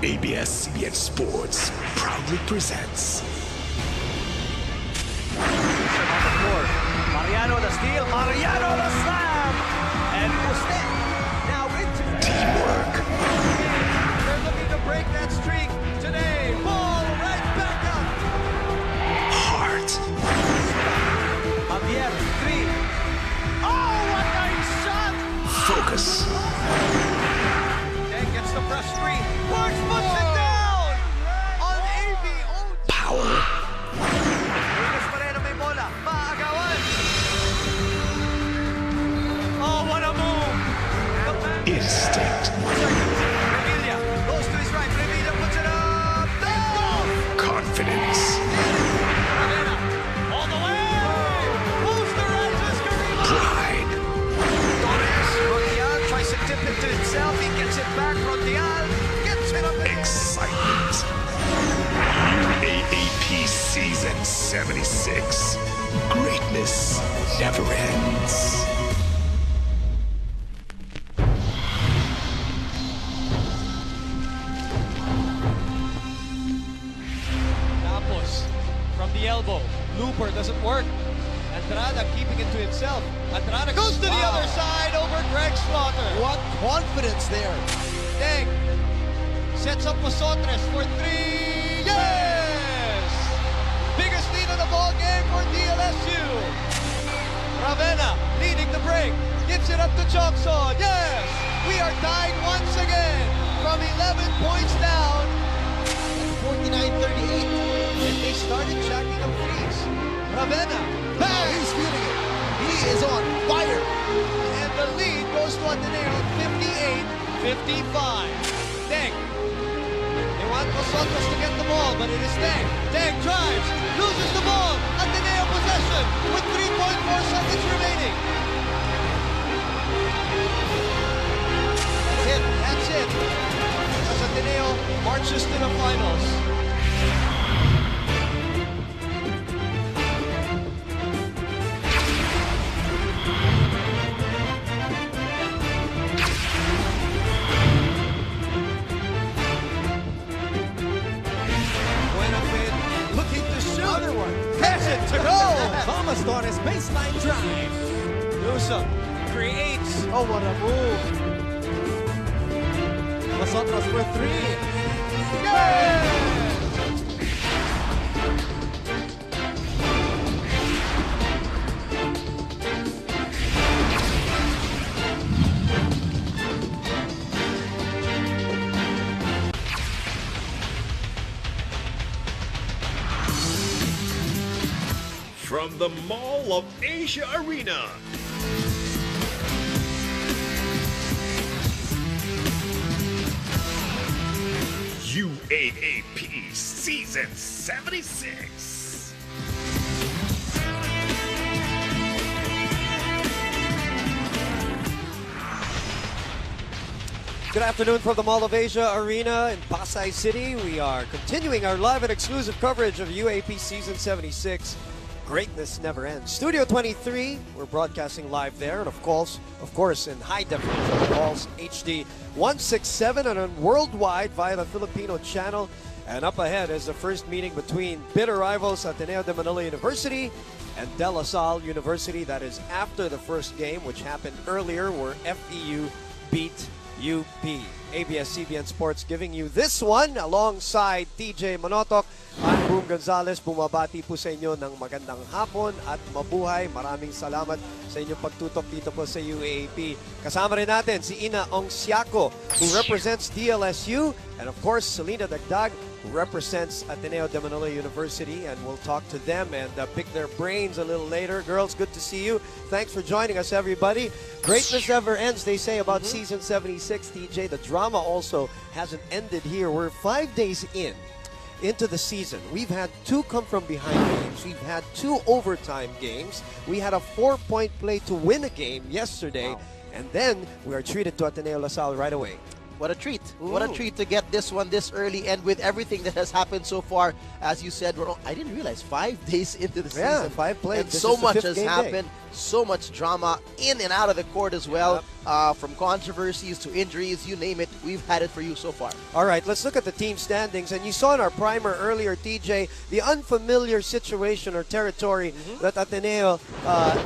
ABS-CBN Sports proudly presents. On the floor. Mariano the steal. Mariano the slam. And Bustet now into Teamwork. They're looking to break that streak today. Ball right back up. Heart. Javier, three. Oh, what a shot! Focus. Then gets the brush screen. Parks puts it down on AV. Power. Lucas Moreno may bola. Maagawan. Oh, what a move! Instinct. Revilla goes to his right. Revilla puts it up. Down! Confidence. Ravena, all the way! Posterises Garima! Pride. Torres, Rondial tries to tip it to himself. He gets it back. Rondial gets it up again. Excitement. UAAP Season 76. Greatness never ends. Tapos, from the elbow, Looper doesn't work. Andrada keeping it to himself. Andrada goes to the other side over Greg Slaughter. What confidence there. Deng sets up Posotres for three. Yes! Biggest lead of the ball game for DLSU. Ravena leading the break. Gives it up to Chokson. Yes! We are tied once again from 11 points down. 49-38. And they started jacking up threes. Ravena Now bang! he's feeling it. He is on fire. And the lead goes to Ateneo 58-55. Deng. They want Posotres to get the ball, but it is Deng. Deng drives, loses the ball. Ateneo possession with 3.4 seconds remaining. That's it. That's it. As Ateneo marches to the finals. Buenafit looking to shoot. Another one. Has it to go. Thomas Torres baseline drive. Newsom creates. Oh, what a move. Posotres for three. From the Mall of Asia Arena, UAAP Season 76. Good afternoon from the Mall of Asia Arena in Pasay City. We are continuing our live and exclusive coverage of UAP Season 76. Greatness never ends. Studio 23, we're broadcasting live there, and of course in high definition, Pulse HD 167 and on worldwide via the Filipino channel. And up ahead is the first meeting between bitter rivals Ateneo de Manila University and De La Salle University. That is after the first game, which happened earlier, where FEU beat UP. ABS-CBN Sports giving you this one alongside TJ Manotok. I'm Boom Gonzalez. Bumabati po sa inyo ng magandang hapon at mabuhay. Maraming salamat sa inyong pagtutok dito po sa UAAP. Kasama rin natin si Ina Ongsiaco, who represents DLSU, and of course Selena Dagdag, who represents Ateneo de Manila University, and we'll talk to them and pick their brains a little later. Girls, good to see you. Thanks for joining us, everybody. Greatness never ends, they say about Season 76, TJ. The drama also hasn't ended here. We're 5 days into the season. We've had 2 come-from-behind games. We've had 2 overtime games. We had a 4-point play to win a game yesterday. Wow. And then we are treated to Ateneo La Salle right away. What a treat. What a treat to get this one this early, and with everything that has happened so far, as you said, I didn't realize 5 days into the season. Yeah, 5 plays. And so much has happened, so much drama in and out of the court as well. from controversies to injuries, you name it, we've had it for you so far. All right, let's look at the team standings. And you saw in our primer earlier, TJ, the unfamiliar situation or territory that Ateneo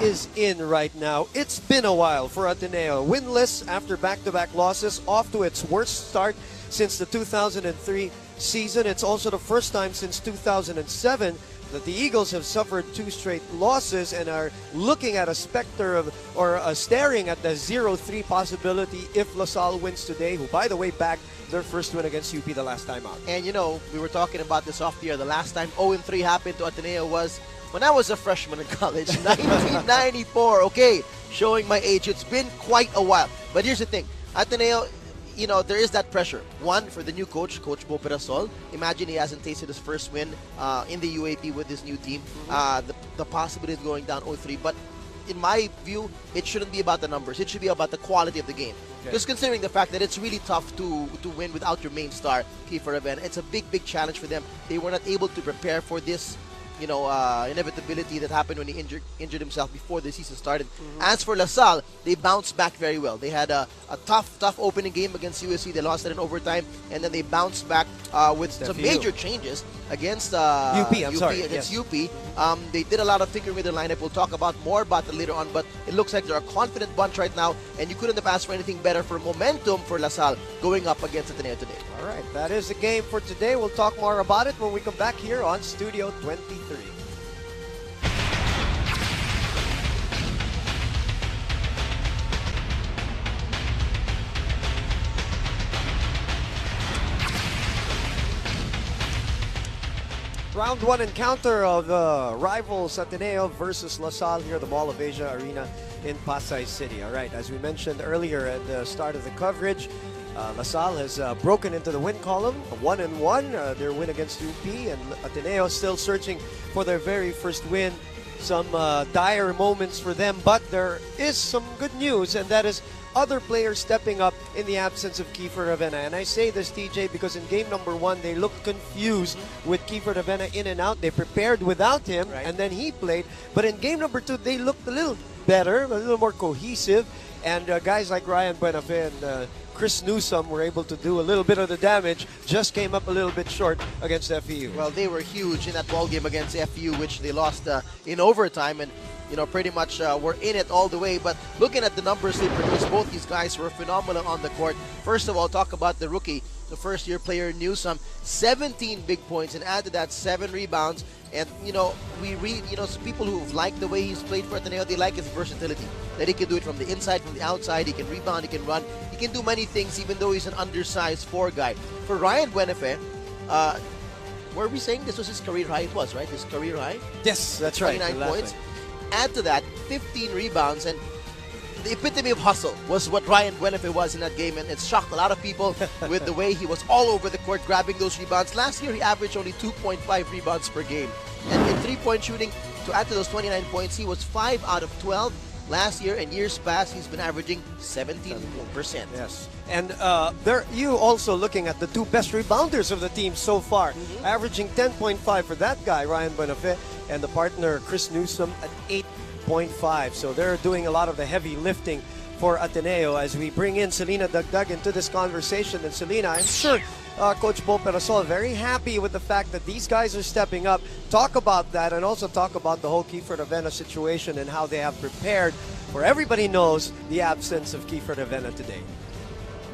is in right now. It's been a while for Ateneo. Winless after back-to-back losses, off to its worst start since the 2003 season. It's also the first time since 2007 that the Eagles have suffered 2 straight losses and are looking at a specter of, or staring at the 0-3 possibility if LaSalle wins today, who, by the way, bagged their first win against UP the last time out. And you know, we were talking about this off the air. The last time 0-3 happened to Ateneo was when I was a freshman in college, 1994. Okay, showing my age. It's been quite a while. But here's the thing. Ateneo, you know, there is that pressure. One, for the new coach, Coach Bo Perasol. Imagine he hasn't tasted his first win in the UAP with this new team. The possibility of going down 0-3. But in my view, it shouldn't be about the numbers. It should be about the quality of the game. Just considering the fact that it's really tough to win without your main star, Kiefer Avena. It's a big, big challenge for them. They were not able to prepare for this, you know, inevitability that happened when he injured himself before the season started. As for LaSalle, they bounced back very well. They had a tough opening game against USC. They lost it in overtime, and then they bounced back with some major changes against against UP. They did a lot of tinkering with their lineup. We'll talk about more about that later on, but it looks like they're a confident bunch right now, and you couldn't have asked for anything better for momentum for LaSalle going up against Ateneo today. All right, that is the game for today. We'll talk more about it when we come back here on Studio 23. Round 1 encounter of rivals Ateneo versus LaSalle here at the Mall of Asia Arena in Pasay City. All right, as we mentioned earlier at the start of the coverage, LaSalle has broken into the win column, 1-1, their win against UP, and Ateneo still searching for their very first win. Some dire moments for them, but there is some good news, and that is other players stepping up in the absence of Kiefer Avena. And I say this, TJ, because in game number 1, they looked confused with Kiefer Avena in and out. They prepared without him, and then he played. But in game number 2, they looked a little better, a little more cohesive. And guys like Ryan Buenafe and Chris Newsome were able to do a little bit of the damage, just came up a little bit short against FEU. Well, they were huge in that ball game against FEU, which they lost in overtime, and you know, pretty much were in it all the way. But looking at the numbers they produced, both these guys were phenomenal on the court. First of all, talk about the rookie, the first-year player Newsome, 17 big points, and add to that 7 rebounds. And, you know, we read, you know, people who like the way he's played for Ateneo, they like his versatility. That he can do it from the inside, from the outside, he can rebound, he can run, he can do many things, even though he's an undersized 4 guy. For Ryan Buenafe, were we saying this was his career high? It was, right? His career high? Yes, that's right. 29 points. Add to that 15 rebounds, and the epitome of hustle was what Ryan Buenafe was in that game, and it shocked a lot of people with the way he was all over the court grabbing those rebounds. Last year, he averaged only 2.5 rebounds per game. And in three-point shooting, to add to those 29 points, he was 5 out of 12 last year, and years past, he's been averaging 17%. Yes. And there, you also looking at the 2 best rebounders of the team so far, averaging 10.5 for that guy, Ryan Buenafe, and the partner, Chris Newsome, at 8.5. So they're doing a lot of the heavy lifting for Ateneo as we bring in Selena Dagdag into this conversation. And Selena, I'm sure Coach Bo Perasol very happy with the fact that these guys are stepping up. Talk about that, and also talk about the whole Kiefer Avena situation and how they have prepared, for everybody knows the absence of Kiefer Avena today.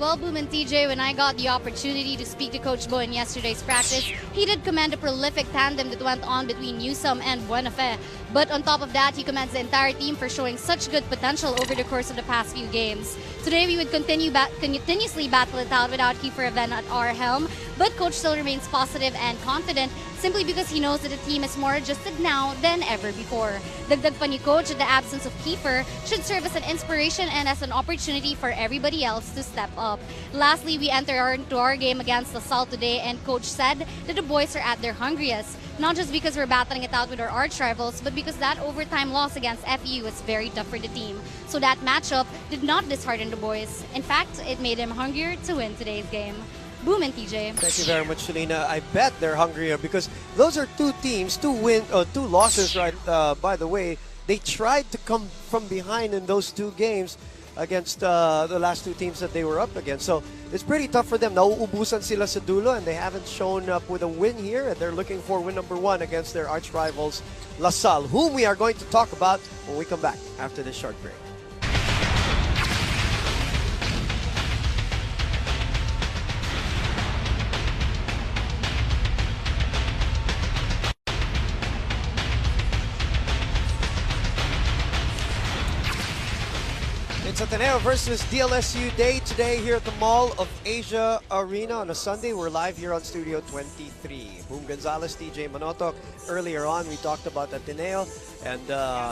Well, Boom and TJ, when I got the opportunity to speak to Coach Bo in yesterday's practice, he did commend a prolific tandem that went on between Newsome and Buenafe. But on top of that, he commends the entire team for showing such good potential over the course of the past few games. Today, we would continuously battle it out without Kiefer Avena at our helm, but Coach still remains positive and confident simply because he knows that the team is more adjusted now than ever before. Dagdag pa ni Coach that the absence of Kiefer should serve as an inspiration and as an opportunity for everybody else to step up. Lastly, we enter into our game against LaSalle today, and Coach said that the boys are at their hungriest. Not just because we're battling it out with our arch rivals, but because that overtime loss against FEU was very tough for the team. So that matchup did not dishearten the boys. In fact, it made them hungrier to win today's game. Boom and TJ. Thank you very much, Selena. I bet they're hungrier because those are 2 teams, 2 losses, right? By the way, they tried to come from behind in those 2 games. against the last two teams that they were up against. So it's pretty tough for them. Nauubusan sila sa dulo, and they haven't shown up with a win here. And they're looking for win number 1 against their arch rivals, Salle, whom we are going to talk about when we come back after this short break. It's Ateneo versus DLSU Day today here at the Mall of Asia Arena on a Sunday. We're live here on Studio 23. Boom Gonzalez, DJ Manotok. Earlier on, we talked about Ateneo and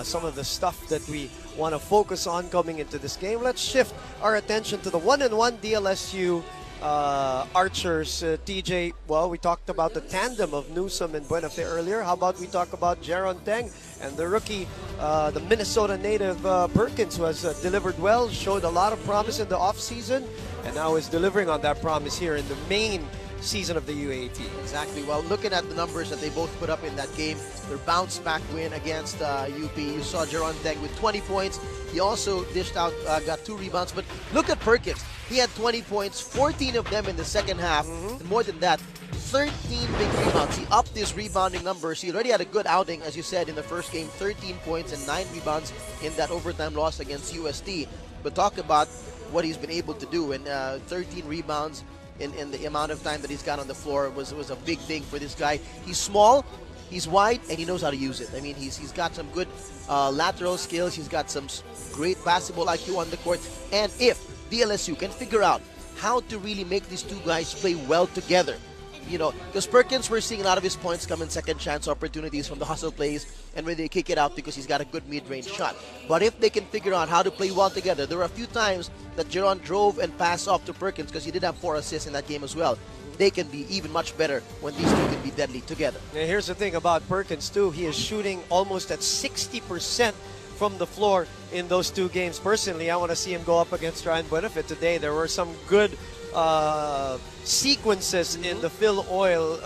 some of the stuff that we want to focus on coming into this game. Let's shift our attention to the 1-1 DLSU archers. TJ, well, we talked about the tandem of Newsome and Buenafe earlier. How about we talk about Jeron Teng and the rookie, the Minnesota native Perkins, who has delivered well, showed a lot of promise in the offseason, and now is delivering on that promise here in the main season of the UAAP. Exactly. Well, looking at the numbers that they both put up in that game, their bounce back win against UP, you saw Jeron Teng with 20 points. He also dished out, got 2 rebounds. But look at Perkins. He had 20 points, 14 of them in the second half. And more than that, 13 big rebounds. He upped his rebounding numbers. He already had a good outing, as you said, in the first game. 13 points and 9 rebounds in that overtime loss against UST. But talk about what he's been able to do. And 13 rebounds in the amount of time that he's got on the floor was a big thing for this guy. He's small, he's wide, and he knows how to use it. I mean, he's got some good lateral skills. He's got some great basketball IQ on the court. And if DLSU can figure out how to really make these two guys play well together, you know, because Perkins, we're seeing a lot of his points come in second chance opportunities from the hustle plays and when they kick it out because he's got a good mid-range shot. But if they can figure out how to play well together, there were a few times that Jeron drove and passed off to Perkins because he did have 4 assists in that game as well. They can be even much better when these two can be deadly together. And here's the thing about Perkins too, he is shooting almost at 60% from the floor in those 2 games. Personally, I want to see him go up against Ryan Buenafe today. There were some good sequences in the Phil Oil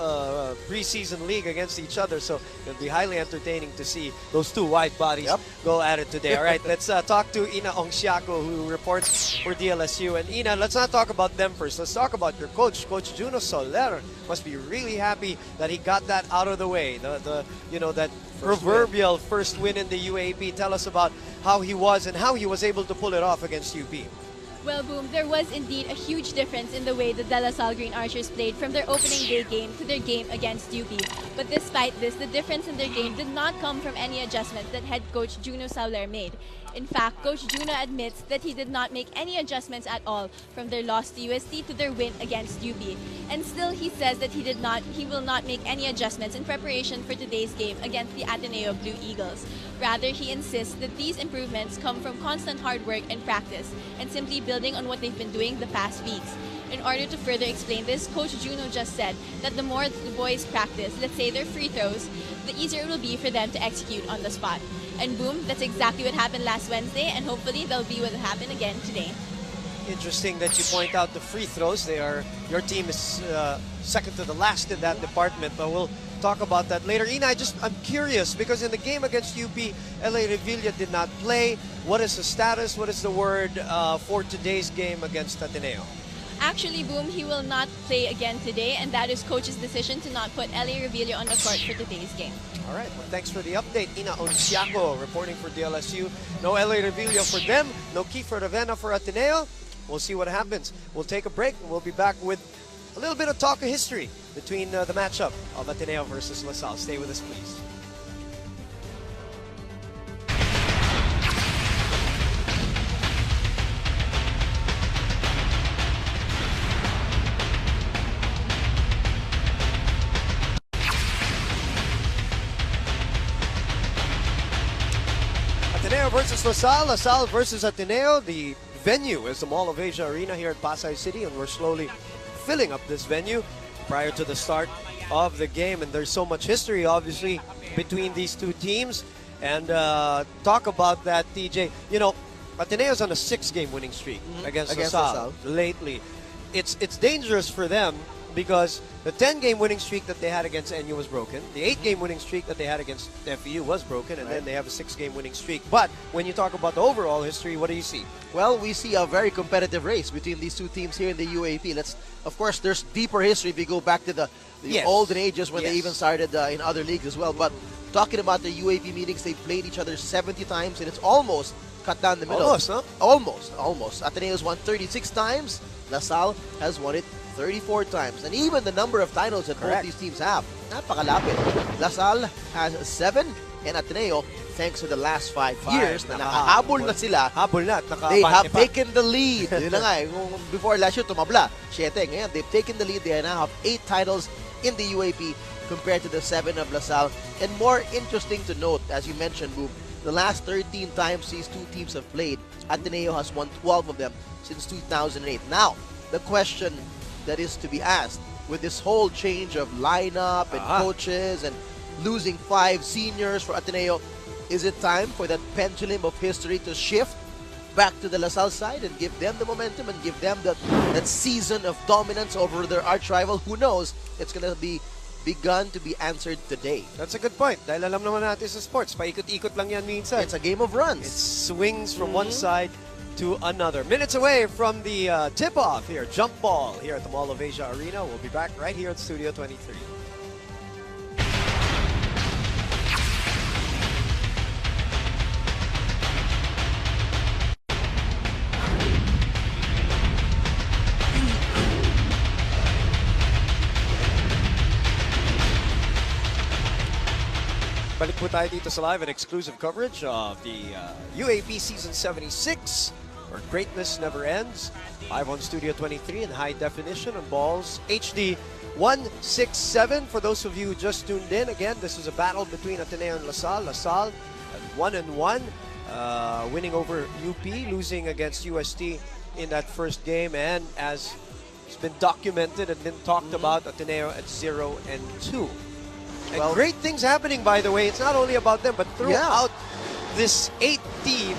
preseason league against each other, so it'll be highly entertaining to see those 2 wide bodies go at it today. All right, let's talk to Ina Ongsiaco, who reports for DLSU. And Ina, let's not talk about them first. Let's talk about your coach, Coach Juno Soler. Must be really happy that he got that out of the way. The you know, that proverbial first win in the UAAP. Tell us about how he was and how he was able to pull it off against UP. Well, Boom, there was indeed a huge difference in the way the De La Salle Green Archers played from their opening day game to their game against UP. But despite this, the difference in their game did not come from any adjustments that head coach Juno Soler made. In fact, Coach Juno admits that he did not make any adjustments at all from their loss to UST to their win against UP. And still, he says that he will not make any adjustments in preparation for today's game against the Ateneo Blue Eagles. Rather, he insists that these improvements come from constant hard work and practice, and simply building on what they've been doing the past weeks. In order to further explain this, Coach Juno just said that the more the boys practice, let's say their free throws, the easier it will be for them to execute on the spot. And boom, that's exactly what happened last Wednesday, and hopefully that'll be what will happen again today. Interesting that you point out the free throws. Your team is second to the last in that department, but we'll talk about that later. Ina, I'm curious because in the game against UP, LA Revilla did not play. What is the status? What is the word for today's game against Ateneo? Actually, Boom, he will not play again today, and that is coach's decision to not put LA Revilla on the court for today's game. All right, well, thanks for the update. Ina Ongsiaco reporting for DLSU. No LA Revilla for them, no Kiefer Ravena for Ateneo. We'll see what happens. We'll take a break, and we'll be back with a little bit of talk of history between the matchup of Ateneo versus La Salle. Stay with us, please. Ateneo versus La Salle versus Ateneo. The venue is the Mall of Asia Arena here at Pasay City, and we're slowly filling up this venue prior to the start of the game. And there's so much history, obviously, between these two teams. And talk about that, TJ. You know, Ateneo's on a 6-game winning streak against La Salle lately. It's dangerous for them because the 10-game winning streak that they had against NU was broken. The 8-game winning streak that they had against FEU was broken, and then they have a 6-game winning streak. But when you talk about the overall history, what do you see? Well, we see a very competitive race between these two teams here in the UAP. Of course, there's deeper history if you go back to the olden ages when they even started in other leagues as well. But talking about the UAP meetings, they played each other 70 times, and it's almost cut down the middle. Almost, huh? Almost. Ateneo's won 36 times. LaSalle has won it 34 times. And even the number of titles that both these teams have, napakalapit. LaSalle has 7, and Ateneo, thanks to the last 5 years na nakahabol na sila, Habol na at they have pa. taken the lead. Yun na nga, before last year, tumabla. 7. Ngayon, they've taken the lead. They now have 8 titles in the UAP compared to the 7 of LaSalle. And more interesting to note, as you mentioned, Boom, the last 13 times these two teams have played, Ateneo has won 12 of them since 2008. Now, the question that is to be asked, with this whole change of lineup and coaches and losing 5 seniors for Ateneo, is it time for that pendulum of history to shift back to the LaSalle side and give them the momentum and give them that season of dominance over their arch rival? Who knows? It's going to be begun to be answered today. That's a good point. Dahil alam naman natin sa sports, paikot-ikot lang yan minsan. It's a game of runs. It swings from one side to another. Minutes away from the tip-off here, jump ball here at the Mall of Asia Arena. We'll be back right here at Studio 23. Balik po tayo dito sa live and exclusive coverage of the UAP Season 76, where greatness never ends. Live on Studio 23 in high definition on Balls HD 167. For those of you who just tuned in, again, this is a battle between Ateneo and LaSalle. LaSalle at 1-1, winning over UP, losing against UST in that first game, and as it's been documented and been talked about, Ateneo at 0-2. And great things happening, by the way. It's not only about them, but throughout this 8-team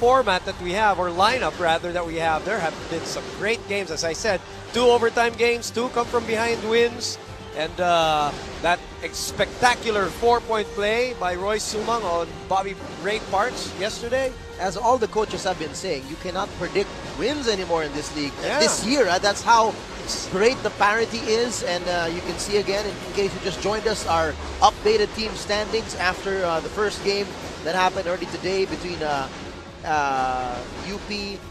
format that we have, or lineup rather, that we have, there have been some great games. As I said, 2 overtime games, 2 come from behind wins, and that spectacular 4-point play by Roy Sumang on Bobby Ray Parks yesterday. As all the coaches have been saying, you cannot predict wins anymore in this league. This year, that's how great the parity is. And you can see again, in case you just joined us, our updated team standings after the first game that happened early today between UP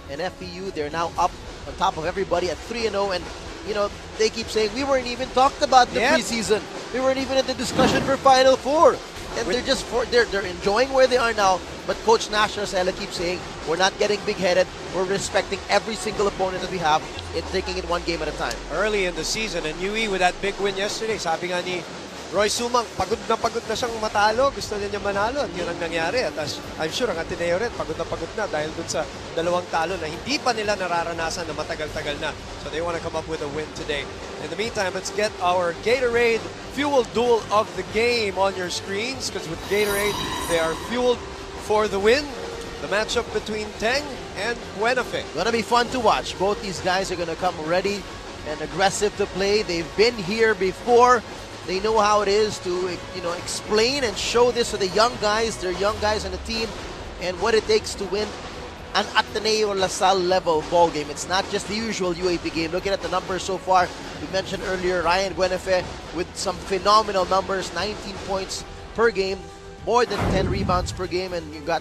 and FEU. They're now up on top of everybody at 3-0. And, you know, they keep saying, we weren't even talked about the preseason. We weren't even in the discussion for Final Four. And they're just they're enjoying where they are now. But Coach National Salle keeps saying, we're not getting big-headed. We're respecting every single opponent that we have and taking it one game at a time. Early in the season, and UE with that big win yesterday, sabi nga ni Roy Sumang, pagod na siyang matalo. Gusto niya manalo. At yun ang nangyari. At I'm sure ang Ateneo rin, pagod na dahil dun sa dalawang talo na hindi pa nila nararanasan na matagal-tagal na. So they want to come up with a win today. In the meantime, let's get our Gatorade Fuel Duel of the game on your screens, because with Gatorade, they are fueled for the win. The matchup between Teng and Buenafe. Gonna be fun to watch. Both these guys are gonna come ready and aggressive to play. They've been here before. They know how it is to, you know, explain and show this to the young guys. They're young guys on the team, and what it takes to win an Ateneo LaSalle level ball game. It's not just the usual UAP game. Looking at the numbers so far, we mentioned earlier Ryan Buenafe with some phenomenal numbers, 19 points per game, more than 10 rebounds per game, and you got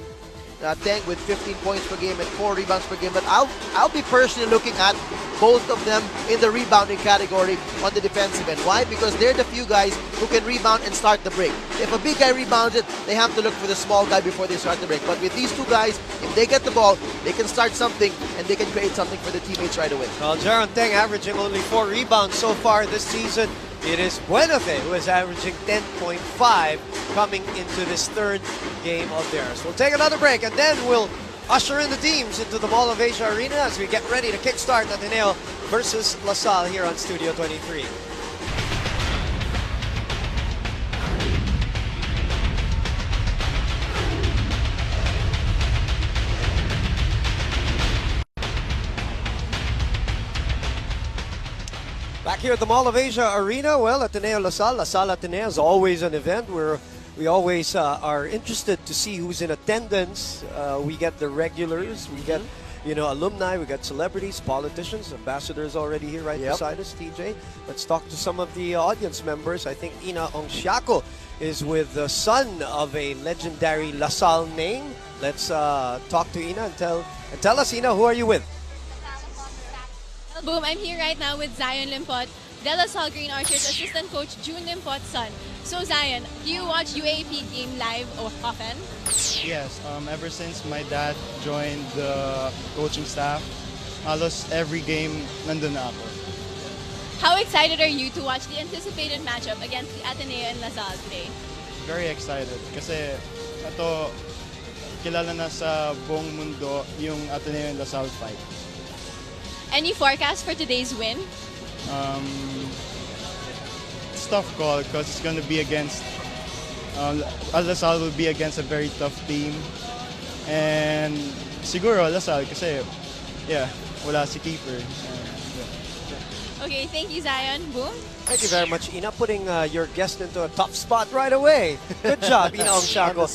Teng with 15 points per game and 4 rebounds per game. But I'll be personally looking at both of them in the rebounding category on the defensive end. Why? Because they're the few guys who can rebound and start the break. If a big guy rebounds it, they have to look for the small guy before they start the break. But with these two guys, if they get the ball, they can start something and they can create something for the teammates right away. Well, Jaron Teng averaging only 4 rebounds so far this season. It is Buenafe who is averaging 10.5 coming into this third game of theirs. We'll take another break, and then we'll usher in the teams into the Mall of Asia Arena as we get ready to kickstart Ateneo versus LaSalle here on Studio 23. Back here at the Mall of Asia Arena, well, Ateneo La Salle Ateneo is always an event where we always are interested to see who's in attendance. We get the regulars, we get alumni, we got celebrities, politicians, ambassadors already here right beside us, TJ. Let's talk to some of the audience members. I think Ina Ongsiako is with the son of a legendary La Salle name. Let's talk to Ina and tell us, Ina, who are you with? Boom, I'm here right now with Zion Limpot, De La Salle Green Archers assistant coach June Limpot's son. So Zion, do you watch UAAP game live often? Yes, ever since my dad joined the coaching staff, halos every game nandun na ako. How excited are you to watch the anticipated matchup against the Ateneo and La Salle today? Very excited kasi ito kilala na sa buong mundo yung Ateneo and La Salle fight. Any forecast for today's win? It's tough call because it's going to be against La Salle will be against a very tough team, and siguro La Salle kasi wala si keeper. Okay, thank you, Zion. Boom. Thank you very much, Ina, putting your guest into a tough spot right away. Good job, Ina Ongsiako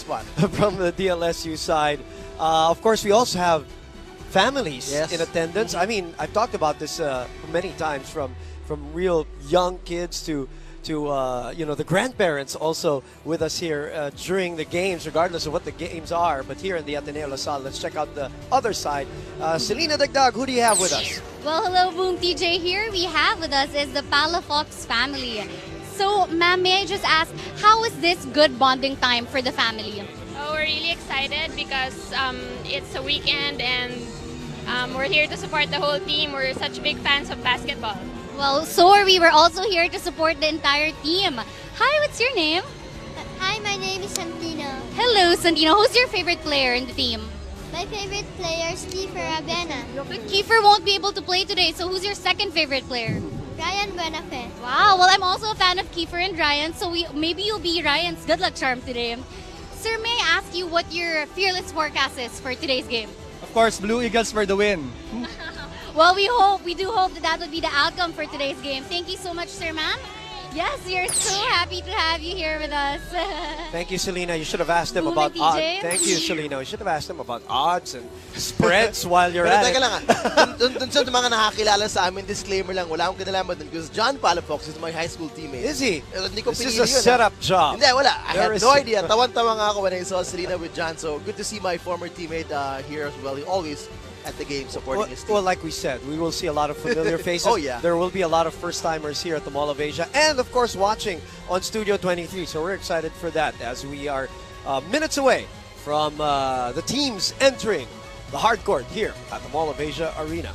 from the DLSU side. Of course, we also have families in attendance. I mean, I've talked about this many times, from real young kids to the grandparents also with us here during the games, regardless of what the games are. But here in the Ateneo La Salle, let's check out the other side. Selena Dagdag, who do you have with us? Well, hello, Boom TJ. Here we have with us is the Palafox family. So, ma'am, may I just ask, how is this good bonding time for the family? Oh, we're really excited because it's a weekend and we're here to support the whole team. We're such big fans of basketball. Well, so are we. We're also here to support the entire team. Hi, what's your name? Hi, my name is Santino. Hello, Santino. Who's your favorite player in the team? My favorite player is Kiefer Avena. But Kiefer won't be able to play today, so who's your second favorite player? Ryan Buenafe. Wow, well, I'm also a fan of Kiefer and Ryan, so maybe you'll be Ryan's good luck charm today. Sir, may I ask you what your fearless forecast is for today's game? Of course, Blue Eagles for the win. Well, we do hope that would be the outcome for today's game. Thank you so much, sir, ma'am. Yes, we're so happy to have you here with us. Thank you, Selena. You should have asked them Boom about and odds. TJ. Thank you, Selena. You should have asked them about odds and spreads while you're Pero at teka it. lang dun sa mga nakakilala sa amin, disclaimer lang, wala akong kinalaman dun because John Palafox is my high school teammate. Is he? Hindi ko This is pinili a yun, setup job. Hindi, wala. I There had is- no idea. Tawan-tawa nga ako when I saw Serena with John. So good to see my former teammate here as well. He always at the game supporting his team. Well, like we said, we will see a lot of familiar faces. Oh, yeah. There will be a lot of first-timers here at the Mall of Asia and, of course, watching on Studio 23. So we're excited for that as we are minutes away from the teams entering the hard court here at the Mall of Asia Arena.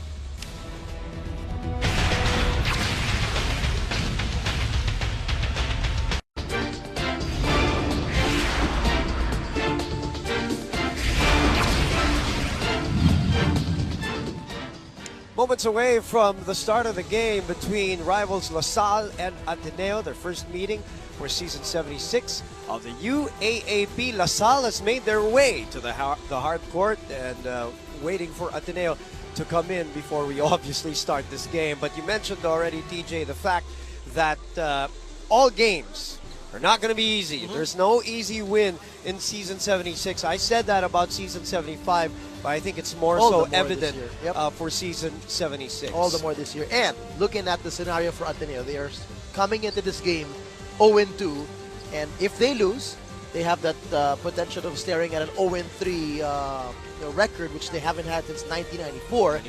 Moments away from the start of the game between rivals La Salle and Ateneo, their first meeting for season 76 of the UAAP. La Salle has made their way to the hard court and waiting for Ateneo to come in before we obviously start this game. But you mentioned already, TJ, the fact that all games are not going to be easy. There's no easy win in season 76. I said that about season 75, but I think it's more so evident for season 76. All the more this year. And looking at the scenario for Ateneo, they are coming into this game 0-2, and if they lose, they have that potential of staring at an 0-3 record, which they haven't had since 1994.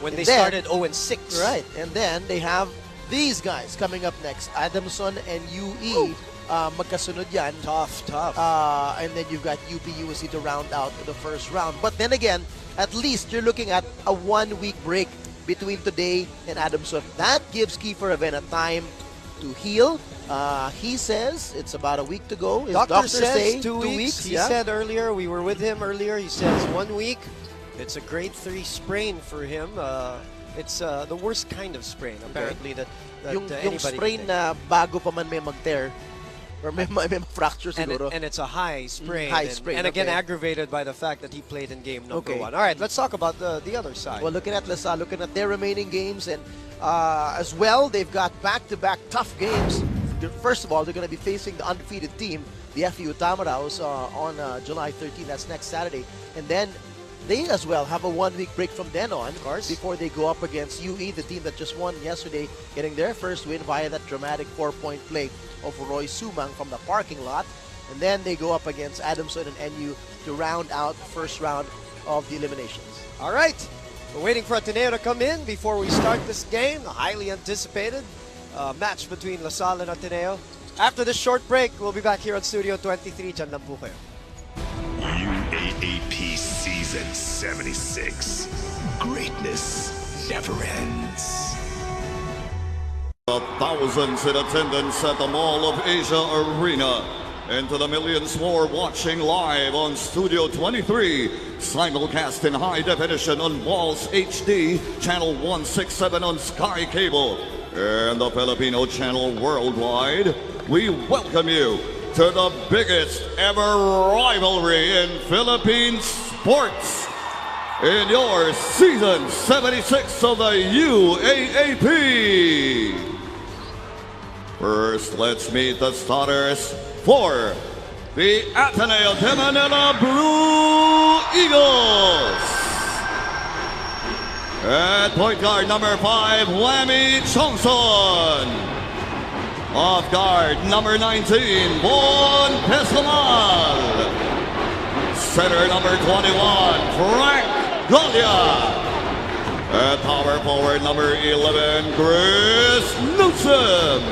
When And they then- started 0-6. Right, and then they have these guys coming up next, Adamson and UE. Magkasunod yan. Tough. And then you've got UP-USC to round out the first round. But then again, at least you're looking at a 1-week break between today and Adamson. That gives Kiefer Avena time to heal. He says it's about a week to go. His Doctor doctors says say 2 weeks. He yeah. said earlier, we were with him earlier, he says 1 week. It's a grade 3 sprain for him. It's the worst kind of sprain, apparently, that yung anybody sprain can na bago pa man may mag-tear, Or may fracture And, siguro. and it's a high sprain. High and, sprain, and again, okay. aggravated by the fact that he played in game number Okay. 1. All right, let's talk about the other side. Well, looking at LaSalle, looking at their remaining games, and as well, they've got back-to-back tough games. First of all, they're going to be facing the undefeated team, the FU Tamaraos, on July 13. That's next Saturday. And then they as well have a 1-week break from then on, of course, before they go up against UE, the team that just won yesterday, getting their first win via that dramatic 4-point play of Roy Sumang from the parking lot. And then they go up against Adamson and NU to round out the first round of the eliminations. All right, we're waiting for Ateneo to come in before we start this game, the highly anticipated match between LaSalle and Ateneo. After this short break, we'll be back here on Studio 23. Dyan lang po kayo. UAAP Season 76. Greatness never ends. Thousands in attendance at the Mall of Asia Arena, and to the millions more watching live on Studio 23, simulcast in high definition on Walls HD, channel 167 on Sky Cable, and the Filipino channel worldwide. We welcome you to the biggest ever rivalry in Philippine sports in your Season 76 of the UAAP. First, let's meet the starters for the Ateneo de Manila Blue Eagles. At point guard number 5, Lemmy Johnson. Off guard number 19, Bon Pesamal. Center number 21, Frank Golia. At power forward number 11, Chris Newsom.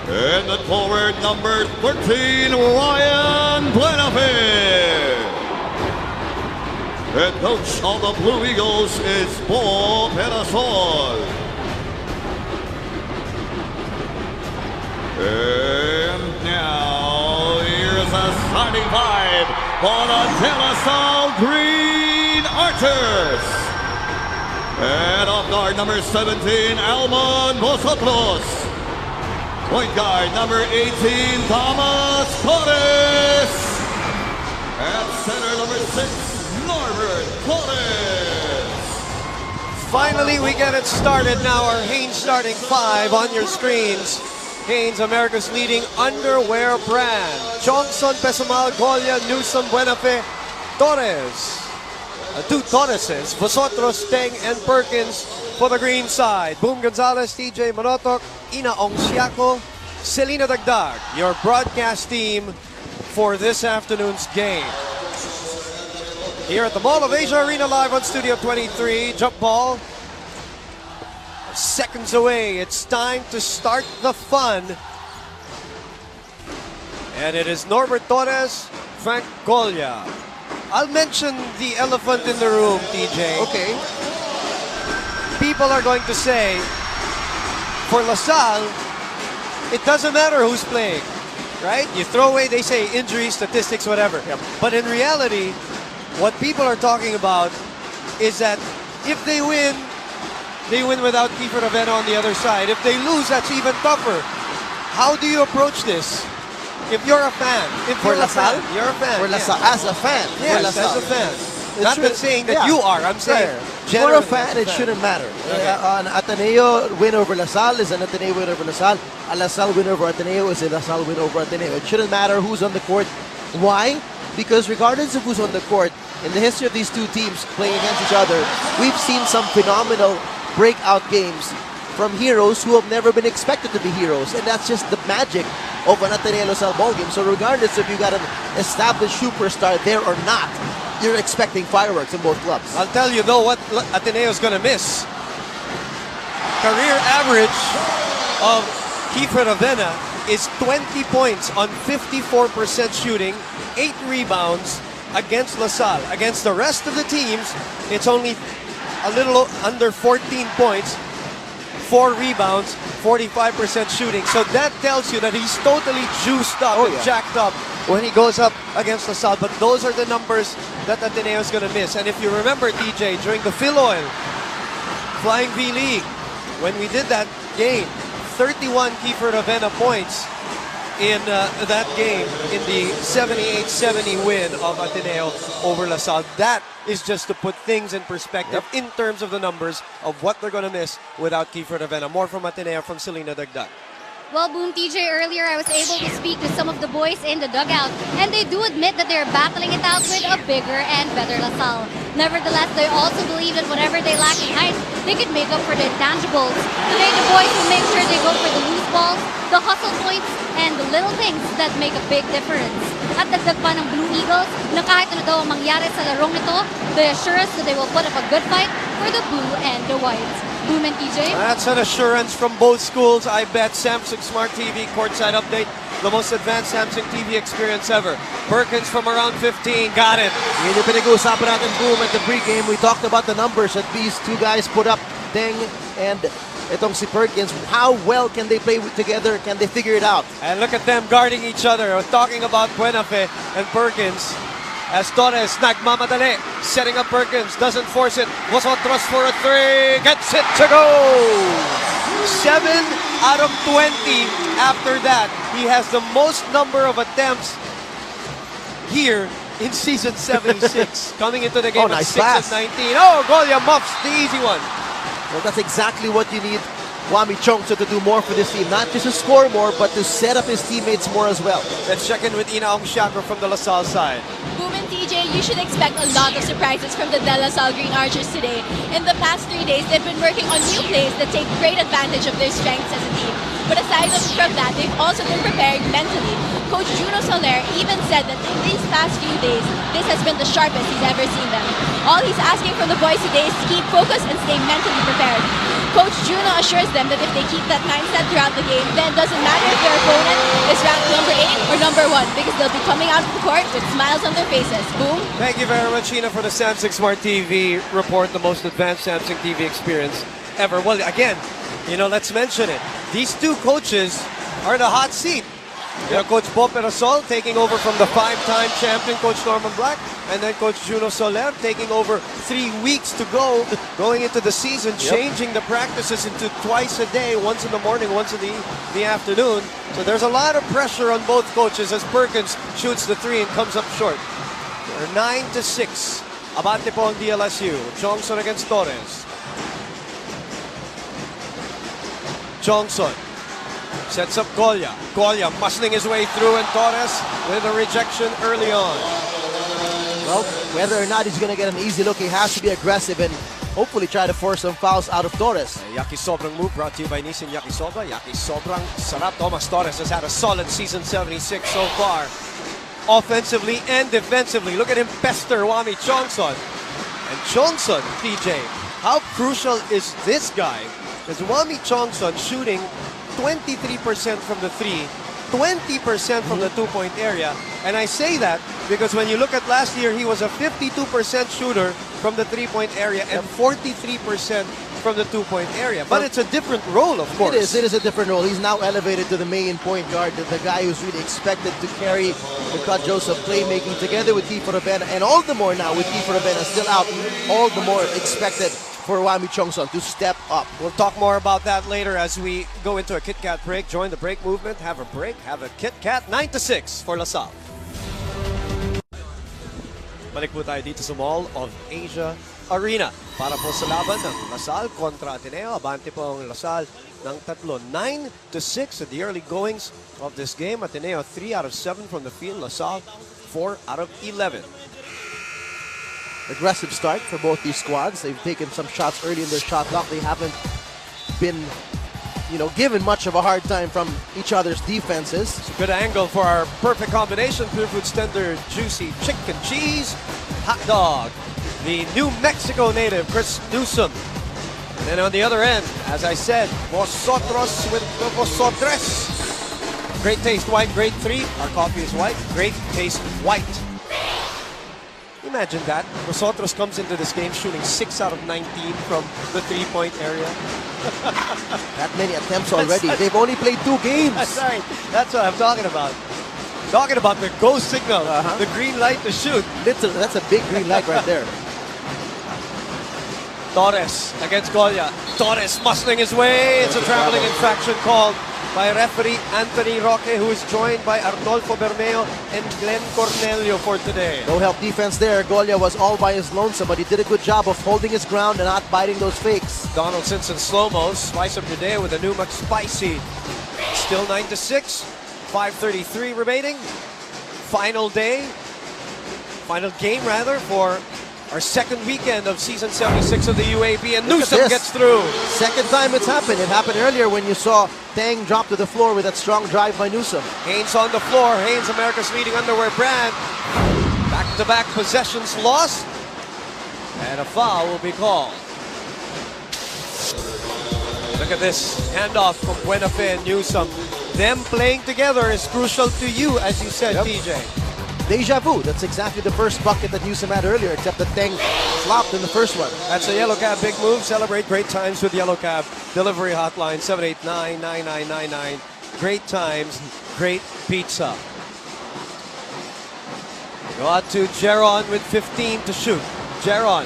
And at forward number 13, Ryan Buenafe. Head coach of the Blue Eagles is Bo Pedasol. And now here's a starting five for the De La Salle Green Archers. And off guard number 17, Almon Bosotros. Point guard number 18, Thomas Torres. And center number 6, Norbert Torres. Finally, we get it started now. Our Hanes starting 5 on your screens. Hanes, America's leading underwear brand. Johnson, Pesamal, Golia, Newsom, Buenafe, Torres. Two Torreses, Vosotros, Teng, and Perkins for the green side. Boom Gonzalez, TJ Manotok, Ina Ongsiaco, Selena Dagdag, your broadcast team for this afternoon's game. Here at the Mall of Asia Arena, live on Studio 23. Jump ball. Seconds away. It's time to start the fun. And it is Norbert Torres, Frank Golia. I'll mention the elephant in the room, TJ. Okay. People are going to say, for LaSalle, it doesn't matter who's playing, right? You throw away, they say, injuries, statistics, whatever. Yep. But in reality, what people are talking about is that if they win without Kiefer Ravena on the other side. If they lose, that's even tougher. How do you approach this? If you're a fan, For LaSalle? you're a fan. For LaSalle, as a fan. Yes, for LaSalle. as a fan. It Not should- saying that yeah. you are. I'm saying For a generally fan, as a it shouldn't matter. Okay. An Ateneo win over LaSalle is an Ateneo win over LaSalle. A LaSalle win over Ateneo is a LaSalle win over Ateneo. It shouldn't matter who's on the court. Why? Because regardless of who's on the court, in the history of these two teams playing against each other, we've seen some phenomenal breakout games from heroes who have never been expected to be heroes. And that's just the magic of an Ateneo LaSalle ball game. So regardless if you got an established superstar there or not, you're expecting fireworks in both clubs. I'll tell you though what Ateneo's gonna miss. Career average of Kiefer Ravena is 20 points on 54% shooting, 8 rebounds against LaSalle. Against the rest of the teams, it's only a little under 14 points, 4 rebounds, 45% shooting. So that tells you that he's totally juiced up and jacked up when he goes up against LaSalle. But those are the numbers that Ateneo is going to miss. And if you remember, TJ, during the Phil Oil Flying V League, when we did that game, 31 Kiefer Ravena points in that game, in the 78-70 win of Ateneo over LaSalle. That is just to put things in perspective in terms of the numbers of what they're going to miss without Kiefer Ravena. More from Ateneo from Selena Dagdag. Well, Boom TJ, earlier I was able to speak to some of the boys in the dugout, and they do admit that they're battling it out with a bigger and better LaSalle. Nevertheless, they also believe that whatever they lack in height, they can make up for the intangibles. Today, the boys will make sure they go for the loose balls, the hustle points, and the little things that make a big difference. At dagdag pa ng Blue Eagles na kahit ano daw ang mangyari sa larong ito, they assure us that they will put up a good fight for the blue and the white. Boom and TJ? That's an assurance from both schools. I bet Samsung Smart TV courtside update, the most advanced Samsung TV experience ever. Perkins from around 15, got it. Yun yung pinag-uusapan natin, Boom, at the pregame. We talked about the numbers that these two guys put up, Deng and itong si Perkins. How well can they play together? Can they figure it out? And look at them guarding each other. We're talking about Buenafe and Perkins. As Torres nagmamadali, setting up Perkins, doesn't force it. Vosotros for a three, gets it to go! 7 out of 20 after that. He has the most number of attempts here in season 76. Coming into the game nice at 6 pass. and 19. Oh, Golia muffs the easy one. Well, that's exactly what you need Wami Chongso to do more for this team. Not just to score more, but to set up his teammates more as well. Let's check in with Inaong Shakra from the LaSalle side. Boom and TJ, you should expect a lot of surprises from the De La Salle Green Archers today. In the past 3 days, they've been working on new plays that take great advantage of their strengths as a team. But aside from that, they've also been prepared mentally. Coach Juno Soler even said that in these past few days, this has been the sharpest he's ever seen them. All he's asking from the boys today is to keep focused and stay mentally prepared. Coach Juno assures them that if they keep that mindset throughout the game, then it doesn't matter if their opponent is ranked number 8 or number 1, because they'll be coming out of the court with smiles on their faces. Boom. Thank you very much, Ina, for the Samsung Smart TV report, the most advanced Samsung TV experience ever. Well, again, let's mention it. These two coaches are the hot seat. Coach Bob Perasol taking over from the 5-time champion, Coach Norman Black, and then Coach Juno Soler taking over 3 weeks to go, going into the season, changing the practices into twice a day, once in the morning, once in the afternoon. So there's a lot of pressure on both coaches as Perkins shoots the 3 and comes up short. They're 9-6. Abante po ang DLSU. Johnson against Torres. Johnson sets up Golia. Golia muscling his way through, and Torres with a rejection early on. Well, whether or not he's going to get an easy look, he has to be aggressive and hopefully try to force some fouls out of Torres. Yakisobrang move brought to you by Nissan Yakisobra. Yakisobrang sarap. Thomas Torres has had a solid season 76 so far, offensively and defensively. Look at him pester Wami Chongson. And Chongson, TJ, how crucial is this guy? Because Wami Chongson shooting 23% from the 3, 20% from the 2-point area. And I say that because when you look at last year, he was a 52% shooter from the 3-point area and 43% from the 2-point area. But it's a different role, of course. It is a different role. He's now elevated to the main point guard, the guy who's really expected to carry the Cut Joseph playmaking together with Kiefer Ravena, and all the more now with Kiefer Ravena still out, all the more expected for Wami Chongson to step up. We'll talk more about that later as we go into a Kit Kat break. Join the break movement, have a break, have a Kit Kat. 9-6 for LaSalle. Balik po tayo dito sa Mall of Asia Arena para po sa laban ng LaSalle kontra Ateneo. Abante po ang LaSalle ng 3. 9-6 at the early goings of this game. Ateneo 3 out of 7 from the field. LaSalle 4 out of 11. Aggressive start for both these squads. They've taken some shots early in their shot clock. They haven't been, given much of a hard time from each other's defenses. It's a good angle for our perfect combination. Pure Foods tender, juicy chicken cheese hot dog. The New Mexico native, Chris Newsom. And then on the other end, as I said, Vosotros with the Vosotres. Great taste white, grade 3. Our coffee is white. Great taste white. Imagine that. Vosotros comes into this game shooting 6 out of 19 from the 3-point area. That many attempts already. They've only played 2 games. That's right. That's what I'm talking about. Talking about the go signal, the green light to shoot. That's a big green light right there. Torres against Golia. Torres muscling his way. It's a traveling infraction called by referee Anthony Roque, who is joined by Arnolfo Bermeo and Glenn Cornelio for today. No help defense there. Golia was all by his lonesome, but he did a good job of holding his ground and not biting those fakes. Donaldson's and slow-mos. Spice up your day with a new McSpicy. Still 9-6. 5:33 remaining. Final day. Final game, rather, for our second weekend of Season 76 of the UAAP, and Newsome gets through. Second time it's happened. It happened earlier when you saw Tang drop to the floor with that strong drive by Newsome. Haynes on the floor. Haynes, America's leading underwear brand. Back-to-back possessions lost. And a foul will be called. Look at this handoff from Buenafe and Newsome. Them playing together is crucial to you, as you said, TJ. Deja vu. That's exactly the first bucket that Newsome had earlier, except that Tang flopped in the first one. That's a Yellow Cab big move. Celebrate great times with Yellow Cab. Delivery hotline 789-9999. Great times, great pizza. Go out to Jeron with 15 to shoot. Jeron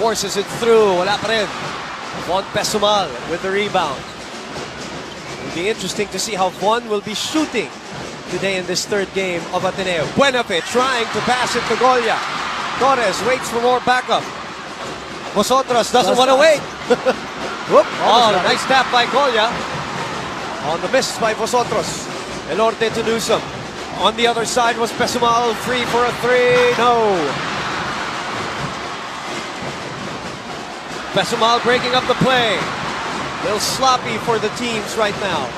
forces it through. Wala pa rin. Von Pesumal with the rebound. It'll be interesting to see how Von will be shooting today in this third game of Ateneo. Buenafe trying to pass it to Golia. Torres waits for more backup. Vosotros doesn't want to wait. Whoop. Oh, nice tap by Golia. On the miss by Vosotros. Elorte to Newsome. On the other side was Pesumal, free for a three. No. Pesumal breaking up the play. Little sloppy for the teams right now.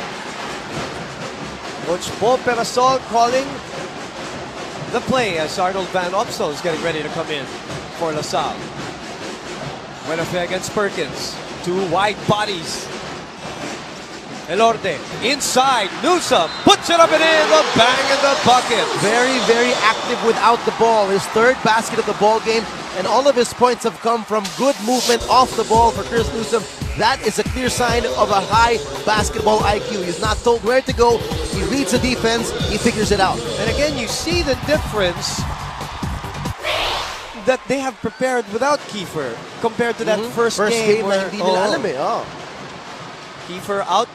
Coach Bo Perasol calling the play as Arnold Van Opstal is getting ready to come in for LaSalle. Buenafe against Perkins. Two wide bodies. Elorte inside. Newsome puts it up and in. The bang in the bucket. Very, very active without the ball. His third basket of the ball game, and all of his points have come from good movement off the ball for Chris Newsome. That is a clear sign of a high basketball IQ. He's not told where to go. He reads the defense. He figures it out. And again, you see the difference that they have prepared without Kiefer compared to that first game where hindi nila alam eh. Oh. Kiefer out,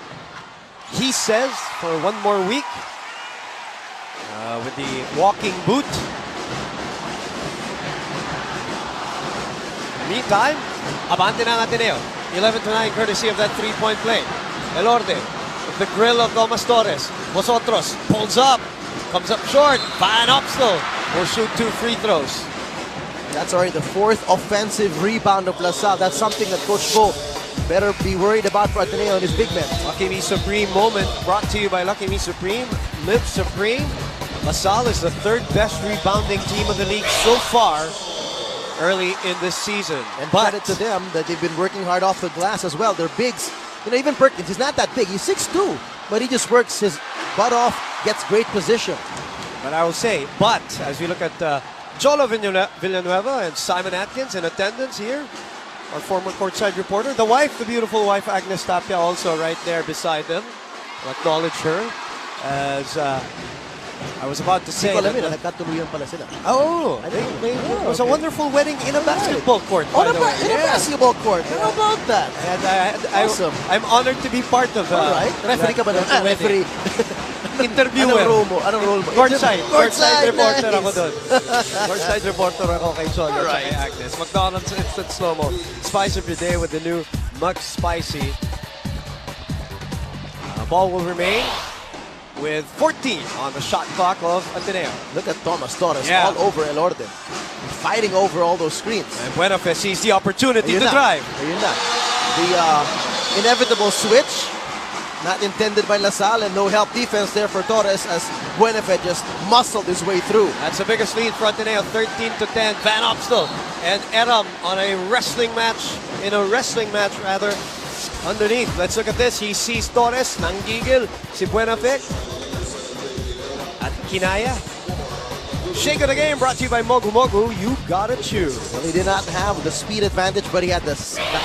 he says, for one more week with the walking boot. Meantime, abante ng Ateneo. 11-9 courtesy of that three-point play. Elorte with the grill of Tomas Torres. Vosotros pulls up, comes up short. Van Opstal will shoot 2 free throws. That's already the fourth offensive rebound of LaSalle. That's something that Coach Bo better be worried about for Ateneo and his big men. Lucky Me Supreme moment brought to you by Lucky Me Supreme. Live Supreme. LaSalle is the third best rebounding team of the league so far early in this season. And credit to them that they've been working hard off the glass as well. They're bigs. You know, even Perkins, he's not that big. He's 6'2", but he just works his butt off, gets great position. But I will say, as we look at Jolo Villanueva and Simon Atkins in attendance here, our former courtside reporter, the wife, the beautiful wife Agnes Tapia, also right there beside them. I'll acknowledge her as I was about to say. Nagkatuluyan pala sila. Oh, it was a wonderful wedding in a basketball court. In a basketball court. How about that? And awesome. I'm honored to be part of All right. Referee ka ba na? Referee. Interviewer. Anong role mo? Courtside reporter ako doon. Courtside reporter ako kay Cholo at kay Agnes. McDonald's Instant Slow-Mo. Spice of your day with the new McSpicy. Ball will remain with 14 on the shot clock of Ateneo. Look at Tomas Torres all over Elorte. Fighting over all those screens. And Buenafe sees the opportunity to drive. Ayun na. The inevitable switch. Not intended by LaSalle, and no help defense there for Torres as Buenafe just muscled his way through. That's the biggest lead for Ateneo, 13-10. Van Opstal and Eram on a wrestling match, underneath. Let's look at this. He sees Torres, nanggigil si Buenafe at kinaya. Shake of the game brought to you by Mogu Mogu. You gotta choose. Well, he did not have the speed advantage, but he had the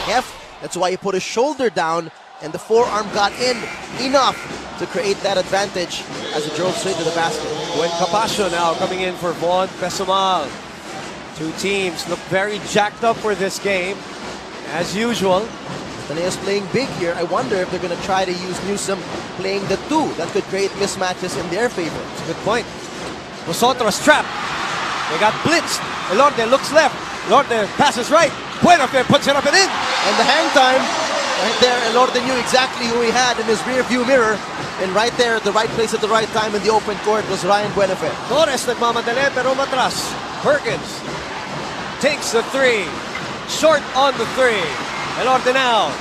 heft. That's why he put his shoulder down, and the forearm got in enough to create that advantage as he drove straight to the basket. Buen Capasio now coming in for Von Pesumal. Two teams look very jacked up for this game. As usual, Ateneo's playing big here. I wonder if they're going to try to use Newsom playing the 2. That could create mismatches in their favor. That's a good point. Nosotros trap. They got blitzed. Elorde looks left. Elorde passes right. Buenafe puts it up and in. And the hang time, right there, Elorde knew exactly who he had in his rear view mirror. And right there, at the right place at the right time in the open court was Ryan Buenafe. Torres nagmamadali pero matras. Perkins takes the 3. Short on the 3. Elorde now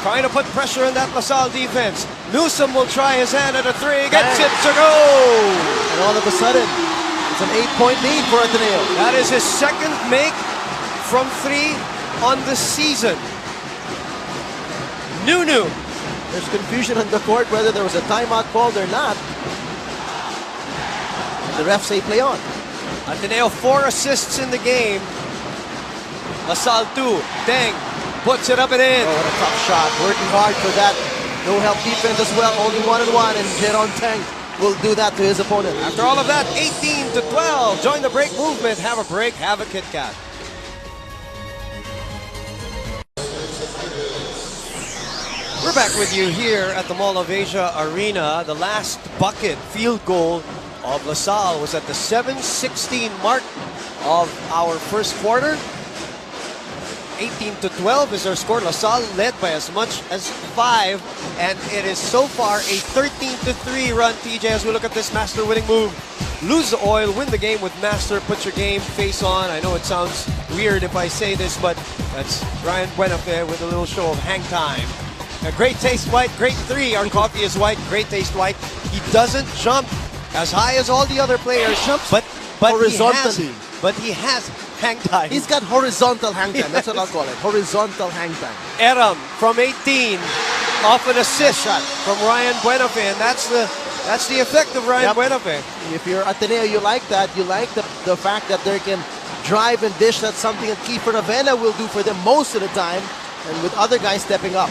trying to put pressure on that LaSalle defense. Newsom will try his hand at a 3. Gets it to go. And all of a sudden, it's an 8-point lead for Ateneo. That is his second make from 3 on the season. Nunu. There's confusion on the court whether there was a timeout called or not. The refs say play on. Ateneo 4 assists in the game. LaSalle 2. Deng puts it up and in. Oh, what a tough shot. Working hard for that. No help defense as well. Only 1-on-1, and Jeron Teng will do that to his opponent. After all of that, 18-12. Join the break movement. Have a break. Have a Kit Kat. We're back with you here at the Mall of Asia Arena. The last bucket field goal of LaSalle was at the 7:16 mark of our first quarter. 18-12 is our score. LaSalle led by as much as 5, and it is so far a 13-3 run, TJ, as we look at this Master winning move. Lose the oil, win the game with Master, put your game face on. I know it sounds weird if I say this, but that's Ryan Buenafe with a little show of hang time. A great taste white, great 3. Our coffee is white, great taste white. He doesn't jump as high as all the other players, but horizontally. He has hang time. He's got horizontal hang time. That's what I'll call it. Horizontal hang time. Eram from 18 off an assist shot from Ryan Buenafe, and that's the effect of Ryan Buenafe. If you're Ateneo, you like that. You like the fact that they can drive and dish. That's something that Kiefer Avena will do for them most of the time, and with other guys stepping up.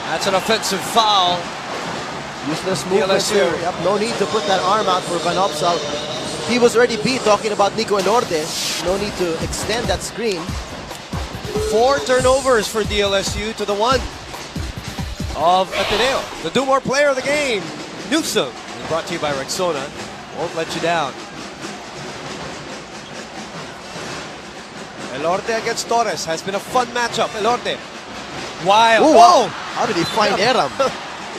That's an offensive foul. Useless movement there. Yep, no need to put that arm out for Van Opsal. He was already beat, talking about Nico Elorde. No need to extend that screen. 4 turnovers for DLSU to the 1 of Ateneo. The do-more player of the game, Newsom. Brought to you by Rexona. Won't let you down. Elorde against Torres has been a fun matchup. Elorde. Wild. Ooh, wow. How did he find Eram?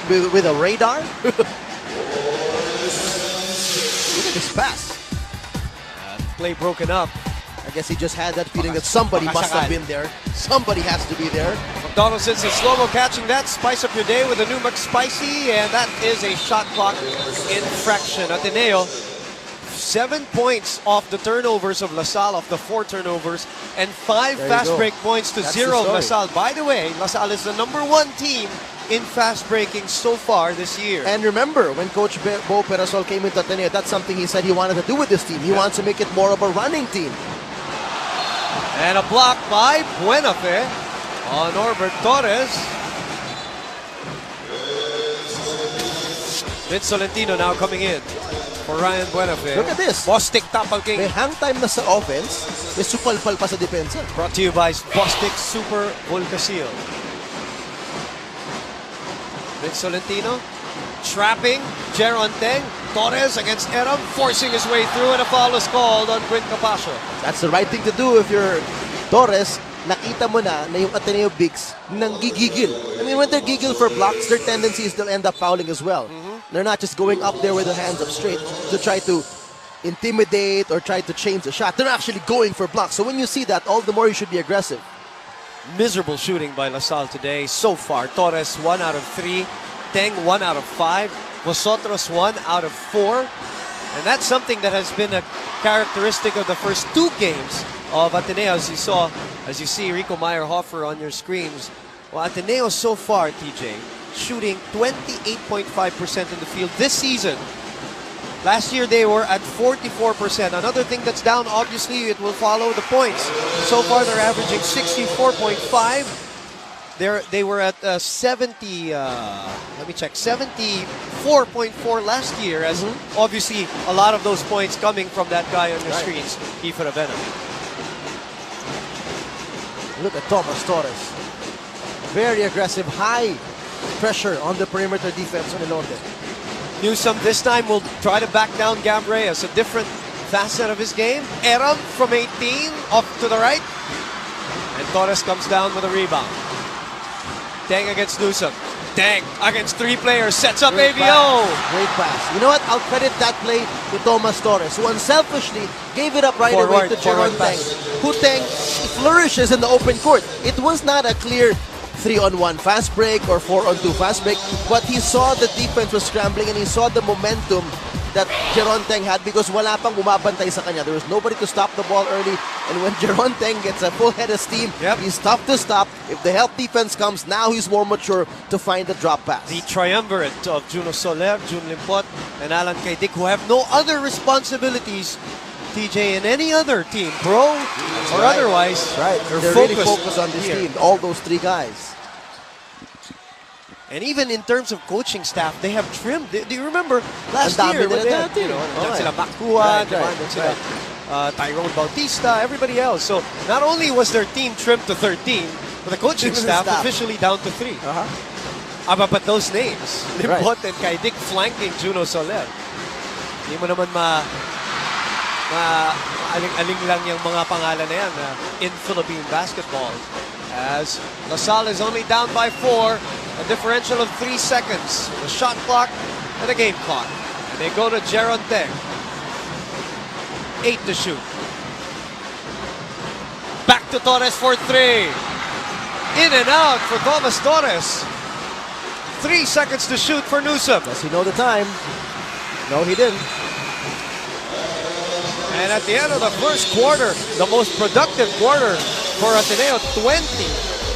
With a radar? Look at this pass. Play broken up. I guess he just had that feeling that somebody must have been there. Somebody has to be there. McDonald says in slow-mo catching that. Spice up your day with a new McSpicy, and that is a shot clock infraction. Ateneo, 7 points off the turnovers of LaSalle, off the 4 turnovers, and 5 fast break points to 0 of LaSalle. By the way, LaSalle is the #1 team in fast breaking so far this year. And remember, when Coach Bo Perasol came into Ateneo, that's something he said he wanted to do with this team. He wants to make it more of a running team. And a block by Buenafe on Norbert Torres. Vince Solentino now coming in for Ryan Buenafe. Look at this. Bostic Tapal King. May hang time na sa offense, may supalpal pa sa depensa. Brought to you by Bostic Super Volcasil. Vince Solentino trapping Jeron Teng. Torres against Eram, forcing his way through, and a foul is called on Quinn Capasio. That's the right thing to do if you're Torres. Nakita mo na yung Ateneo Bigs nang gigigil. I mean, when they're giggle for blocks, their tendency is they'll end up fouling as well. They're not just going up there with their hands up straight to try to intimidate or try to change the shot. They're actually going for blocks. So when you see that, all the more you should be aggressive. Miserable shooting by LaSalle today so far. Torres 1 out of 3. Teng 1 out of 5. Vosotros 1 out of 4. And that's something that has been a characteristic of the first 2 games of Ateneo, as you see Rico Meyer-Hoffer on your screens. Well, Ateneo so far, TJ, shooting 28.5% in the field this season. Last year they were at 44%. Another thing that's down, obviously, it will follow the points. So far they're averaging 64.5. They were at 74.4 last year, as obviously a lot of those points coming from that guy on the screens, Kiefer Avena. Look at Thomas Torres. Very aggressive, high pressure on the perimeter defense on Elorde. Newsome this time will try to back down Gab Reyes. A different facet of his game. Eram from 18 off to the right. And Torres comes down with a rebound. Teng against Newsome. Teng against three players. Sets up Great AVO. pass. Great pass. You know what? I'll credit that play to Thomas Torres, who unselfishly gave it up right away to Jeron Teng. Who Teng flourishes in the open court. It was not a clear 3-on-1 fast break or 4-on-2 fast break, but he saw the defense was scrambling and he saw the momentum that Jeron Teng had because wala pang bumabantay sa kanya. There was nobody to stop the ball early, and when Jeron Teng gets a full head of steam, he's tough to stop. If the help defense comes, now he's more mature to find the drop pass. The triumvirate of Juno Soler, Jun Limpot, and Alan Kaidik, who have no other responsibilities, TJ, in any other team, pro or otherwise. Right. They're really focused on this team, all those three guys. And even in terms of coaching staff, they have trimmed. Do you remember last year when they had, sila Bakuan, Tyrone Bautista, everybody else. So not only was their team trimmed to 13, but the coaching staff officially down to 3. But those names, Limpot and Kaidik flanking Juno Soler. Hindi mo naman aling lang yung mga pangalan na yan in Philippine basketball. As LaSalle is only down by 4, a differential of 3 seconds, the shot clock and the game clock. And they go to Jeron Teng. 8 to shoot. Back to Torres for 3. In and out for Thomas Torres. 3 seconds to shoot for Newsome. Does he know the time? No, he didn't. And at the end of the first quarter, the most productive quarter for Ateneo, 20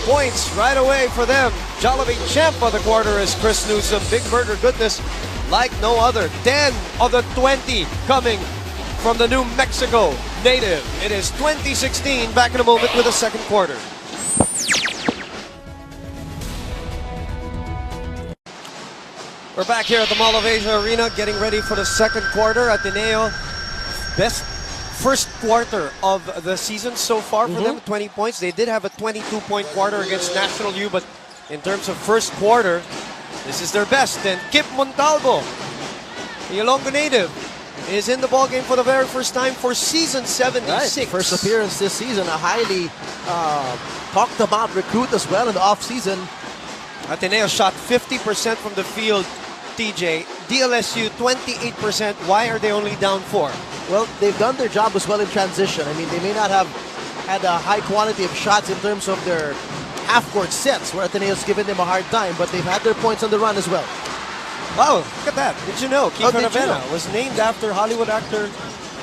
points right away for them. Jollibee champ of the quarter is Chris Newsome. Big burger goodness like no other. 10 of the 20 coming from the New Mexico native. It is 2016. Back in a moment with the second quarter. We're back here at the Mall of Asia Arena getting ready for the second quarter. Ateneo, best first quarter of the season so far for them, 20 points. They did have a 22-point quarter against National U, but in terms of first quarter, this is their best. And Kip Montalvo, the Ilonggo native, is in the ballgame for the very first time for season 76. Right. First appearance this season, a highly talked about recruit as well in the offseason. Ateneo shot 50% from the field, TJ. DLSU 28%. Why are they only down 4? Well, they've done their job as well in transition. I mean, they may not have had a high quality of shots in terms of their half-court sets, where Ateneo's given them a hard time, but they've had their points on the run as well. Wow, look at that. Did you know Kiefer Ravena was named after Hollywood actor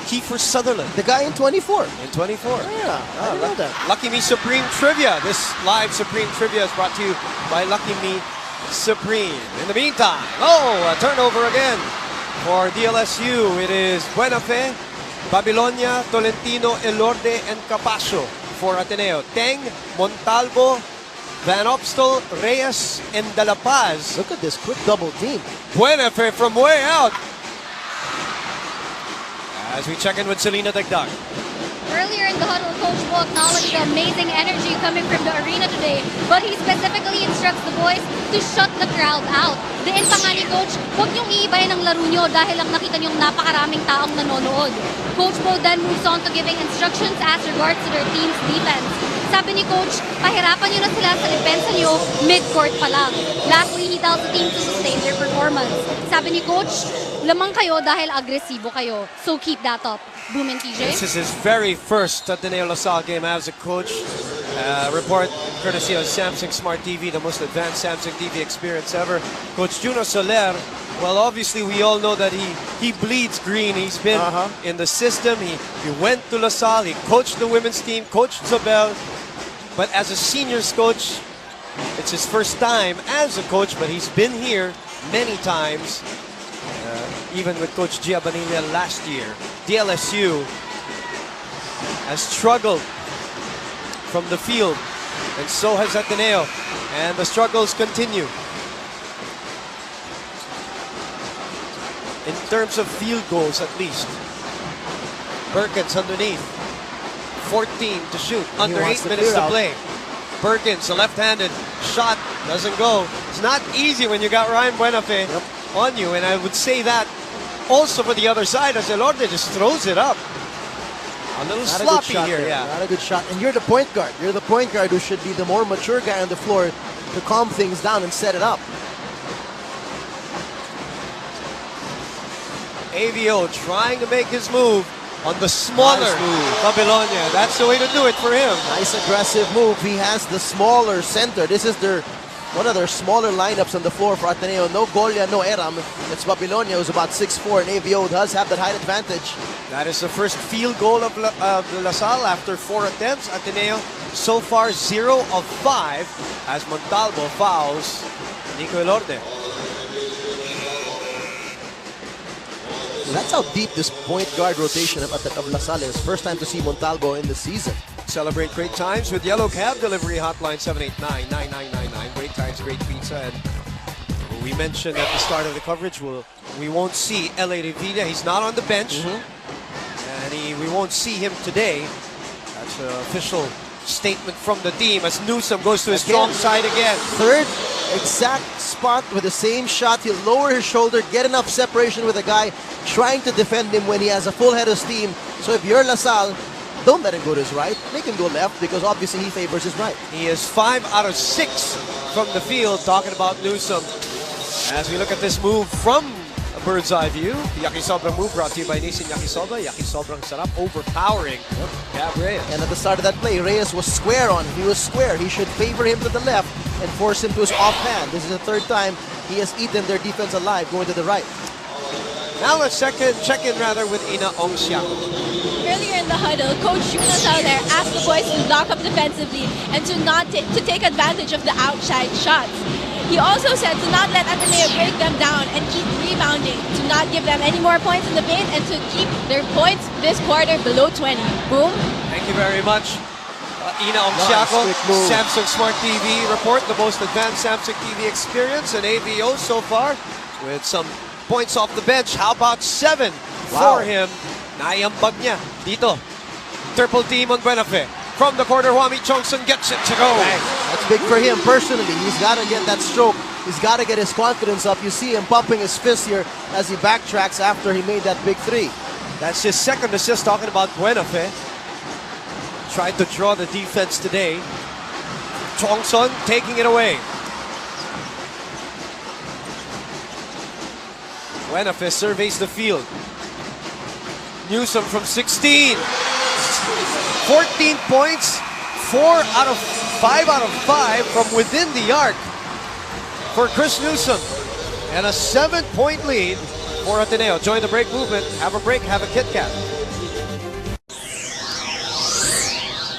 Kiefer Sutherland? The guy in 24. In 24. Yeah, I love that. Lucky Me Supreme Trivia. This live Supreme Trivia is brought to you by Lucky Me Supreme. In the meantime, a turnover again for DLSU. It is Buenafe, Babilonia, Tolentino, Elorde, and Capasio for Ateneo. Teng, Montalvo, Van Opstal, Reyes, and De La Paz. Look at this quick double team. Buenafe from way out. As we check in with Selena Dagdag. Earlier in the huddle, Coach Bo acknowledged the amazing energy coming from the arena today, but he specifically instructs the boys to shut the crowd out. Diin pa nga ni Coach, huwag niyong iibayan ang laro niyo dahil lang nakita niyong napakaraming taong nanonood. Coach Bo then moves on to giving instructions as regards to their team's defense. Sabi ni Coach, pahirapan niyo na sila sa depensa niyo mid-court pa lang. Lastly, he tells the team to sustain their performance. Sabi ni Coach, lamang kayo dahil agresibo kayo. So keep that up. Boom and TJ. This is his very first Ateneo LaSalle game as a coach. Report courtesy of Samsung Smart TV, the most advanced Samsung TV experience ever. Coach Juno Soler, well, obviously we all know that he bleeds green. He's been in the system. He went to LaSalle. He coached the women's team, coached Zobel. But as a seniors coach, it's his first time as a coach, but he's been here many times. Even with Coach Gia Bonilla last year. DLSU has struggled from the field, and so has Ateneo, and the struggles continue. In terms of field goals, at least. Perkins underneath. 14 to shoot. And he Under 8 wants to minutes clear to out. play. Perkins, a left-handed shot, doesn't go. It's not easy when you got Ryan Buenafe on you, and I would say that also for the other side as Elorde just throws it up. A little Not a good sloppy shot here, there. yeah. Not a good shot. And you're the point guard. You're the point guard who should be the more mature guy on the floor to calm things down and set it up. AVO trying to make his move on the smaller Nice move. Babylonia. That's the way to do it for him. Nice aggressive move. He has the smaller center. This is one of their smaller lineups on the floor for Ateneo. No Golia, no Eram. It's Babylonia, who's about 6'4", and AVO does have that height advantage. That is the first field goal of La Salle after 4 attempts. Ateneo so far 0 of 5 as Montalvo fouls Nico Elorde. That's how deep this point guard rotation of La Salle is. First time to see Montalvo in the season. Celebrate great times with Yellow Cab delivery hotline 789-9999. Great times, great pizza. And we mentioned at the start of the coverage, we won't see L.A. Revilla. He's not on the bench. And we won't see him today. That's an official statement from the team as Newsom goes to his strong side again. Third exact spot with the same shot. He'll lower his shoulder, get enough separation with the guy trying to defend him when he has a full head of steam. So if you're La Salle, don't let him go to his right. Make him go left because obviously he favors his right. He is 5 out of 6 from the field, talking about Newsom. As we look at this move from a bird's eye view, the Yakisobra move brought to you by Nissin Yakisoba. Yakisobrang sarap, overpowering Gab Reyes. And at the start of that play, Reyes was square on him. He was square. He should favor him to the left and force him to his offhand. This is the third time he has eaten their defense alive going to the right. Now let's check in with Ina Ongsiak. Earlier in the huddle, Coach Juno Saler asked the boys to lock up defensively and to take advantage of the outside shots. He also said to not let Ateneo break them down and keep rebounding, to not give them any more points in the paint, and to keep their points this quarter below 20. Boom. Thank you very much. Ina Ongsiako, Nice, quick move. Samsung Smart TV report, the most advanced Samsung TV experience, and AVO so far with some points off the bench. How about 7 for him? Naiambag niya dito. Triple team on Buenafe. From the corner, Huami Chongson gets it to go. That's big for him personally. He's got to get that stroke. He's got to get his confidence up. You see him pumping his fist here as he backtracks after he made that big 3. That's his second assist, talking about Buenafe. Tried to draw the defense today. Chongson taking it away. Buenafe surveys the field. Newsom from 16. 14 points, 5 out of 5 from within the arc for Chris Newsom. And a 7-point lead for Ateneo. Join the break movement. Have a break, have a Kit Kat.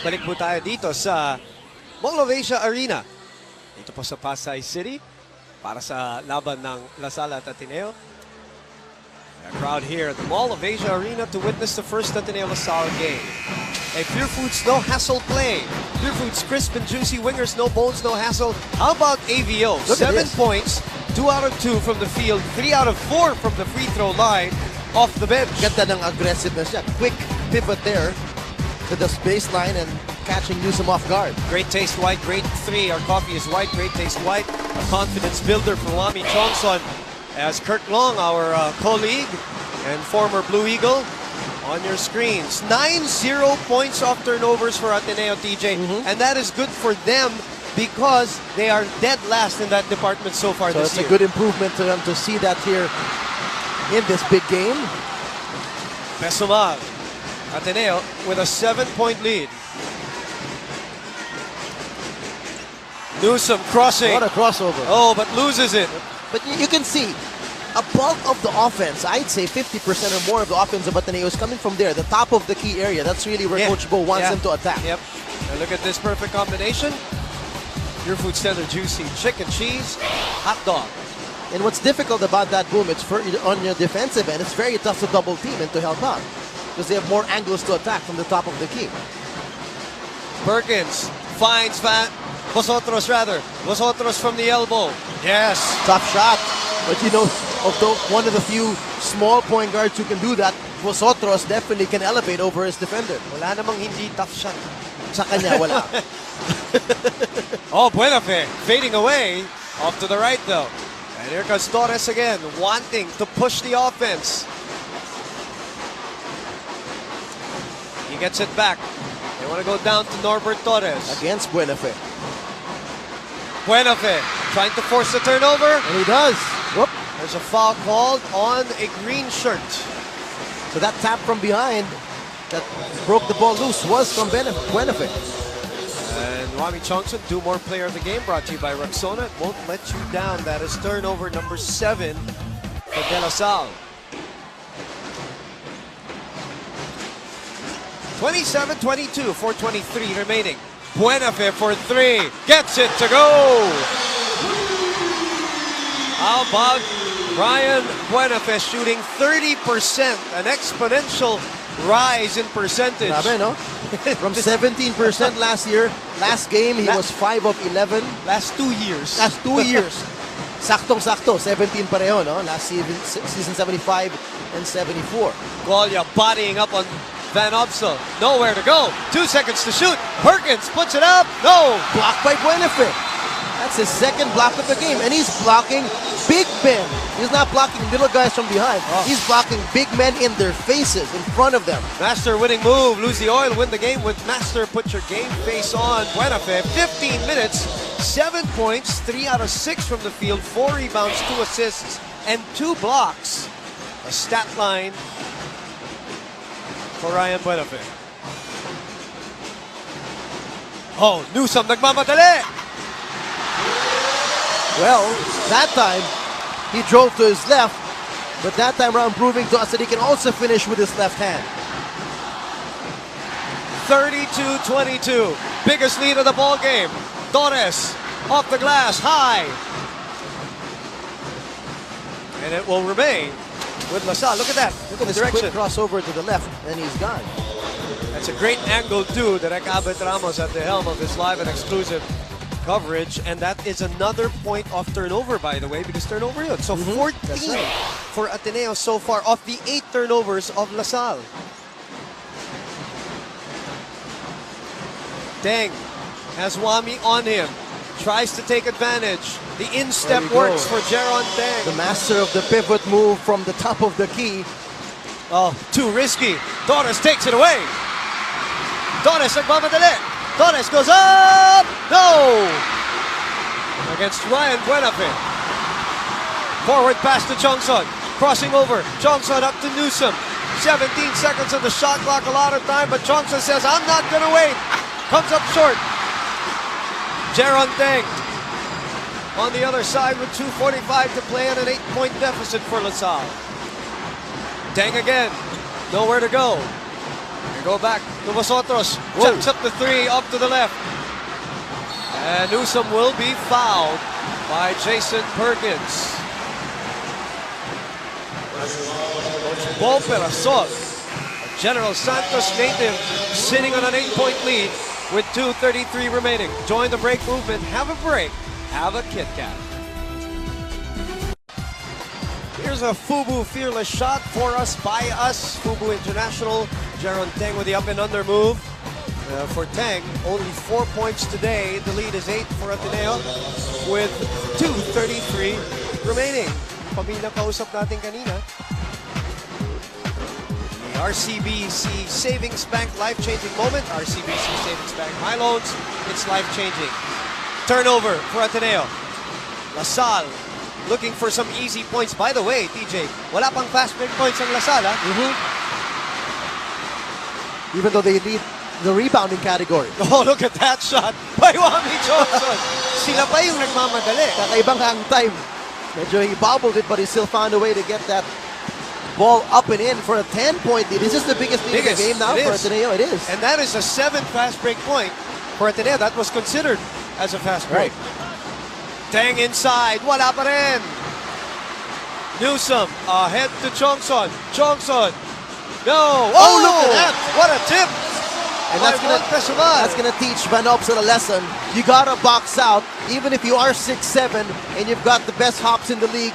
Balik po tayo dito sa Mall of Asia Arena. Dito po sa Pasay City para sa laban ng La Salle at Ateneo. A crowd here at the Mall of Asia Arena to witness the first Ateneo La Salle game. A Pure Foods no hassle play. Pure Foods crisp and juicy wingers, no bones, no hassle. How about AVO? 7 points, 2 out of 2 from the field, 3 out of 4 from the free throw line off the bench. Ganda ng aggressiveness niya. Quick pivot there to the baseline and catching Newsom off guard. Great taste white, great 3. Our coffee is white, great taste white. A confidence builder for Wami Chongson as Kurt Long, our colleague and former Blue Eagle, on your screens. 9-0 points off turnovers for Ateneo, TJ. And that is good for them because they are dead last in that department so far this year. It's a good improvement to them to see that here in this big game. Pesumar, Ateneo with a 7-point lead. Newsom crossing. What a crossover. Oh, but loses it. But you can see, a bulk of the offense, I'd say 50% or more of the offense of Ateneo is coming from there, the top of the key area. That's really where Coach Bo wants them to attack. Yep. And look at this perfect combination. Pure Food Standard Juicy Chicken Cheese Hot Dog. And what's difficult about that, Boom, it's on your defensive end, it's very tough to double team and to help out because they have more angles to attack from the top of the key. Perkins finds Vosotros from the elbow. Yes. Tough shot. But you know, one of the few small point guards who can do that Vosotros definitely can elevate over his defender. Wala namang hindi tough shot. Sa kanya, wala. Oh, Buenafe fading away. Off to the right, though. And here comes Torres again, wanting to push the offense. He gets it back. They want to go down to Norbert Torres. Against Buenafe. Buenafe trying to force the turnover. And he does. Whoop. There's a foul called on a green shirt. So that tap from behind that broke the ball loose was from Buenafe. And Wami Chongson, do more player of the game, brought to you by Rexona. It won't let you down. That is turnover number 7 for De La Salle. 27-22, 4:23 remaining. Buenafe for 3, gets it to go. How about Brian Buenafe shooting 30%, an exponential rise in percentage. Grabe, no? From 17% last year, last game he was 5 of 11. Last 2 years. Last 2 years. Saktong-sakto, 17 pareho, no? Last season 75 and 74. Golia bodying up on Van Opsel. Nowhere to go. 2 seconds to shoot. Perkins puts it up. No. Blocked by Buenafe. That's his second block of the game. And he's blocking big men. He's not blocking little guys from behind. He's blocking big men in their faces, in front of them. Master winning move. Lose the oil, win the game with Master. Put your game face on. Buenafe, 15 minutes, 7 points, 3 out of 6 from the field, 4 rebounds, 2 assists, and 2 blocks. A stat line for Ryan Buenafe. Oh, Newsome nagmamadali. Well, that time, he drove to his left, but that time around proving to us that he can also finish with his left hand. 32-22, biggest lead of the ball game. Torres off the glass, high. And it will remain with La Salle. Look at that. Look at this quick crossover to the left, and he's gone. That's a great angle too. Derek Abet Ramos at the helm of this live and exclusive coverage, and that is another point off turnover, by the way, because turnover yun. So 14 for Ateneo so far off the 8 turnovers of La Salle. Deng has Wami on him, tries to take advantage. The instep works for Jeron Deng. The master of the pivot move from the top of the key. Oh, too risky. Torres takes it away. Torres nagmamadali. Torres goes up! No! Against Ryan Buenafe. Forward pass to Chongson. Crossing over. Chongson up to Newsome. 17 seconds of the shot clock, a lot of time, but Chongson says, I'm not going to wait. Comes up short. Jeron Deng on the other side with 2:45 to play and an 8-point deficit for La Salle. Deng again. Nowhere to go. Go back to Vosotros. Chucks up the 3 up to the left. And Newsome will be fouled by Jason Perkins. Bo Perasol, a General Santos native, sitting on an 8-point lead with 2:33 remaining. Join the break movement. Have a break. Have a Kit Kat. Here's a Fubu fearless shot for us, by us. Fubu International. Jeron Deng with the up and under move. For Deng, only 4 points today. The lead is 8 for Ateneo with 2:33 remaining. Pamina kausap natin kanina. The RCBC Savings Bank life-changing moment. RCBC Savings Bank, my loans, it's life-changing. Turnover for Ateneo. La Salle looking for some easy points. By the way, TJ, wala pang fast break points ang La Salle. Even though they lead the rebounding category. Oh, look at that shot by Wami Johnson. Sila pa yung nagmamadali. Kakaibang hang time. Medyo he bobbled it, but he still found a way to get that ball up and in for a 10-point lead. Is this the biggest lead in the game now for Ateneo? It is. And that is a 7th fast break point for Ateneo. That was considered as a fast break. Deng inside. Wala pa rin. Newsome ahead to Chongson. Chongson. No. Oh, look at that. What a tip. And that's gonna teach Van Opsel a lesson. You gotta box out, even if you are 6'7" and you've got the best hops in the league.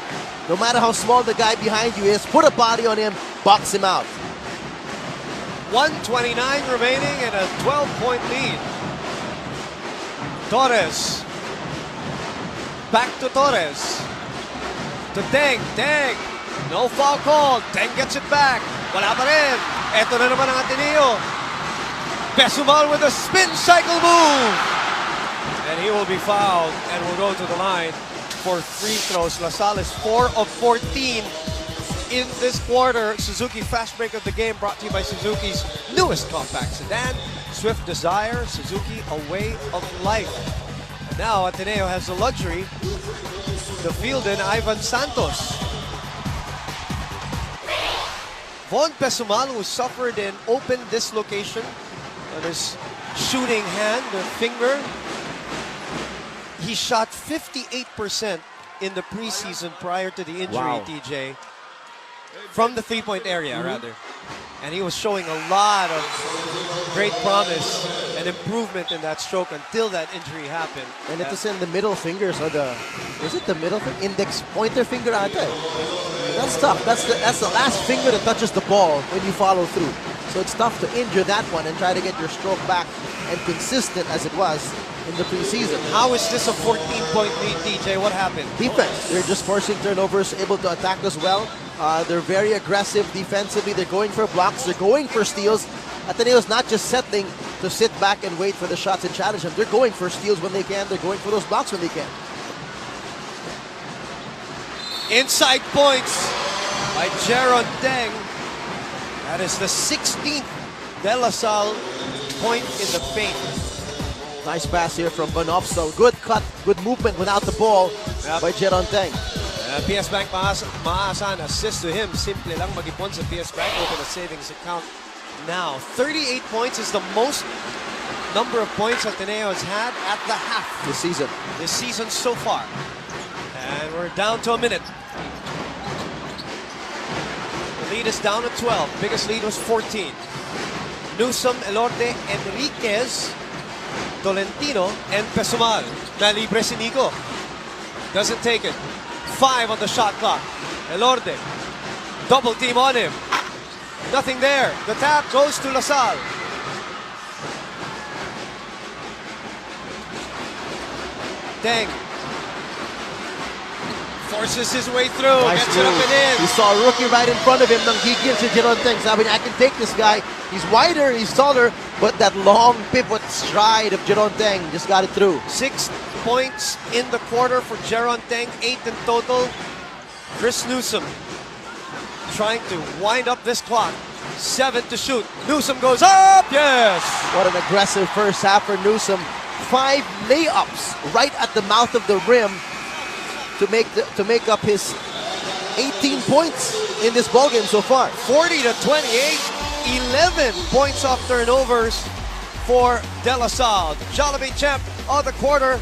No matter how small the guy behind you is, put a body on him, box him out. 1:29 remaining and a 12-point lead. Torres. Back to Torres. To Deng. Deng. No foul called. Deng gets it back. Wala pa rin. Eto na naman ang Ateneo. Pesumal with a spin cycle move. And he will be fouled and will go to the line for free throws. LaSalle is 4 of 14 in this quarter. Suzuki fast break of the game brought to you by Suzuki's newest compact sedan, Swift Desire. Suzuki, a way of life. And now Ateneo has the luxury to field in Ivan Santos. Von Pesumal, who suffered an open dislocation on his shooting hand or finger. He shot 58% in the preseason prior to the injury, TJ. From the three-point area, rather. And he was showing a lot of great promise and improvement in that stroke until that injury happened. And it is in the middle fingers or the, is it the middle finger? Index pointer finger ate. That's tough. That's the last finger that touches the ball when you follow through. So it's tough to injure that one and try to get your stroke back and consistent as it was in the preseason. How is this a 14-point lead, DJ? What happened? Defense. They're just forcing turnovers, able to attack as well. They're very aggressive defensively. They're going for blocks. They're going for steals. Ateneo's not just settling to sit back and wait for the shots and challenge them. They're going for steals when they can. They're going for those blocks when they can. Inside points by Jeron Deng. That is the 16th De La Salle point in the paint. Nice pass here from Banofso. Good cut, good movement without the ball by Jeron Deng. PS Bank maasahan assist to him. Simple lang mag-ipon sa PS Bank. Open a savings account now. 38 points is the most number of points Ateneo has had at the half this season. This season so far. And we're down to a minute. The lead is down to 12. Biggest lead was 14. Newsom, Elorde, Enriquez, Tolentino, and Pesumal. Na libre si Nico. Doesn't take it. 5 on the shot clock. Elorde. Double team on him. Nothing there. The tap goes to LaSalle. Deng. Forces his way through. Nice Gets it up and in. He saw a rookie right in front of him. Nang gigil si Jeron Deng. Sabi niya, I can take this guy. He's wider, he's taller, but that long pivot stride of Jeron Deng just got it through. 6 points in the quarter for Jeron Deng, 8 in total. Chris Newsom trying to wind up this clock. 7 to shoot. Newsom goes up, yes! What an aggressive first half for Newsom. 5 layups right at the mouth of the rim to make up his 18 points in this ballgame so far. 40 to 28, 11 points off turnovers for De La Salle. The Jollibee champ of the quarter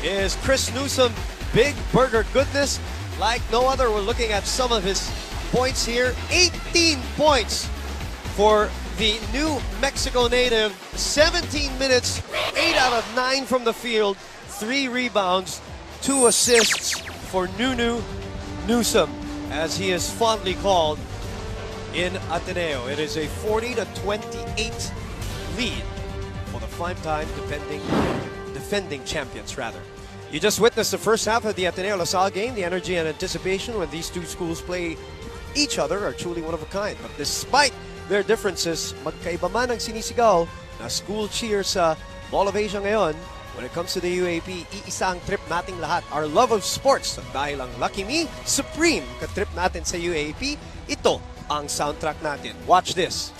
is Chris Newsom. Big burger goodness like no other. We're looking at some of his points here. 18 points for the New Mexico native. 17 minutes, 8 out of 9 from the field, 3 rebounds, 2 assists for Nunu Newsom, as he is fondly called in Ateneo. It is a 40 to 28 lead for the 5-time defending champions, rather. You just witnessed the first half of the Ateneo LaSalle game. The energy and anticipation when these two schools play each other are truly one of a kind. But despite their differences, magkaiba man ang sinisigaw na school cheer sa Mall of Asia ngayon. When it comes to the UAP, iisa ang trip nating lahat. Our love of sports. At dahil ang Lucky Me, supreme ka-trip natin sa UAP, ito ang soundtrack natin. Watch this.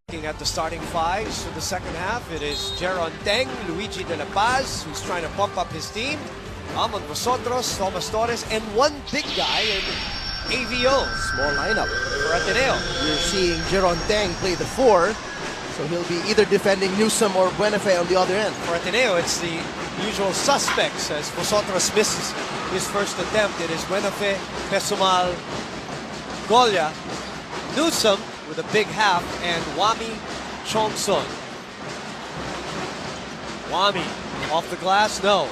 Looking at the starting fives for the second half, it is Jeron Deng, Luigi De La Paz, who's trying to pump up his team, Amon Vosotros, Thomas Torres, and one big guy in AVO. Small lineup for Ateneo. You're seeing Jeron Deng play the 4, so he'll be either defending Newsom or Buenafe on the other end. For Ateneo, it's the usual suspects as Vosotros misses his first attempt. It is Buenafe, Pesumal, Golia, Newsom with a big half, and Wami Chongson. Wami off the glass, no.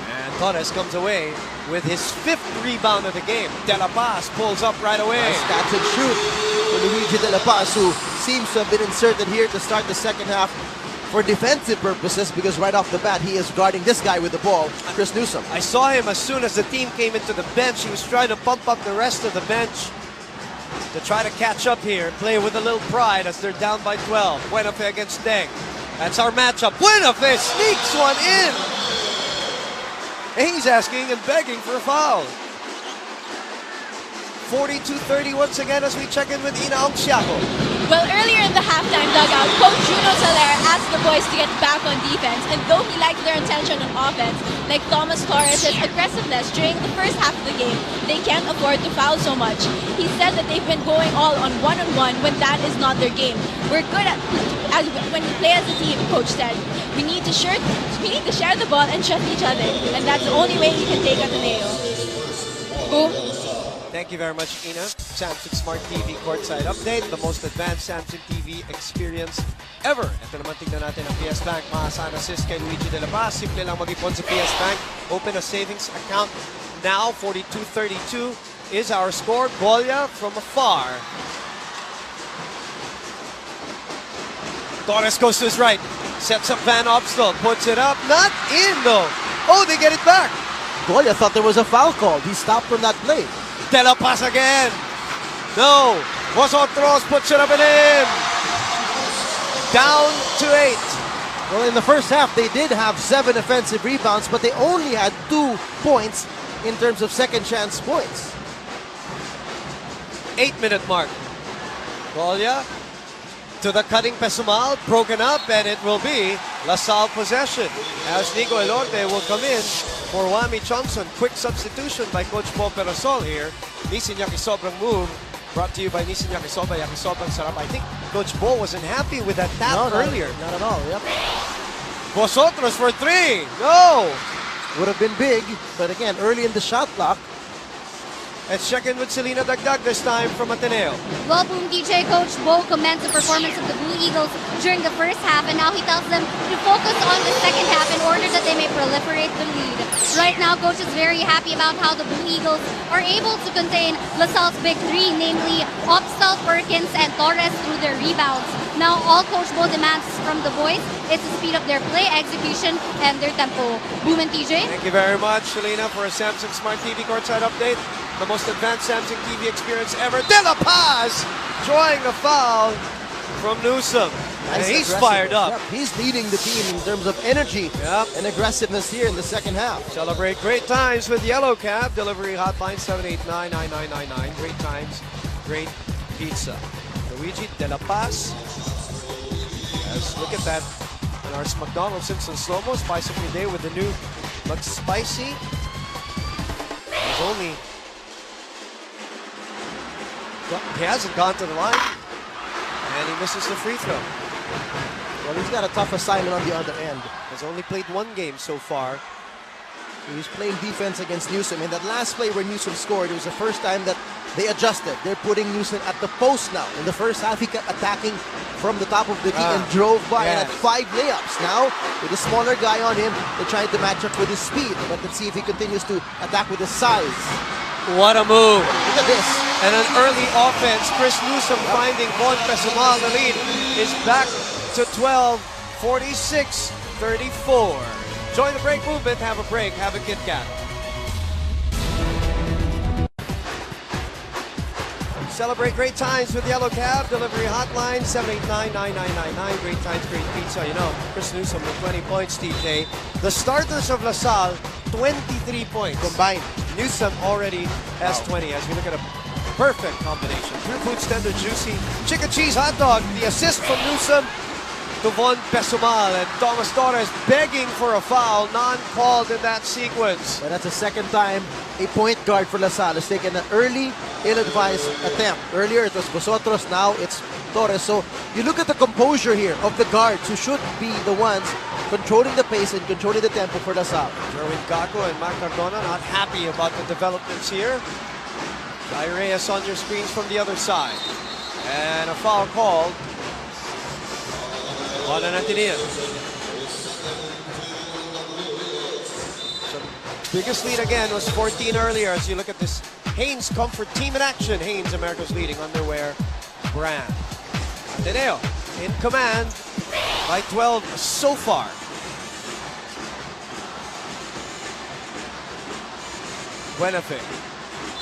And Torres comes away with his 5th rebound of the game. De La Paz pulls up right away. Nice catch and shoot for Luigi De La Paz, who seems to have been inserted here to start the second half for defensive purposes, because right off the bat he is guarding this guy with the ball, Chris Newsome. I saw him as soon as the team came into the bench. He was trying to pump up the rest of the bench to try to catch up here, play with a little pride as they're down by 12. Buenafe against Deng. That's our matchup. Buenafe sneaks one in. And he's asking and begging for a foul. 42-30 once again as we check in with Ina Ongsiaco. Well, earlier in the halftime dugout, Coach Juno Soler asked the boys to get back on defense, and though he liked their intention on offense, like Thomas Torres' aggressiveness during the first half of the game, they can't afford to foul so much. He said that they've been going all on one-on-one when that is not their game. We're good at when we play as a team, Coach said. We need to share the ball and trust each other, and that's the only way we can take Ateneo. Boom. Thank you very much, Ina. Samsung Smart TV courtside update, the most advanced Samsung TV experience ever. Ito naman tingnan natin ang PS Bank. Maasahan assist kay Luigi De La Paz. Simple lang mag-ipon sa PS Bank. Open a savings account now. 42-32 is our score. Golia from afar. Torres goes to his right. Sets up Van Opstal. Puts it up. Not in, though. Oh, they get it back. Golia thought there was a foul call. He stopped from that play. De La Paz again. No. Vosotros puts it up and in. Down to 8. Well, in the first half, they did have 7 offensive rebounds, but they only had 2 points in terms of second chance points. 8-minute mark. Golia to the cutting Pesumal, broken up, and it will be LaSalle possession as Nico Elorte will come in for Wami Johnson. Quick substitution by Coach Paul Perasol here. Nissan Yakisobrang move brought to you by Nissan Yakisoba. Yakisobrang sarap. I think Coach Bo wasn't happy with that tap earlier. Not at all, yep. Vosotros for 3. No! Would have been big, but again, early in the shot clock. Let's check in with Selena Dagdag this time from Ateneo. Well, Boom DJ, Coach Bo commends the performance of the Blue Eagles during the first half, and now he tells them to focus on the second half in order that they may proliferate the lead. Right now, Coach is very happy about how the Blue Eagles are able to contain LaSalle's big 3, namely Opstal, Perkins, and Torres through their rebounds. Now, all Coach Bo demands from the boys is to speed up their play, execution, and their tempo. Boom and TJ. Thank you very much, Selena, for a Samsung Smart TV courtside update. The most advanced Samsung TV experience ever. De La Paz drawing a foul from Newsome. Nice, and he's fired up. Yep, he's leading the team in terms of energy and aggressiveness here in the second half. Celebrate great times with Yellow Cab. Delivery hotline 789-9999. Great times, great pizza. Luigi De La Paz. Yes, look at that. And our McDonald's instant slow-mo. Spice up your day with the new McSpicy. He's only... He hasn't gone to the line. And he misses the free throw. Well, he's got a tough assignment on the other end. Has only played 1 game so far. He was playing defense against Newsome. In that last play where Newsome scored, it was the first time that they adjusted. They're putting Newsome at the post now. In the first half, he kept attacking from the top of the key and drove by and had 5 layups. Now, with a smaller guy on him, they're trying to match up with his speed. But let's see if he continues to attack with his size. What a move. Look at this. And an early offense. Chris Newsome finding Von Pesumal. The lead is back to 12, 46-34. Join the break movement. Have a break. Have a Kit Kat. Celebrate great times with Yellow Cab. Delivery hotline 789-9999. Great times, great pizza. You know, Chris Newsome with 20 points, TJ. The starters of LaSalle, 23 points. Combined. Newsome already has 20 as we look at a perfect combination. True Food Standard Juicy Chicken Cheese Hot Dog. The assist from Newsome to Von Pesumal, and Thomas Torres begging for a foul, non-called in that sequence. But that's the second time a point guard for LaSalle has taken an early, ill-advised attempt. Earlier it was Vosotros, now it's Torres. So you look at the composure here of the guards who should be the ones controlling the pace and controlling the tempo for LaSalle. Jerwin Kako and Mac Cardona not happy about the developments here. Jai Reyes on your screens from the other side. And a foul called on an Ateneo. Some Biggest lead again was 14 earlier. As you look at this Hanes Comfort team in action. Hanes, America's leading underwear brand. Ateneo in command by 12 so far. Buenafe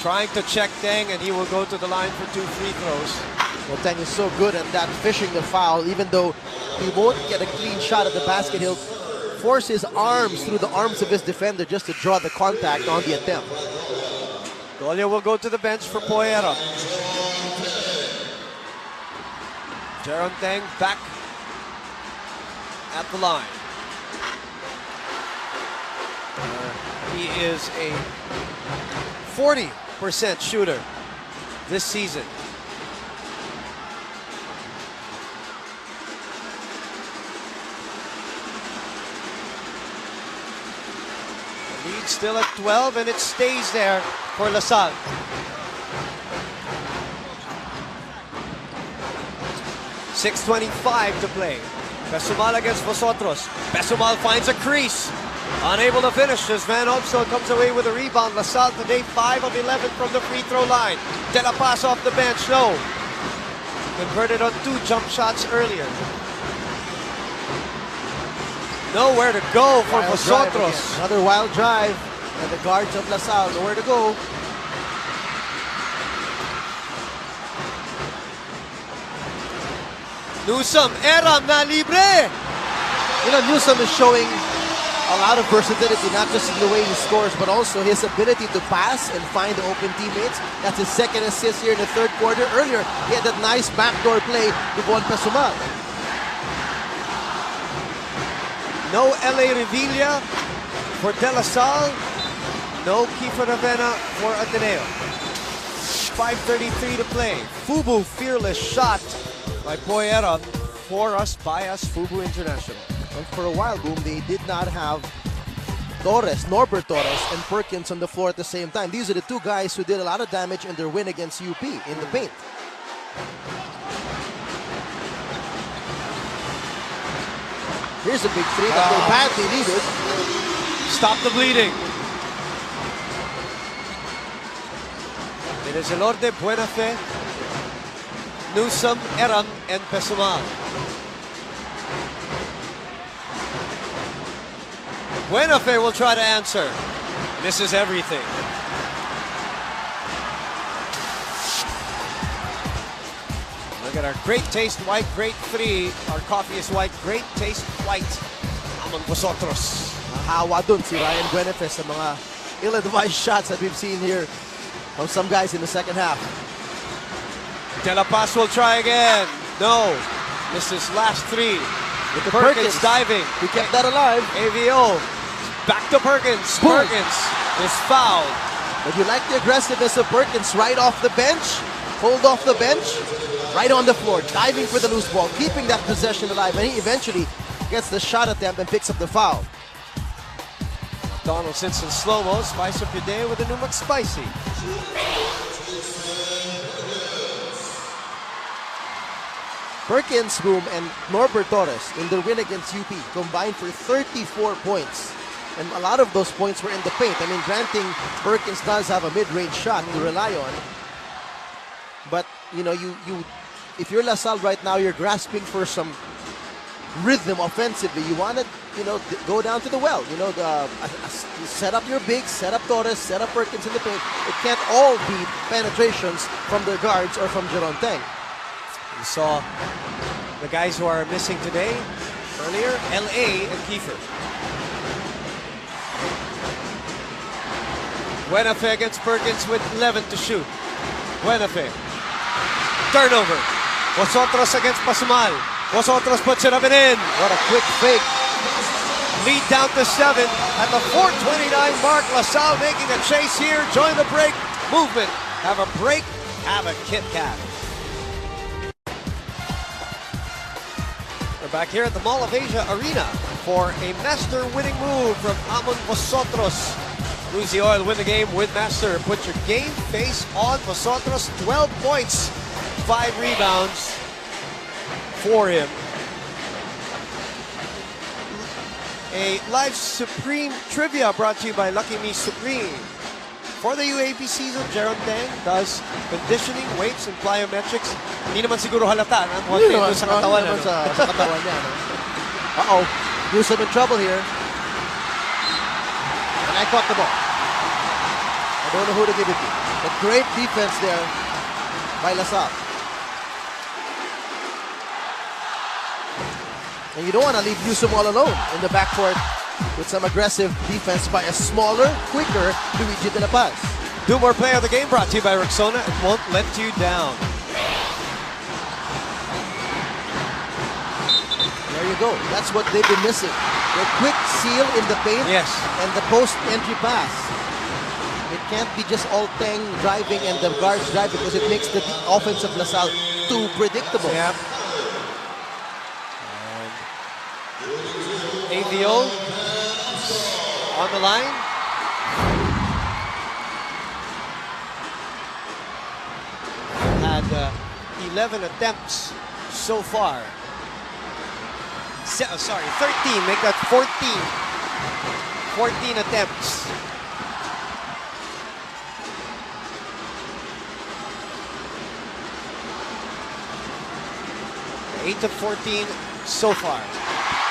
trying to check Teng, and he will go to the line for 2 free throws. Well, Teng is so good at that, fishing the foul. Even though he won't get a clean shot at the basket, he'll force his arms through the arms of his defender just to draw the contact on the attempt. Golia will go to the bench for Poyera. Jeron Teng back at the line. He is a 40% shooter this season. The lead still at 12, and it stays there for LaSalle. .6:25 to play. Pesumal against Vosotros. Pesumal finds a crease. Unable to finish as Van Opstel comes away with a rebound. LaSalle today 5 of 11 from the free throw line. De La Paz off the bench, no. Converted on 2 jump shots earlier. Nowhere to go for Vosotros. Another wild drive, and the guards of LaSalle nowhere to go. Newsom, Eram na libre. You know, Newsom is showing a lot of versatility, not just in the way he scores, but also his ability to pass and find the open teammates. That's his second assist here in the third quarter. Earlier, he had that nice backdoor play to Bon Pesumal. No L.A. Revilla for De La Salle. No Kiefer Ravena for Ateneo. 5:33 to play. Fubu fearless shot by Poyera for us, by us, Fubu International. And for a while, Boom, they did not have Norbert Torres, and Perkins on the floor at the same time. These are the two guys who did a lot of damage in their win against UP in the paint. Here's a big three that they badly needed. Stop the bleeding. It is Elorde, Buenafe, Newsom, Eram, and Pesumal. Buenafe will try to answer. Misses everything. Look at our Great Taste White, Great 3. Our coffee is white, Great Taste White. Among vosotros. Nahawa dun si Ryan Buenafe sa mga ill-advised shots that we've seen here from some guys in the second half. De La Paz will try again. No. Misses last 3. With the Perkins diving. He kept that alive. AVO. Back to Perkins. Boom. Perkins is fouled. But you like the aggressiveness of Perkins right off the bench. Hold off the bench. Right on the floor. Diving for the loose ball. Keeping that possession alive. And he eventually gets the shot attempt and picks up the foul. Donald sits in slow-mo. Spice up your day with a new McSpicy. Perkins, Boom, and Norbert Torres in their win against UP combined for 34 points. And a lot of those points were in the paint. I mean, granting Perkins does have a mid-range shot to rely on. But, you know, if you're LaSalle right now, you're grasping for some rhythm offensively. You want to, you know, go down to the well. You know, set up your bigs, set up Torres, set up Perkins in the paint. It can't all be penetrations from their guards or from Jeron Teng. You saw the guys who are missing today earlier, L.A. and Kiefer. Buenafe against Perkins with 11 to shoot. Buenafe. Turnover. Vosotros against Pesumal. Vosotros puts it up and in. What a quick fake. Lead down to 7 at the 4:29 mark. LaSalle making a chase here. Join the break movement. Have a break. Have a Kit Kat. We're back here at the Mall of Asia Arena for a master winning move from Amon Vosotros. Lose the oil, win the game with Master. Put your game face on Vosotros. 12 points, 5 rebounds for him. A live Supreme trivia brought to you by Lucky Me Supreme. For the UAAP season, Jeron Teng does conditioning, weights, and plyometrics. Hindi naman siguro halata na konti doon sa katawan. Sa katawan niya. No? Uh-oh. Newsom in trouble here. And I caught the ball. I don't know who to give it to. But great defense there by LaSalle. And you don't want to leave Newsom all alone in the backcourt with some aggressive defense by a smaller, quicker Luigi De La Paz. Do more play of the game brought to you by Rexona. It won't let you down. There you go. That's what they've been missing. The quick seal in the paint and the post-entry pass. It can't be just all Teng driving and the guards driving because it makes the offense of LaSalle too predictable. Yeah. AVO on the line. Had 11 attempts so far. Sorry, 13. Make that 14. 14 attempts. 8 of 14 so far.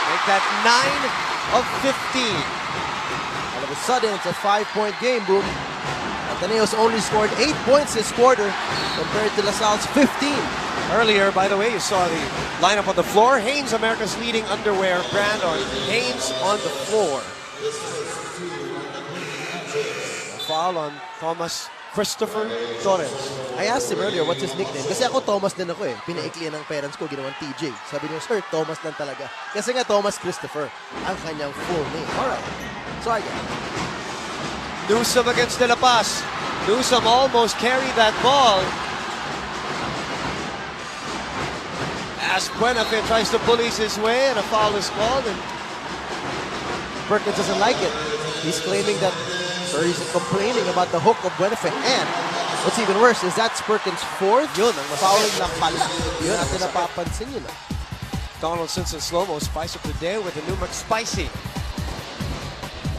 Make that 9 of 15. All of a sudden, it's a 5-point game, boom. Ateneo's only scored 8 points this quarter compared to LaSalle's 15. Earlier, by the way, you saw the lineup on the floor. Hanes, America's leading underwear brand, on Hanes on the floor. A foul on Thomas Christopher Torres. I asked him earlier what's his nickname. Kasi ako Thomas din ako eh. Pinaiklian ng parents ko, ginawang TJ. Sabi niyo, sir, Thomas lang talaga. Kasi nga Thomas Christopher ang kanyang full name. Alright. So I get it. Newsom against De La Paz. Newsom almost carried that ball. As Buenafe tries to police his way and a foul is called, and Perkins doesn't like it. He's claiming that, or he's complaining about the hook of Buenafe. And what's even worse is that's Perkins' fourth fouling na pala. Yun natin napapansin yun. Donaldson in slow-mo, spice up the day with the new McSpicy.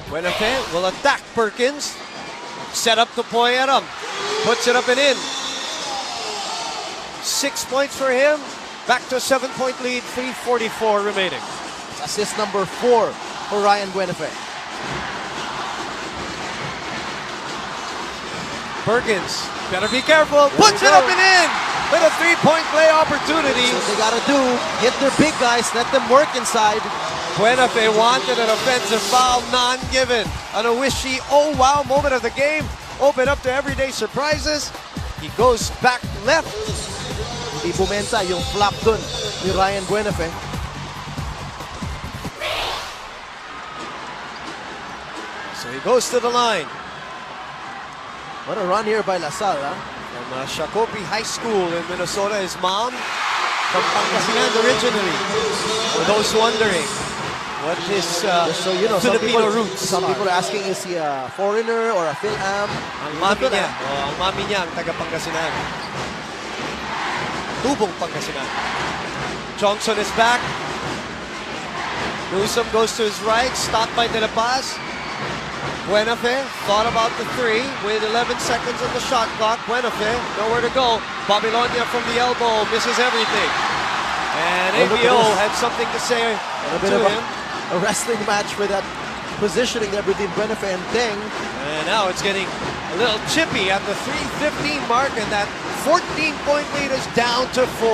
Buenafe will attack Perkins. Set up to Poyeram. Puts it up and in. 6 points for him. Back to a 7-point lead, 3:44 remaining. Assist number 4 for Ryan Buenafe. Perkins, better be careful. Puts it up and in with a 3-point play opportunity. What they gotta do, hit their big guys, let them work inside. Buenafe wanted an offensive foul, non-given. On a wishy, oh wow moment of the game. Open up to everyday surprises. He goes back left. Hindi bumenta yung flop dun ni Ryan Buenafe. So he goes to the line. What a run here by LaSalle, huh? From Shakopee High School in Minnesota. His mom from Pangasinan originally. For those wondering what his so, you know, Filipino roots Some are. people are asking, is he a foreigner or a Phil-Am? Ang mami niya, ang mami niya ang taga Pangasinan. Tubong Pangasinan. Johnson is back. Newsom goes to his right, stopped by De La Paz. Buenafe thought about the 3 with 11 seconds on the shot clock. Buenafe, nowhere to go. Babylonia from the elbow, misses everything. And ABO had something to say to him. A wrestling match for that positioning there between Buenafe and Teng. And now it's getting a little chippy at the 3:15 mark, and that 14-point lead is down to 4.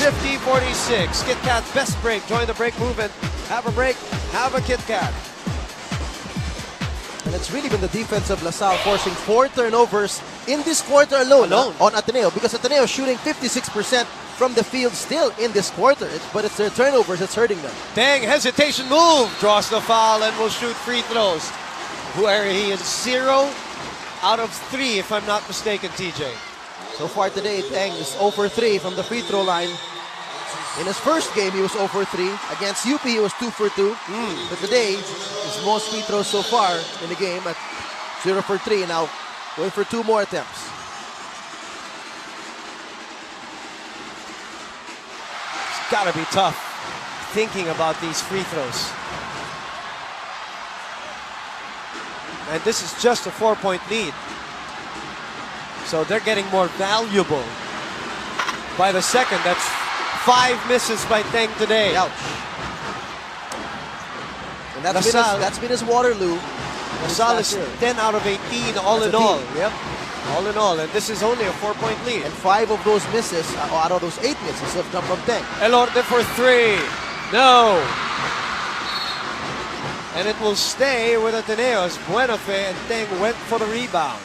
50-46. Kit Kat's best break. Join the break movement. Have a break. Have a Kit Kat. And it's really been the defense of LaSalle forcing 4 turnovers in this quarter alone. On Ateneo, because Ateneo is shooting 56% from the field still in this quarter. But it's their turnovers that's hurting them. Teng, hesitation move. Draws the foul and will shoot free throws. Where he is 0 out of 3, if I'm not mistaken, TJ. So far today, Teng is 0 for 3 from the free throw line. In his first game, he was 0 for 3. Against UP, he was 2 for 2. But today, his most free throws so far in the game at 0 for 3. Now, going for 2 more attempts. It's gotta be tough thinking about these free throws. And this is just a 4-point lead. So they're getting more valuable by the second. That's 5 misses by Teng today. Ouch. And that's been his Waterloo. Salle is 10 out of 18 all in all. Yep. All in all. And this is only a 4-point lead. And 5 of those misses, out of those 8 misses, have come from Teng. Elorde for 3. No. And it will stay with Ateneo as Buenafe and Teng went for the rebound.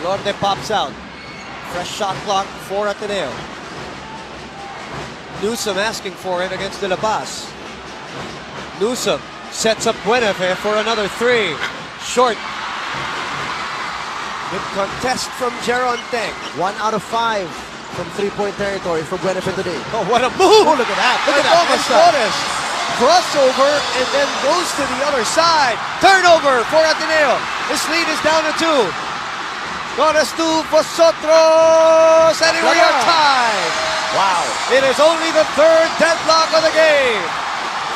Elorde pops out. Fresh shot clock for Ateneo. Newsom asking for it against De La Paz. Newsom sets up Buenafe for another 3. Short. Good contest from Jeron Teng. 1 out of 5 from 3-point territory for Buenafe today. Oh, what a move! Oh, look at that. Look at that. Crossover and then goes to the other side. Turnover for Ateneo. This lead is down to 2. Torres to Vosotros. And we are tied. Wow. It is only the 3rd deadlock of the game.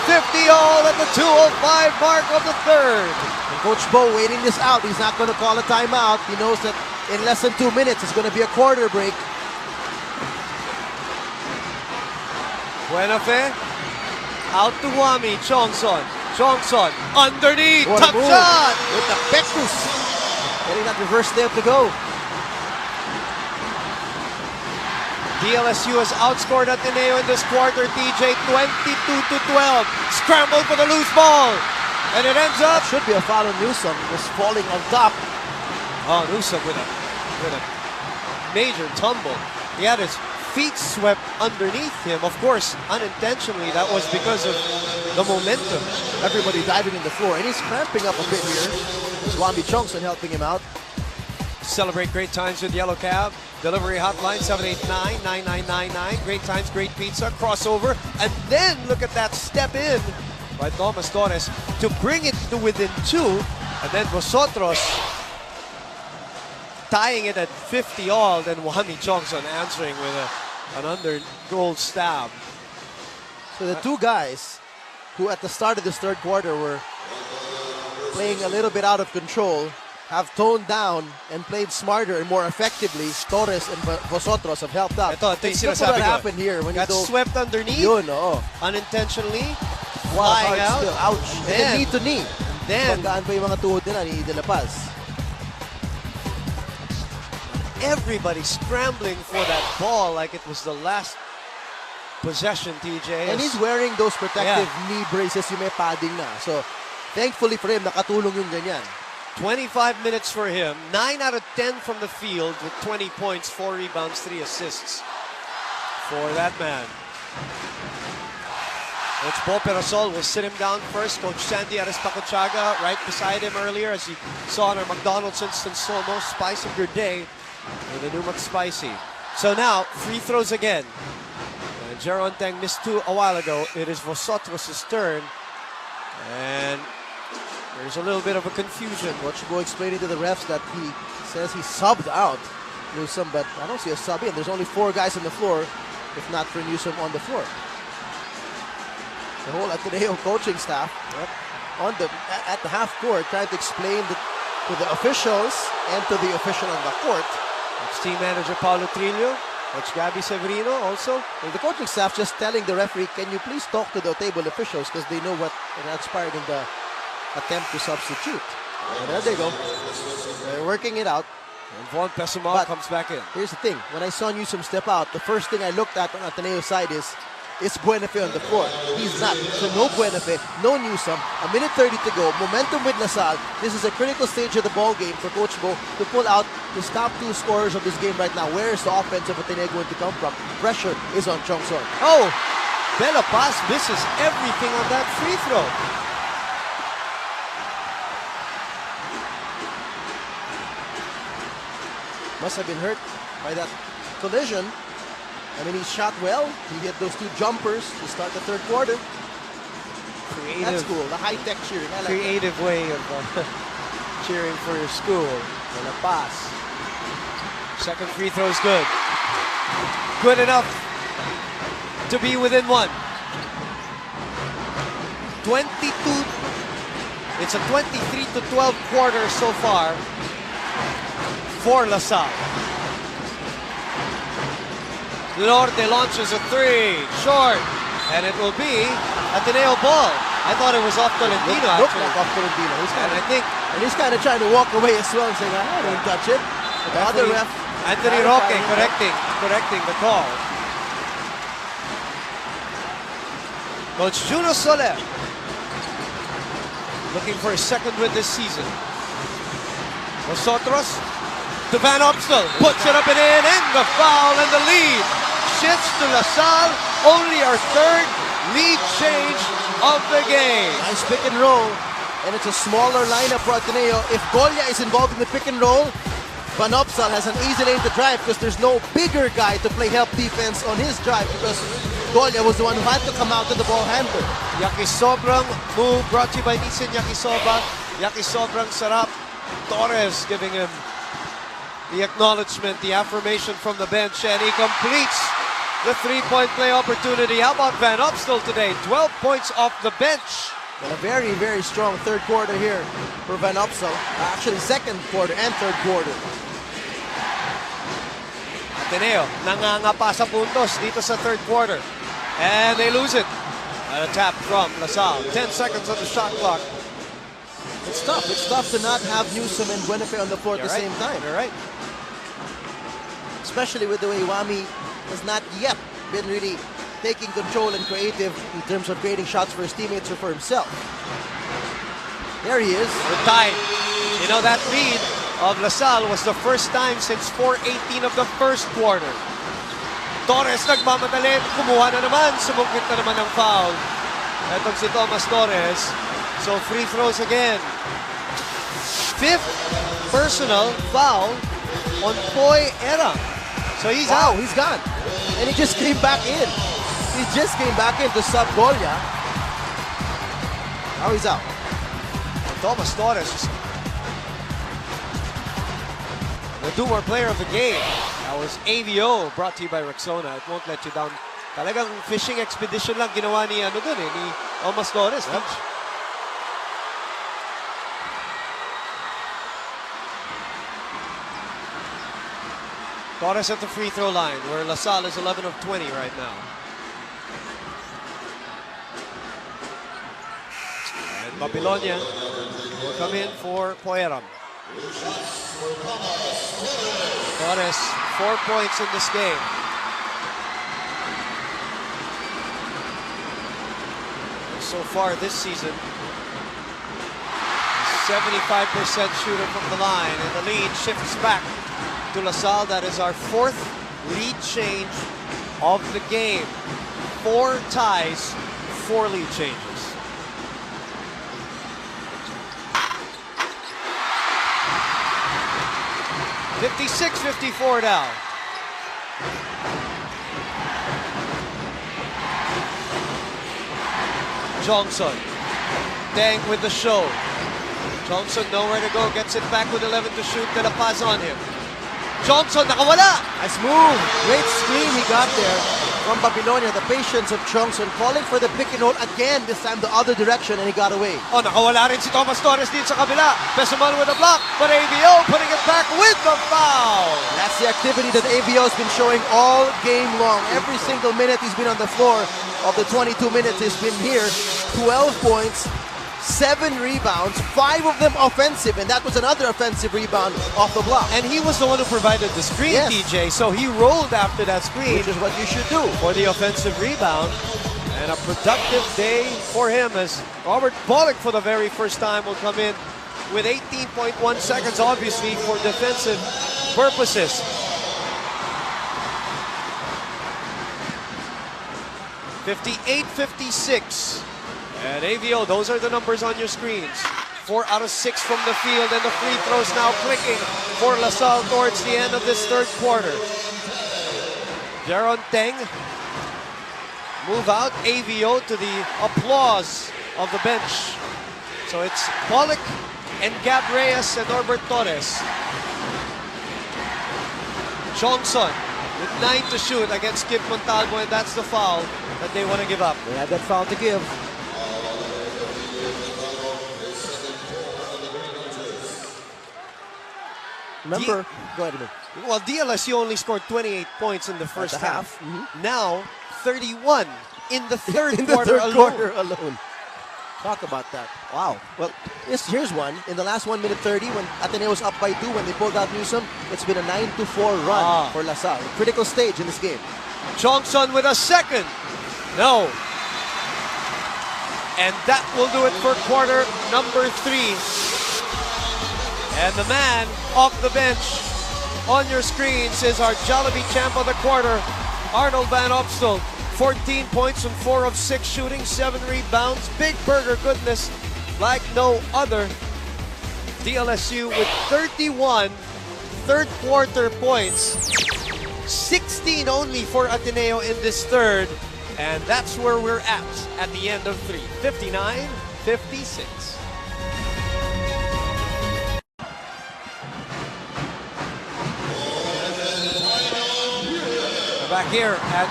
50 all at the 2:05 mark of the 3rd. And Coach Bo waiting this out. He's not going to call a timeout. He knows that in less than 2 minutes it's going to be a quarter break. Buenafe. Out to Wami. Chongson. Chongson. Underneath. What a Top move. shot. With the pectus. Getting that reverse step to go. DLSU has outscored Ateneo in this quarter, TJ, 22-12. Scrambled for the loose ball. And it ends up. Should be a foul on Newsom. Just falling on top. Oh, Newsom with a major tumble. He had his feet swept underneath him. Of course, unintentionally, that was because of the momentum. Everybody diving in the floor. And he's cramping up a bit here. Wambi Chongson helping him out. Celebrate great times with Yellow Cab. Delivery hotline 789-9999. Great times, great pizza, crossover. And then look at that step in by Thomas Torres to bring it to within 2. And then Vosotros tying it at 50 all. Then Wami Chongson answering with an under goal stab. So the two guys who at the start of this 3rd quarter were playing a little bit out of control have toned down and played smarter and more effectively. Torres and Vosotros have helped out. Ito yung Look sinasabi what ko. happened here when Got he swept underneath. Yun, oo. Unintentionally. Wow, Flying hard out. still. Ouch. And then knee to knee. Then Pagkaan pa yung mga tuhod nila ni De La Paz. everybody scrambling for that ball like it was the last possession, TJ. And he's wearing those protective knee braces, yung may padding na. So, thankfully for him, nakatulong yung ganyan. 25 minutes for him. 9 out of 10 from the field with 20 points, 4 rebounds, 3 assists for that man. Coach Bo Perasol will sit him down first. Coach Sandy Arispacochaga right beside him earlier, as you saw in our McDonald's instance solo. Spice of your day with the new McSpicy. So now, free throws again. And Jeron Teng missed 2 a while ago. It is Vosotros' turn. And there's a little bit of a confusion. Coach Bo explaining to the refs that he says he subbed out Newsom, but I don't see a sub in. There's only 4 guys on the floor, if not for Newsom on the floor. The whole Ateneo coaching staff at the half court trying to explain to the officials and to the official on the court. It's team manager Paulo Trillo, Coach Gabby Severino also. And the coaching staff just telling the referee, can you please talk to the table officials because they know what transpired in the attempt to substitute. And there they go. They're working it out. And Von Pesumal comes back in. Here's the thing. When I saw Newsom step out, the first thing I looked at on Ateneo's side is Buenafe on the floor. He's not. So no Buenafe, no Newsom. A minute 30 to go. Momentum with Salle. This is a critical stage of the ball game for Coach Bo to pull out his top 2 scorers of this game right now. Where is the offense of Ateneo going to come from? Pressure is on Chongson. Oh! De La Paz misses everything on that free throw. Must have been hurt by that collision. I mean, he shot well. He hit those 2 jumpers to start the 3rd quarter. Creative. That's cool. The high-tech cheering. I like creative way of cheering for your school. De La Paz. Second free throw is good. Good enough. to be within one. 22. It's a 23-12 quarter so far for LaSalle. Lorde launches a three, short, and it will be Ateneo ball. I thought it was off Tolentino. Looked Actually. like off Tolentino. And He's kind of trying to walk away as well, saying, I didn't touch it. But the other ref, Anthony Roque correcting the call. Coach Juno Soler looking for his second win this season. Nosotros to Van Opstel, puts it up and in, and the foul, and the lead shifts to LaSalle. Only our third lead change of the game. nice pick and roll, and it's a smaller lineup for Ateneo. If Golia is involved in the pick and roll, Van Opstel has an easy lane to drive because there's no bigger guy to play help defense on his drive because Golia was the one who had to come out to the ball handler. Yakisobrang move brought to you by Nissan Yakisoba. Yakisobrang sarap. Torres giving him the acknowledgement, the affirmation from the bench, and he completes the three-point play opportunity. How about Van Opstel today? 12 points off the bench. And a very, very strong third quarter here for Van Opstel. Actually, second quarter and third quarter. Ateneo nangangapa sa puntos dito sa third quarter. And they lose it. And a tap from LaSalle. 10 seconds on the shot clock. It's tough. It's tough to not have Newsom and Buenafe on the floor at the same time. You're right. Especially with the way Wami has not yet been really taking control and creative in terms of creating shots for his teammates or for himself. There he is. We're tied. You know, that lead of LaSalle was the first time since 4:18 of the first quarter. Torres nagmamadali, kumuha na naman, sumugit na naman ng foul. Etong si Thomas Torres. So free throws again. Fifth personal foul on Poy Era. So he's out. He's gone. And he just came back in. He just came back in to sub Golia. Now he's out. Thomas Torres, the Dumar player of the game. That was AVO, brought to you by Rexona. It won't let you down. Talagang fishing expedition lang ginawa ni ni Thomas Torres. Yep. Torres at the free throw line, where LaSalle is 11 of 20 right now. And Babylonia will come in for Poeram. Torres, 4 points in this game. And so far this season, 75% shooter from the line, and the lead shifts back to LaSalle. That is our fourth lead change of the game. 4 ties, 4 lead changes. (56-54) now. Johnson, Deng with the show. Johnson nowhere to go, gets it back with 11 to shoot, then a pass on him. Johnson, nakawala! Nice move. Great screen he got there from Babylonia. The patience of Johnson calling for the pick and roll again, this time the other direction, and he got away. Oh, nakawala rin si Thomas Torres dito sa kabila. Pesuman with a block, but AVO putting it back with the foul. That's the activity that AVO has been showing all game long. Every single minute he's been on the floor of the 22 minutes he's been here. 12 points, 7 rebounds, 5 of them offensive, and that was another offensive rebound off the block. And he was the one who provided the screen, Yes. TJ, so he rolled after that screen. Which is what you should do. For the offensive rebound. And a productive day for him as Robert Pollock for the very first time will come in with 18.1 seconds, obviously, for defensive purposes. (58-56). And AVO, those are the numbers on your screens. 4 out of 6 from the field, and the free throws now clicking for LaSalle towards the end of this third quarter. Jaron Teng move out, AVO to the applause of the bench. So it's Pollock and Gab Reyes and Norbert Torres. Johnson with 9 to shoot against Kip Montalvo, and that's the foul that they want to give up. They had that foul to give. Remember, go ahead, man. Well, DLSU only scored 28 points in the first At the half. Now, 31 in the third in the quarter third alone. quarter alone. Talk about that. Wow. Well, here's one. In the last 1 minute 30, when Ateneo was up by 2, when they pulled out Newsom, it's been a 9-4 run for LaSalle. Critical stage in this game. Johnson with a second. No. And that will do it for quarter number 3. And the man off the bench on your screens is our Jollibee champ of the quarter, Arnold Van Opstel. 14 points from 4 of 6 shooting, 7 rebounds. Big burger goodness like no other. DLSU with 31 third quarter points. 16 only for Ateneo in this third. And that's where we're at the end of 3. 59-56. We're back here at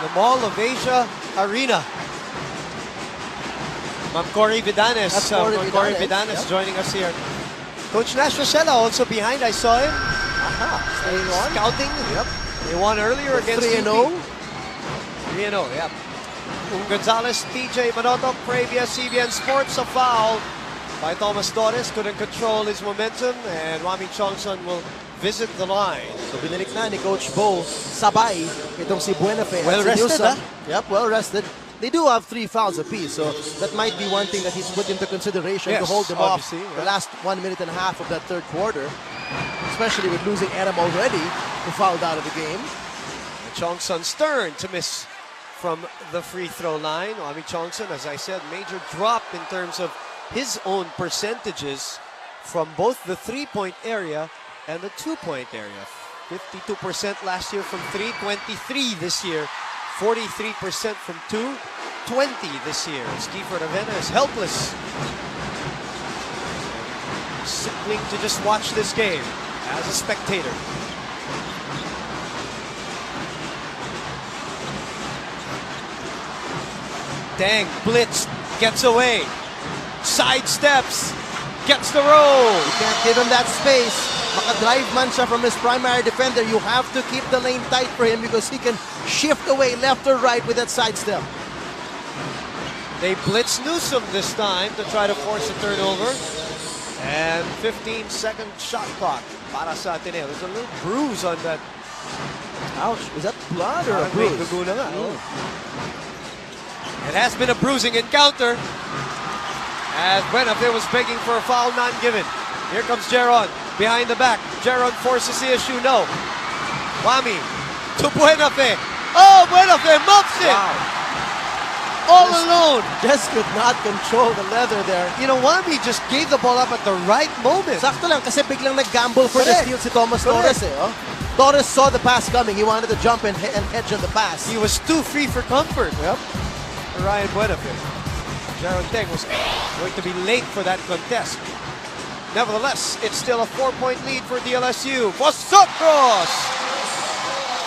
the Mall of Asia Arena. Ma'am Cory Vidanes. Cory Vidanes joining us here. Coach Nash Rosella also behind. I saw him. Staying on. Scouting. Yep. They won earlier against 3-0. 3-0, yep. Gonzalez, TJ Manoto, Pravia, CBN Sports, a foul by Thomas Torres. Couldn't control his momentum, and Wami Chongson will visit the line. So binalik na ni Coach Bo sabay itong si Buenafe. Well rested, huh? Yep, well rested. They do have 3 fouls apiece, so that might be one thing that he's put into consideration to hold them off the last 1 minute and a half of that third quarter, especially with losing Adam already, who fouled out of the game. Chongson Stern to miss from the free throw line. Wami Chongson, as I said, major drop in terms of his own percentages from both the 3-point area and the 2-point area. 52% last year from 3, 23 this year, 43% from 2, 20 this year. Kiefer Ravena is helpless. Sickening to just watch this game as a spectator. Dang, blitz, gets away, sidesteps, gets the roll. You can't give him that space. Maka-drive man siya from his primary defender. You have to keep the lane tight for him because he can shift away left or right with that sidestep. They blitz Newsom this time to try to force a turnover. And 15-second shot clock para sa Ateneo. There's a little bruise on that. Ouch. Is that blood or a bruise? It has been a bruising encounter. As Buenafe was begging for a foul, not given. Here comes Jeron behind the back. Jeron forces the issue, no. Wami to Buenafe. Oh, Buenafe muffs it. Wow. All alone. Just could not control the leather there. You know, Wami just gave the ball up at the right moment. Sakto lang kasi biglang nag-gamble for the steal si Thomas Torres. Torres saw the pass coming. He wanted to jump and hedge on the pass. He was too free for comfort. Yep. Ryan Buenafe. Jaron Teng was going to be late for that contest. Nevertheless, it's still a 4-point lead for DLSU. Vosotros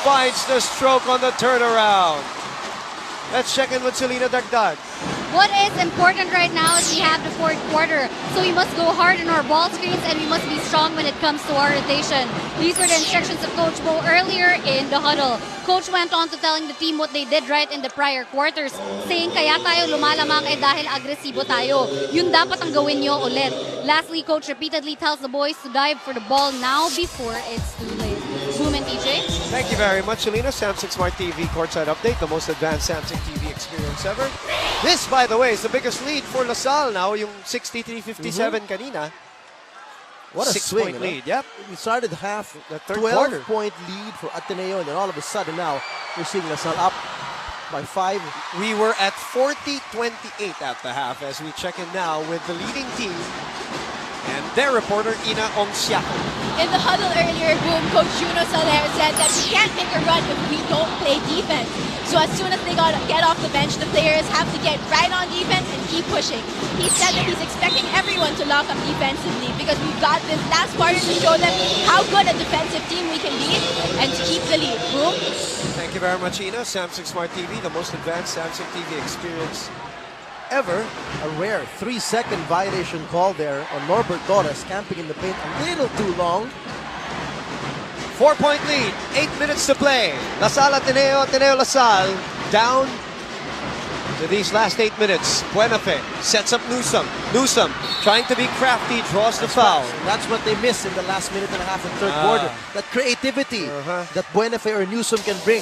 finds the stroke on the turnaround. Let's check in with Selena Dagdag. What is important right now is we have the fourth quarter. So we must go hard in our ball screens and we must be strong when it comes to our rotation. These were the instructions of Coach Bo earlier in the huddle. Coach went on to telling the team what they did right in the prior quarters, saying kaya tayo lumalamang dahil agresibo tayo. Yun dapat ang gawin nyo ulit. Lastly, Coach repeatedly tells the boys to dive for the ball now before it's too late. Boom and TJ. Thank you very much, Selena. Samsung Smart TV courtside update, the most advanced Samsung TV experience ever. This, by the way, is the biggest lead for LaSalle now, yung 63-57 kanina. What a swing, point lead, yep. We started half, the third quarter. 12-point lead for Ateneo, and then all of a sudden now, we're seeing LaSalle up by 5. We were at 40-28 at the half as we check in now with the leading team and their reporter, Ina Ongsiako. In the huddle earlier, Coach Juno Salle said that we can't make a run if we don't play defense. So as soon as they get off the bench, the players have to get right on defense and keep pushing. He said that he's expecting everyone to lock up defensively because we've got this last quarter to show them how good a defensive team we can be and to keep the lead. Boom. Thank you very much, Ina. Samsung Smart TV, the most advanced Samsung TV experience ever. A rare 3-second violation call there on Norbert Torres, camping in the paint a little too long. 4-point lead, 8 minutes to play. La Salle, Ateneo, Ateneo, La Salle down to these last 8 minutes. Buenafe sets up Newsome. Newsome trying to be crafty, draws the foul. That's what they missed in the last minute and a half of third quarter. That creativity that Buenafe or Newsome can bring.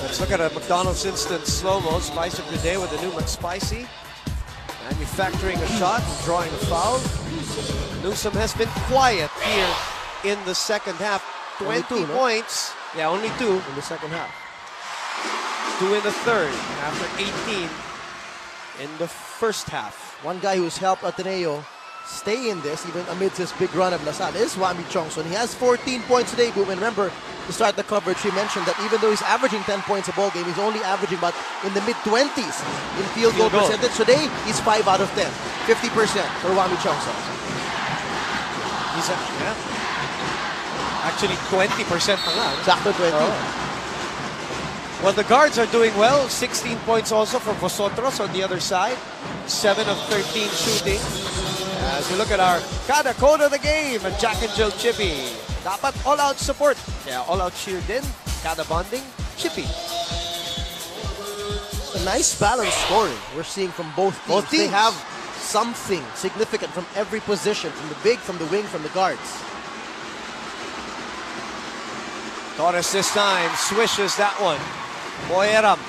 Let's look at a McDonald's instant slow-mo. Spice of the day with the new McSpicy. Manufacturing a shot and drawing a foul. Newsome has been quiet here in the second half. 20 points. Yeah, only 2 in the second half. 2 in the third after 18 in the first half. One guy who's helped Ateneo stay in this even amidst his big run of La Salle is Wami Chongson. He has 14 points today, Boom. And remember, to start the coverage, he mentioned that even though he's averaging 10 points a ball game, he's only averaging about in the mid-20s in field goal percentage. Today, he's 5 out of 10. 50% for Wami Chongson. He's actually 20% pa lang. Exactly 20. Well, the guards are doing well. 16 points also for Vosotros on the other side. 7 of 13 shooting. As we look at our kada code of the game, and Jack and Jill Chippy. Dapat all-out support. Yeah, all-out cheer din. Kada bonding, Chippy. A nice balanced scoring we're seeing from both teams. They have something significant from every position, from the big, from the wing, from the guards. Torres this time swishes that one. Boyeram.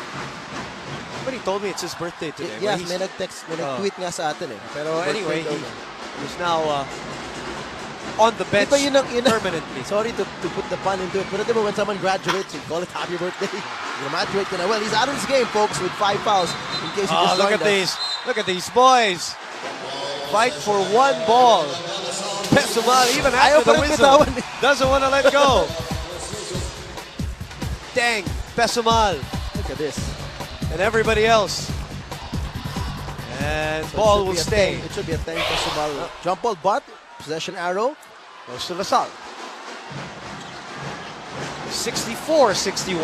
Somebody told me it's his birthday today. Yes, may nag-tweet nga sa atin eh. Pero anyway, he's now on the bench permanently. Sorry to put the pun into it, but when someone graduates, you call it happy birthday. You graduate na. Well, he's out of this game, folks, with 5 fouls. In case you just look at these. Look at these boys. Fight for one ball. Pesumal, even after the whistle, doesn't want to let go. Dang, Pesumal. Look at this. And everybody else. And so ball will stay. It should be a 10 Pesumal. Jump ball, but possession arrow goes to La Salle. 64-61.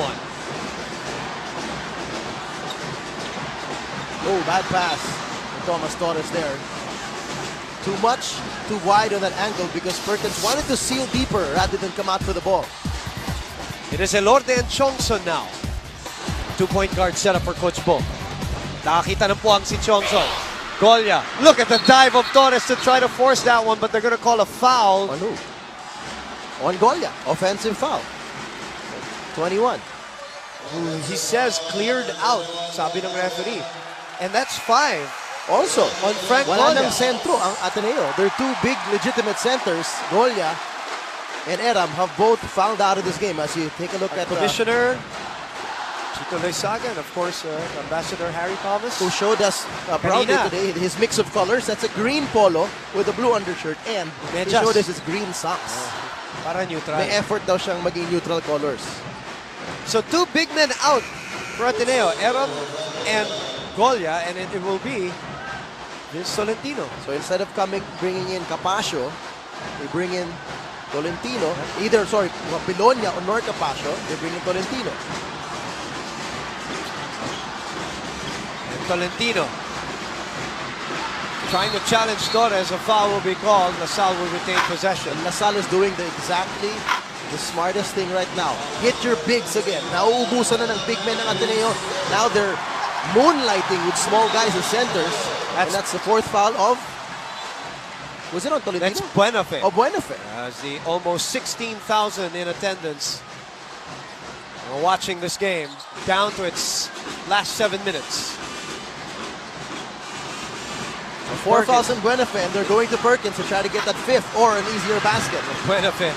Oh, bad pass. Thomas Torres there. Too much, too wide on that angle because Perkins wanted to seal deeper rather than come out for the ball. It is Elorde and Chongson now. 2-point guard setup for Coach Bo. Nakakita ng puwang si Chongson. Golia. Look at the dive of Torres to try to force that one, but they're going to call a foul. On who? On Golia. Offensive foul. 21. He says cleared out, sabi ng referee. And that's 5. Also, on Frank wala Golia. ng sentro ang Ateneo. Their 2 big legitimate centers, Golia and Eram, have both fouled out of this game. As you take a look at Commissioner Chito Loizaga and of course Ambassador Harry Thomas, who showed us proudly today his mix of colors. That's a green polo with a blue undershirt and he showed us his green socks. Para neutral. May effort daw siyang maging neutral colors. So 2 big men out for Ateneo, Eram and Golia, and it will be Vince Tolentino. So instead of bringing in Capascio, they bring in Tolentino. Either, Pilonia or Nor Capascio, they bring in Tolentino. And Tolentino trying to challenge Torres. A foul will be called. La Salle will retain possession. And La Salle is doing exactly the smartest thing right now. Hit your bigs again. Nauubusan na ng big men ng Ateneo. Now they're moonlighting with small guys as centers. And that's the 4th foul of... Was it on Tolentino? That's Buenafe. Oh, Buenafe. As the almost 16,000 in attendance are watching this game down to its last 7 minutes. 4 fouls on Buenafe, and they're going to Perkins to try to get that 5th or an easier basket. Buenafe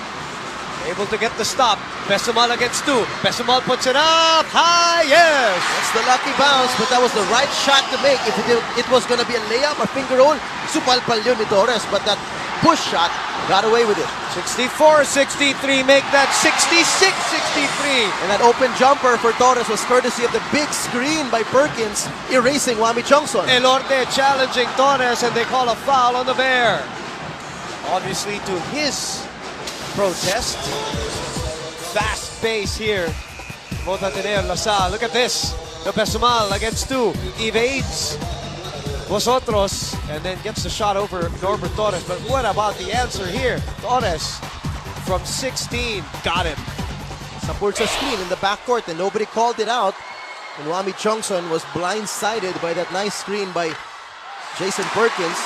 able to get the stop. Pesumal against 2. Pesumal puts it up high, yes! That's the lucky bounce, but that was the right shot to make. If it was going to be a layup or finger roll, Supalpal yun ni Torres, but that push shot got away with it. 64-63, make that 66-63. And that open jumper for Torres was courtesy of the big screen by Perkins, erasing Wami Chongson. Elorde challenging Torres, and they call a foul on the Bear. Obviously to his protest. Fast pace here. Both Ateneo and LaSalle. Look at this. The Pesumal against two. Evades Vosotros and then gets the shot over Norbert Torres. But what about the answer here? Torres from 16 got him. Sapulsa screen in the backcourt and nobody called it out. And Wami Chongson was blindsided by that nice screen by Jason Perkins.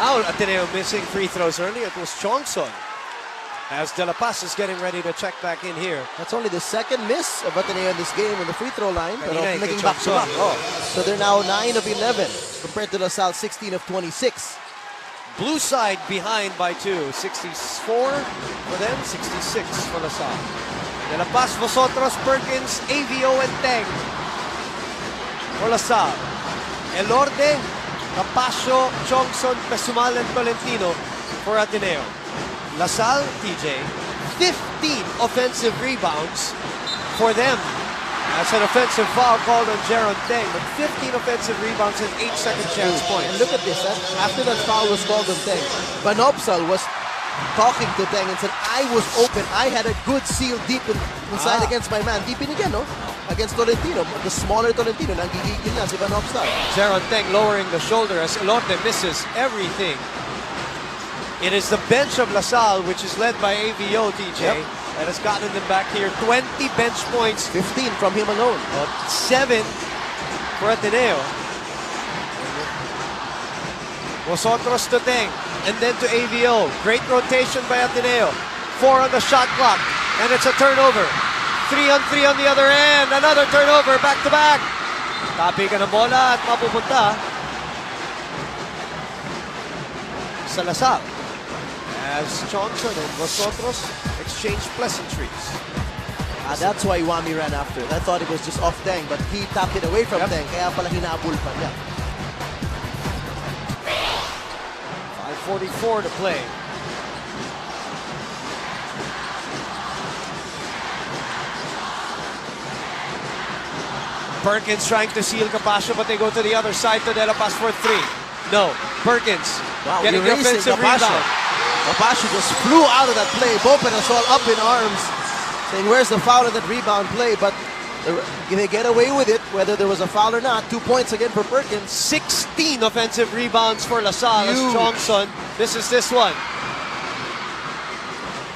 Now Ateneo missing free throws early. It was Chongson. As De La Paz is getting ready to check back in here. That's only the second miss of Ateneo in this game on the free throw line. But making back to Chongson. back. So they're now 9 of 11 compared to LaSalle 16 of 26. Blue side behind by 2. 64 for them, 66 for LaSalle. De La Paz, Vosotros, Perkins, AVO, and Teng for LaSalle. Elorde, Capasio, Chongson, Pesumal, and Tolentino for Ateneo. LaSalle, TJ, 15 offensive rebounds for them. That's an offensive foul called on Jaron Teng, but 15 offensive rebounds and 8 second chance points. And look at this. After that foul was called on Teng, Vanopsal was talking to Teng and said, I was open. I had a good seal deep inside against my man. Deep in again, no? Against Tolentino. The smaller Tolentino. Nanggigigil na si Vanopsal. Jaron Teng lowering the shoulder as Elorde misses everything. It is the bench of LaSalle, which is led by AVO, TJ, that has gotten them back here. 20 bench points. 15 from him alone. 7 for Ateneo. Vosotros to Teng, and then to AVO. Great rotation by Ateneo. 4 on the shot clock, and it's a turnover. 3 on 3 on the other end. Another turnover, back to back. Tapi ka ng bola at mapupunta sa LaSalle. As Chongson and Vosotros exchange pleasantries. That's why Wami ran after it. I thought it was just off Teng, but he tapped it away from Teng, kaya pala hinabol pa niya. 5:44 to play. Perkins trying to seal Capasio, but they go to the other side to De La Paz for 3. No, Perkins getting the offensive rebound. Capasio just flew out of that play. Bopen is all up in arms, saying, where's the foul of that rebound play? But they get away with it, whether there was a foul or not. 2 points again for Perkins. 16 offensive rebounds for LaSalle as Chongson. This one.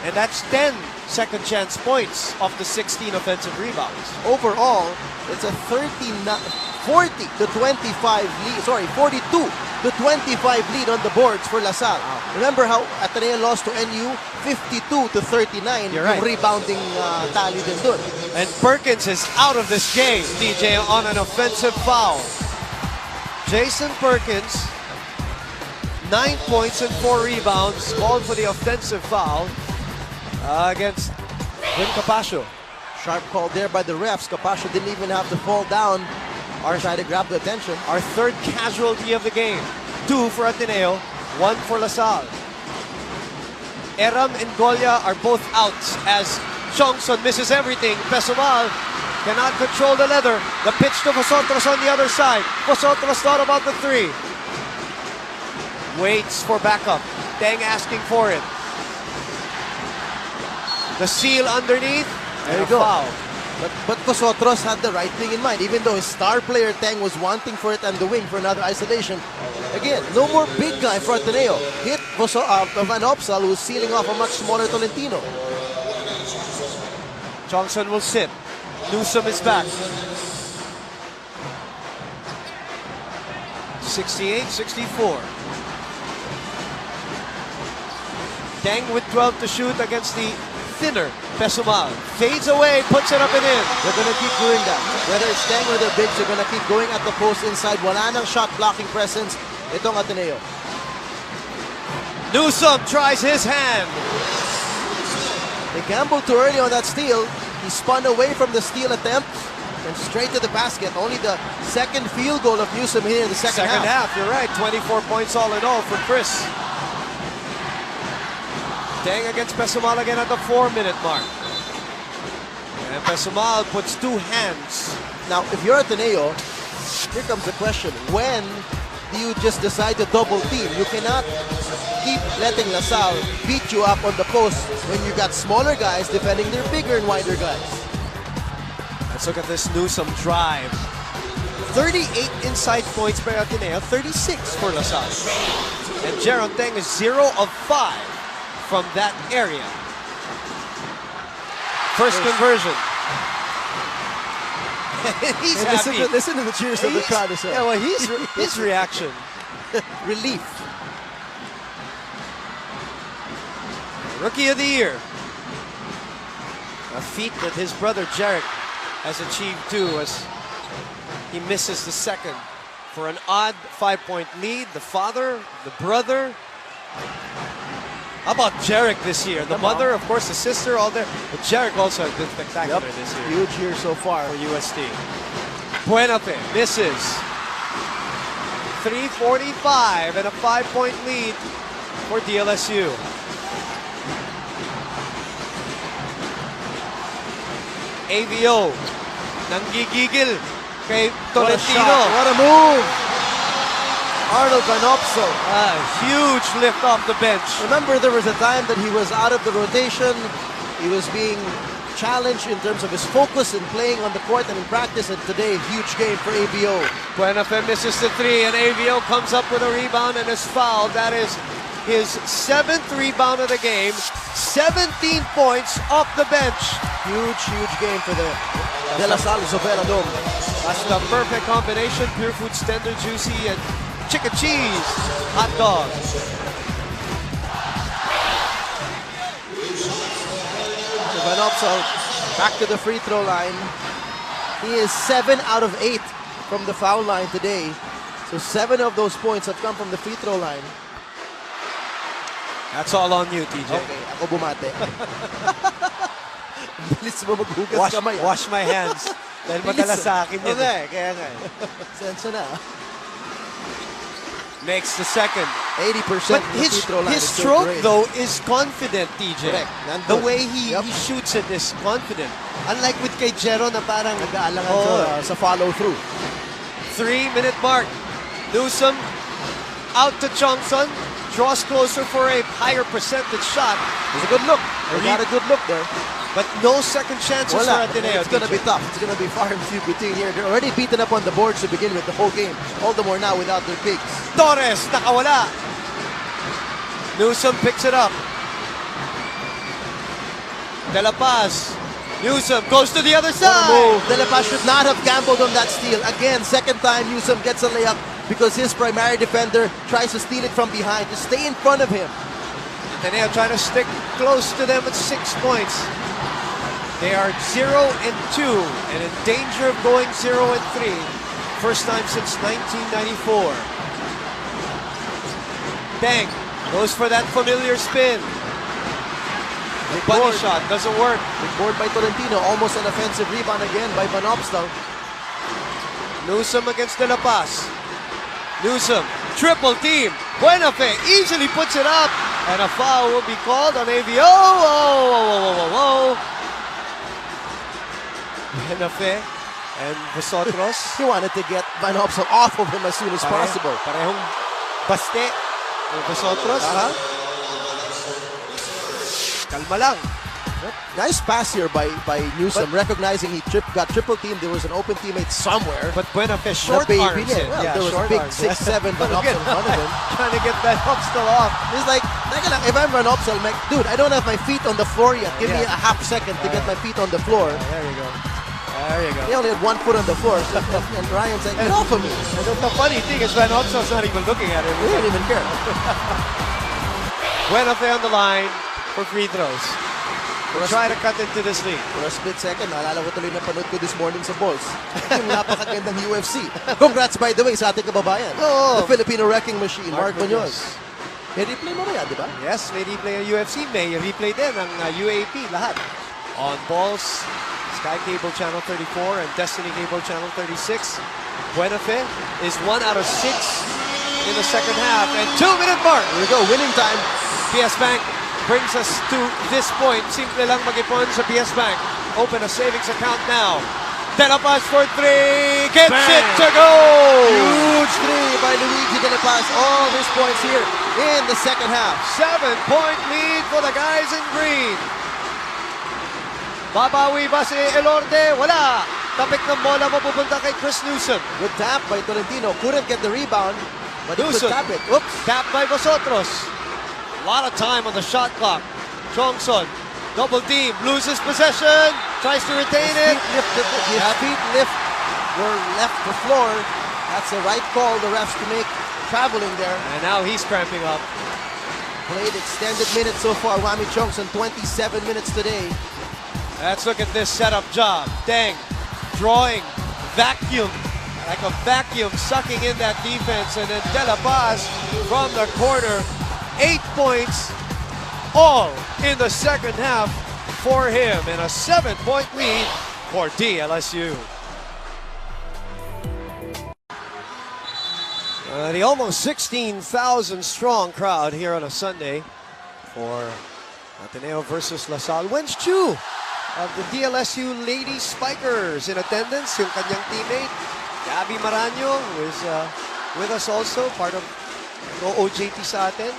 And that's 10 second chance points of the 16 offensive rebounds. Overall, it's a 40 to 25 lead. Sorry, 42 to 25 lead on the boards for LaSalle. Remember how Ateneo lost to NU 52 to 39. You're right. Rebounding tally din dun. And Perkins is out of this game, DJ, on an offensive foul. Jason Perkins, 9 points and 4 rebounds, called for the offensive foul against Jim Capasio. Sharp call there by the refs. Capasio didn't even have to fall down or try to grab the attention. Our third casualty of the game. 2 for Ateneo, 1 for LaSalle. Eram and Golia are both out as Chongson misses everything. Pesumal cannot control the leather. The pitch to Vosotros on the other side. Vosotros thought about the 3. Waits for backup. Teng asking for it. The seal underneath. There you go. Foul. But Vosotros had the right thing in mind. Even though his star player Teng was wanting for it and the wing for another isolation. Again, no more big guy for Ateneo. Hit Vanopsal, who's sealing off a much smaller Tolentino. Chongson will sit. Newsom is back. 68-64. Teng with 12 to shoot against the thinner Pesumal. Fades away, puts it up and in. They're going to keep doing that. Whether it's Teng or the bigs, they're going to keep going at the post inside. Wala nang shot blocking presence itong Ateneo. Newsom tries his hand. They gambled too early on that steal. He spun away from the steal attempt. And straight to the basket. Only the second field goal of Newsom here in the second half. You're right. 24 points all in all for Chris. Dang against Pesumal again at the 4-minute mark. And Pesumal puts two hands. Now, if you're Ateneo, here comes the question. When do you just decide to double team? You cannot keep letting LaSalle beat you up on the post when you got smaller guys defending their bigger and wider guys. Let's look at this Newsom drive. 38 inside points by Ateneo, 36 for LaSalle. And Jeron Teng is 0 of 5 from that area. First conversion. He's happy. Listen to the cheers of the crowd as well. Yeah, well, his reaction. Relief. Rookie of the Year. A feat that his brother Jarek has achieved too, as he misses the second for an odd 5-point lead. The father, the brother. How about Jarek this year? The mother, of course, the sister, all there. But Jarek also has been spectacular this year. Huge year so far for UST. Buenafe misses. 3:45 and a 5-point lead for DLSU. AVO nanggigigil kay Tolentino. What a move! Arnold Van Opsel. Huge lift off the bench. Remember, there was a time that he was out of the rotation. He was being challenged in terms of his focus in playing on the court and in practice. And today, huge game for AVO. Buenafe misses the three, and AVO comes up with a rebound and is fouled. That is his 7th rebound of the game. 17 points off the bench. Huge game for the De La Salle Zovera Dome. That's the perfect combination. Pure Foods tender, juicy, and chicken cheese hot dog. Van Opsel back to the free throw line. He is 7 out of 8 from the foul line today. So 7 of those points have come from the free throw line. That's all on you, TJ. Okay, ako bumate. Bilis mo maghugas kamay. Wash my hands. Dahil madala sa akin yun. Okay, kaya nga. Sensya na. Makes the second. 80% but his stroke, though, is confident, TJ. Correct. The way he shoots it is confident. Unlike with kay Jero na parang nag-aalangan sa follow-through. 3-minute mark. Newsom out to Johnson. Draws closer for a higher percentage shot. It's a good look. He got a good look there. But no second chances for Ateneo. It's going to be tough. It's going to be far and few between here. They're already beaten up on the boards to begin with the whole game. All the more now without their bigs. Torres, nakawala. Newsom picks it up. De La Paz. Newsom goes to the other side. Move. De La Paz should not have gambled on that steal. Again, second time Newsom gets a layup because his primary defender tries to steal it from behind. To stay in front of him. Ateneo trying to stick close to them with 6 points. They are 0-2 and in danger of going 0-3. First time since 1994. Bang. Goes for that familiar spin. The bunny shot doesn't work. Big board by Tolentino. Almost an offensive rebound again by Van Opsel. Newsom against De La Paz. Newsom, triple team. Buenafe easily puts it up. And a foul will be called on AVO. Whoa. Buenafe and Vosotros. He wanted to get Van Opsel off of him as soon as possible. Parehong baste. Vosotros. Kalma lang. Nice pass here by Newsom, recognizing he got triple teamed. There was an open teammate somewhere. But Buenafe short arms it. Yeah, there was a big 6'7" Van Opsel in front of him. Trying to get Van Opsel off. He's like, if I'm Van Opsel, I'm like, dude, I don't have my feet on the floor yet. Give me a half second to get my feet on the floor. There you go. There you go. He only had 1 foot on the floor. So, and Ryan's like, get off of me. And the funny thing is Van Opsel's not even looking at him. He didn't even care. Buenafe on the line for free throws. We'll try to cut into this lead. For a split second, naalala ko tuloy na panood ko this morning sa Balls. Yung napakagandang UFC. Congrats, by the way, sa ating kababayan. Oh. The Filipino Wrecking Machine, Mark Munoz. May replay mo yan, di ba? Yes, may replay ng UFC. May replay din ng UAAP, lahat. On Balls Sky Cable Channel 34 and Destiny Cable Channel 36. Buenafe is 1 out of 6 in the second half. And 2-minute mark. Here we go, winning time. PS Bank brings us to this point. Simple lang mag-ipon sa PS Bank. Open a savings account now. De La Paz for 3. Gets it to go! Huge 3 by Luigi De La Paz. All his points here in the second half. 7-point lead for the guys in green. Babawi ba si Elorde? Wala. Tapik ng bola mapupunta kay Chris Newsom. Good tap by Tolentino. Couldn't get the rebound, but he could tap it. Oops. Tap by Vosotros. A lot of time on the shot clock. Chongson, double team, loses possession, tries to retain it. His feet were left the floor. That's the right call the refs to make, traveling there. And now he's cramping up. Played extended minutes so far. Rami Chongson, 27 minutes today. Let's look at this setup job. Deng, drawing, vacuum, like a vacuum, sucking in that defense. And then De La Paz from the corner, 8 points, all in the second half for him. And a 7-point lead for DLSU. The almost 16,000 strong crowd here on a Sunday for Ateneo versus La Salle. Wench Chu of the DLSU Lady Spikers in attendance. Yung kanyang teammate, Gabby Maraño, who is with us also, part of OJT sa atin.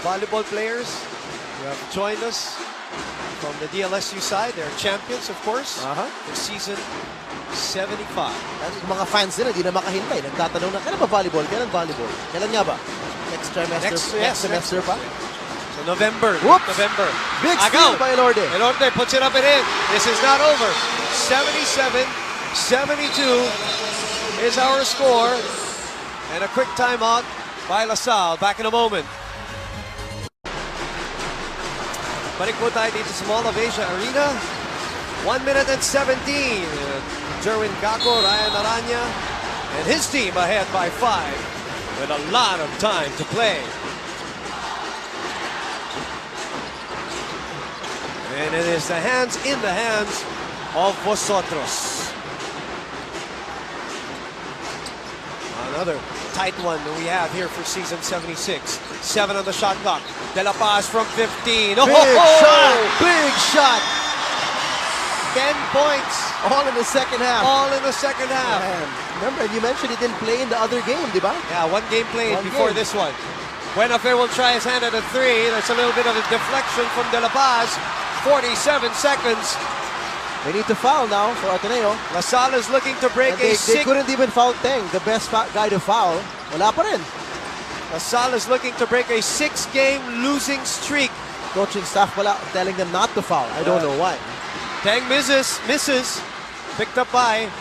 Volleyball players who have joined us from the DLSU side. They're champions, of course, for season 75. Mga fans nila, di na makahintay. Nagtatanong na, kailan ba volleyball? Kailan volleyball? Kailan nga ba? Next trimester? Next semester pa? So November. Whoops. November. Big steal by Elorde. Elorde puts it up and in. This is not over. 77-72 is our score. And a quick timeout by La Salle. Back in a moment. Balik po tayo dito sa Mall of Asia Arena. 1 minute and 17. Jerwin Kako, Ryan Aranya, and his team ahead by 5 with a lot of time to play. And it is the hands in the hands of Vosotros. Another tight one that we have here for season 76. 7 on the shot clock. De La Paz from 15. Oh, big shot! Big shot! 10 points. All in the second half. All in the second half. Man. Remember, you mentioned he didn't play in the other game, di ba? Yeah, one game played before this one. Buenafe will try his hand at a 3. That's a little bit of a deflection from De La Paz. 47 seconds. They need to foul now for Ateneo. La Salle is looking to break they couldn't even foul Teng, the best guy to foul. Wala pa rin. La Salle is looking to break a 6-game losing streak. Coaching staff pala telling them not to foul. I don't know why. Teng misses. Picked up by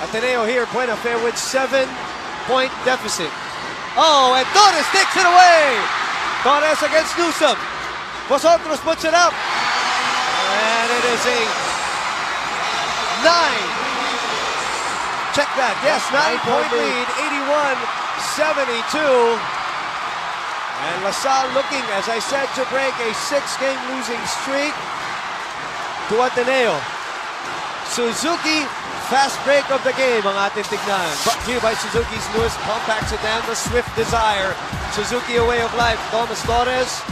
Ateneo here. Buenafe with 7-point deficit. Oh, and Torres takes it away. Torres against Newsom. Vosotros puts it up. And it is a 9. Check that. Yes, 9-point lead. 81-72. And La Salle looking, as I said, to break a 6-game losing streak to Ateneo. Suzuki, fast break of the game ang ating tignan. Brought to you by Suzuki's newest compact sedan, the Swift Desire. Suzuki, a way of life. Thomas Torres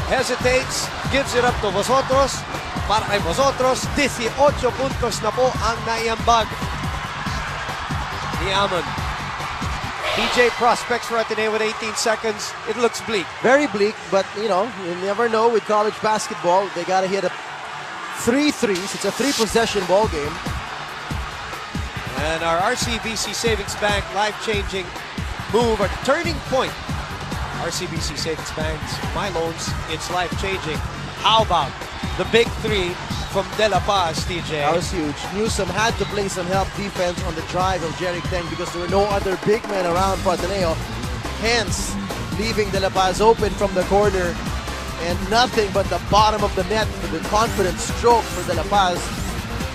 hesitates, gives it up to Vosotros. Para kay Vosotros, 18 puntos na po ang naiambag ni Amon. DJ prospects for Ateneo with 18 seconds. It looks bleak. Very bleak, but you know, you never know with college basketball. They gotta hit a 3 threes. It's a 3-possession ball game. And our RCBC Savings Bank life-changing move, a turning point. RCBC Savings Bank's My Loans, it's life-changing. How about the big 3 from De La Paz, TJ? That was huge. Newsom had to play some help defense on the drive of Jerick Teng because there were no other big men around for Ateneo. Hence, leaving De La Paz open from the corner. And nothing but the bottom of the net for the confident stroke for De La Paz.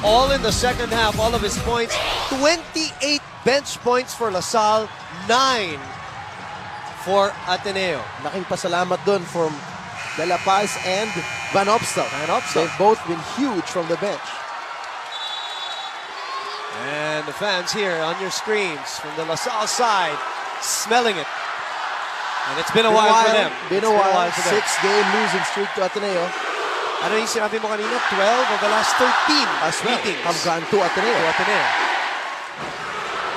All in the second half, all of his points. 28 bench points for La Salle, 9 for Ateneo. Laking pasalamat dun from De La Paz and Van Opstal. They've both been huge from the bench. And the fans here on your screens from the LaSalle side, smelling it. And it's been a while for them. Been a while. 6-game losing streak to Ateneo. Ano yung sinabi mo kanina? 12 of the last 13 meetings have gone to Ateneo.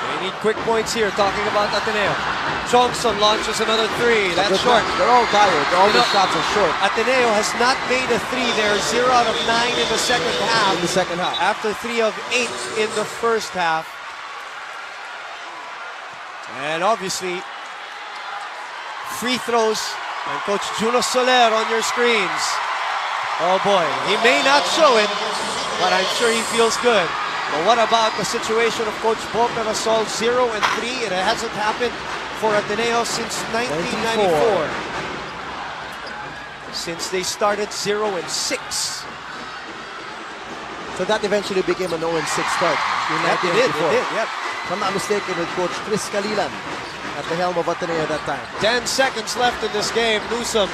They need quick points here, talking about Ateneo. Johnson launches another 3. That's short. They're all tired. All the shots are short. Ateneo has not made a 3 there. 0 out of 9 in the second half. After 3 of 8 in the first half. And obviously, free throws. And Coach Juno Soler on your screens. Oh boy, he may not show it, but I'm sure he feels good. But what about the situation of Coach Boca Rasol? 0 and 3. It hasn't happened for Ateneo since 1994. Since they started 0 and 6. So that eventually became an 0 and 6 start in 1994. It did, yep. If I'm not mistaken, with Coach Chris Calilan at the helm of Ateneo at that time. 10 seconds left in this game. Newsom,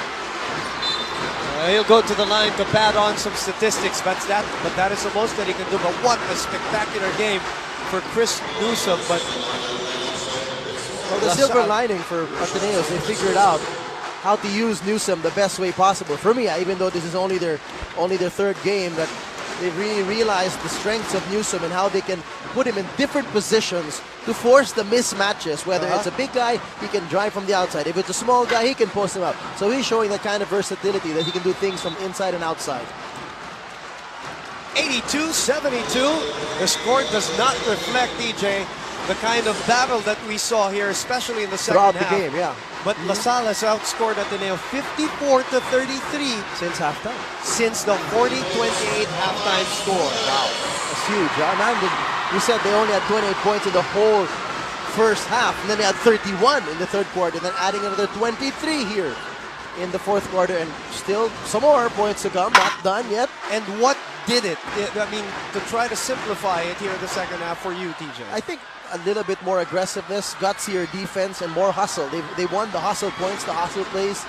he'll go to the line to pad on some statistics, but that is the most that he can do. But what a spectacular game for Chris Newsom. But well, the silver lining for Ateneo is they figured out how to use Newsom the best way possible. For me, even though this is only their third game, that they really realized the strengths of Newsom and how they can put him in different positions to force the mismatches. Whether it's a big guy, he can drive from the outside. If it's a small guy, he can post him up. So he's showing that kind of versatility that he can do things from inside and outside. 82-72. The score does not reflect, DJ, the kind of battle that we saw here, especially in the second half. Throughout the game, yeah. But LaSalle has outscored Ateneo 54-33 since halftime. Since the 40-28 halftime score. Wow, that's huge. You said they only had 28 points in the whole first half, and then they had 31 in the third quarter, then adding another 23 here in the fourth quarter, and still some more points to come. Not done yet. And what did it? I mean, to try to simplify it here in the second half for you, TJ. I think a little bit more aggressiveness, gutsier defense, and more hustle. They won the hustle points, the hustle plays.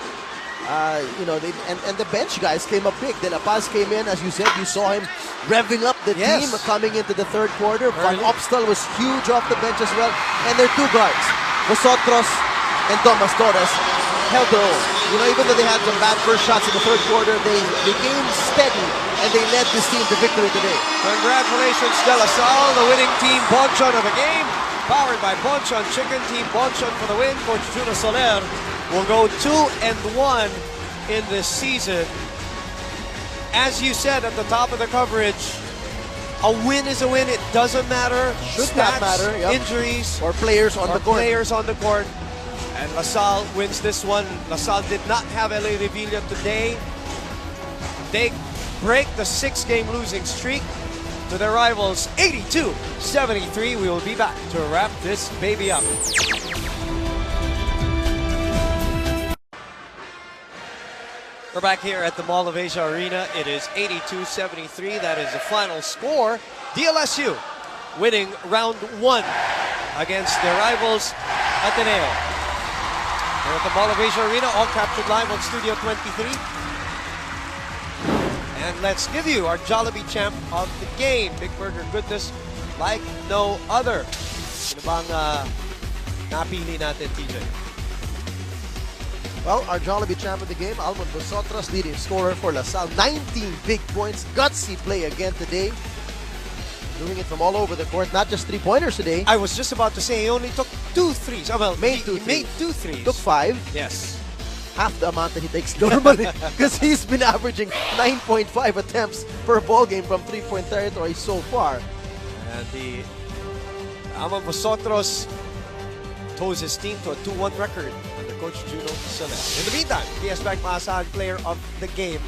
And the bench guys came up big. De La Paz came in, as you said, you saw him revving up the team coming into the third quarter. Van Opstal was huge off the bench as well. And their two guards, Vosotros and Tomas Torres, held their own. Even though they had some bad first shots in the third quarter, they became steady and they led this team to victory today. Congratulations, De La Salle, the winning team, Bonchon of the game. Powered by Bonchon Chicken, Team Bonchon for the win. Coach Juno Soler will go 2-1 in this season. As you said at the top of the coverage, a win is a win. It doesn't matter. Should not matter. Injuries, or players on the court. And LaSalle wins this one. LaSalle did not have LA Revilla today. They break the 6-game losing streak to their rivals 82-73. We will be back to wrap this baby up. We're back here at the Mall of Asia Arena. It is 82-73. That is the final score. DLSU winning round 1 against their rivals Ateneo. We're at the Mall of Asia Arena, all captured live on Studio 23. And let's give you our Jollibee champ of the game. Big burger goodness like no other. Ano bang napili natin, TJ? Well, our Jollibee champ of the game, Almond Vosotros, leading scorer for LaSalle. 19 big points, gutsy play again today. Doing it from all over the court, not just 3-pointers today. I was just about to say he only took 2 threes. Oh, well, made 2 threes. Took 5. Yes. Half the amount that he takes normally, because he's been averaging 9.5 attempts per ball game from 3-point territory so far. And the Almond Vosotros toes his team to a 2-1 record under Coach Juno Soler. In the meantime, PS Bank maasahan player of the game.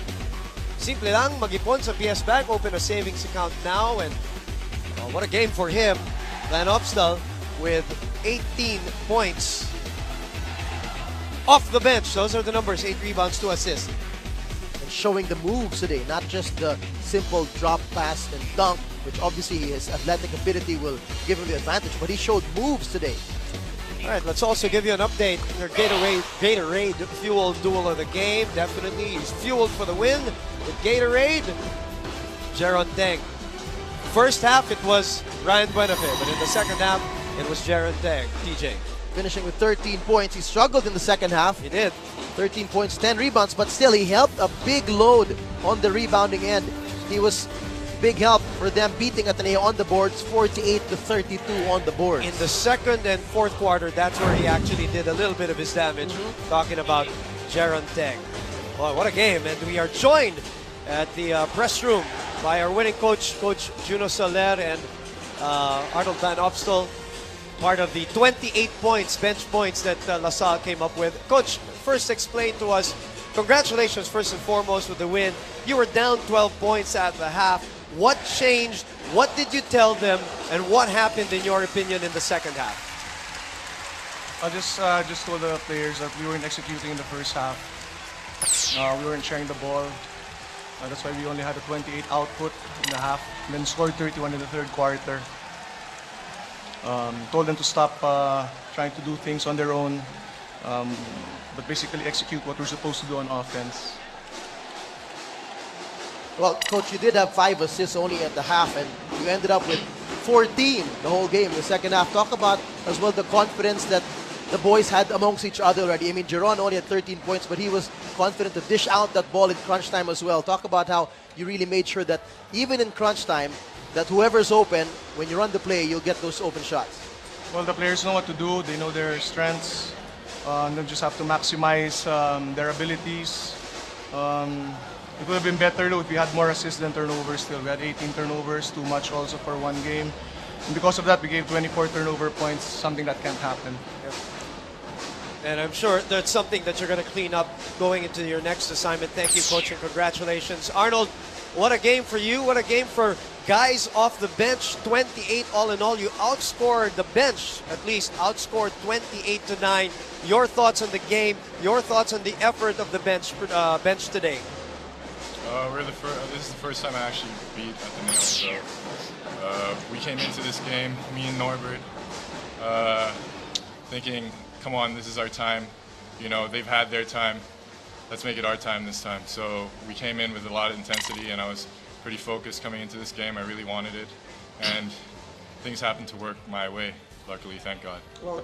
Simple lang, mag-ipon sa PS Bank, open a savings account now, and what a game for him. Van Opstal with 18 points. Off the bench, those are the numbers, 8 rebounds, 2 assists. And showing the moves today, not just the simple drop pass and dunk, which obviously his athletic ability will give him the advantage, but he showed moves today. All right, let's also give you an update. Your Gatorade Fuel Duel of the game. Definitely, he's fueled for the win with Gatorade. Jeron Deng. First half, it was Ryan Buenafe. But in the second half, it was Jaron Teg, TJ. Finishing with 13 points. He struggled in the second half. He did. 13 points, 10 rebounds, but still he helped a big load on the rebounding end. He was big help for them beating Ateneo on the boards, 48-32 on the boards. In the second and fourth quarter, that's where he actually did a little bit of his damage. Talking about Jaron Teg. Well, what a game. And we are joined at the press room by our winning coach, Coach Juno Soler and Arnold Van Opstal. Part of the 28 points, bench points that LaSalle came up with. Coach, first explain to us, congratulations first and foremost with the win. You were down 12 points at the half. What changed? What did you tell them? And what happened, in your opinion, in the second half? I just told the players that we weren't executing in the first half. We weren't sharing the ball. That's why we only had a 28 output in the half, and then scored 31 in the third quarter. Told them to stop trying to do things on their own, but basically execute what we're supposed to do on offense. Well, Coach, you did have 5 assists only at the half, and you ended up with 14 the whole game in the second half. Talk about as well the confidence that the boys had amongst each other already. I mean, Jeron only had 13 points, but he was confident to dish out that ball in crunch time as well. Talk about how you really made sure that even in crunch time, that whoever's open, when you run the play, you'll get those open shots. Well, the players know what to do. They know their strengths. They just have to maximize their abilities. It would have been better though if we had more assists than turnovers still. We had 18 turnovers, too much also for one game. And because of that, we gave 24 turnover points, something that can't happen. Yep. And I'm sure that's something that you're going to clean up going into your next assignment. Thank you, Coach, and congratulations. Arnold, what a game for you. What a game for guys off the bench. 28 all in all. You outscored the bench, at least outscored 28-9. Your thoughts on the game, your thoughts on the effort of the bench today. This is the first time I actually beat Ateneo, so we came into this game, me and Norbert, thinking, come on, this is our time. You know, they've had their time. Let's make it our time this time. So we came in with a lot of intensity, and I was pretty focused coming into this game. I really wanted it, and things happened to work my way, luckily, thank God. Well,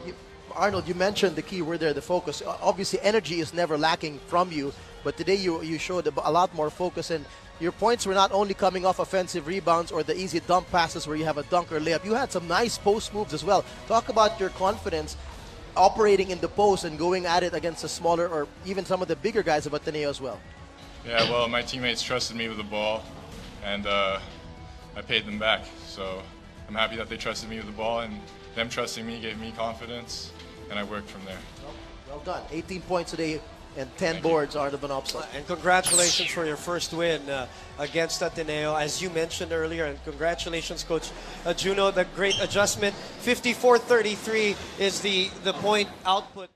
Arnold, you mentioned the key word there, the focus. Obviously, energy is never lacking from you, but today you showed a lot more focus, and your points were not only coming off offensive rebounds or the easy dump passes where you have a dunk or layup. You had some nice post moves as well. Talk about your confidence operating in the post and going at it against the smaller or even some of the bigger guys of Ateneo as well. Yeah, well, my teammates trusted me with the ball, and I paid them back. So I'm happy that they trusted me with the ball, and them trusting me gave me confidence, and I worked from there. Well done. 18 points today and 10 boards, Arnold Van Opstal. And congratulations for your first win against Ateneo, as you mentioned earlier. And congratulations, Coach Juno, the great adjustment. 54-33 is the point output.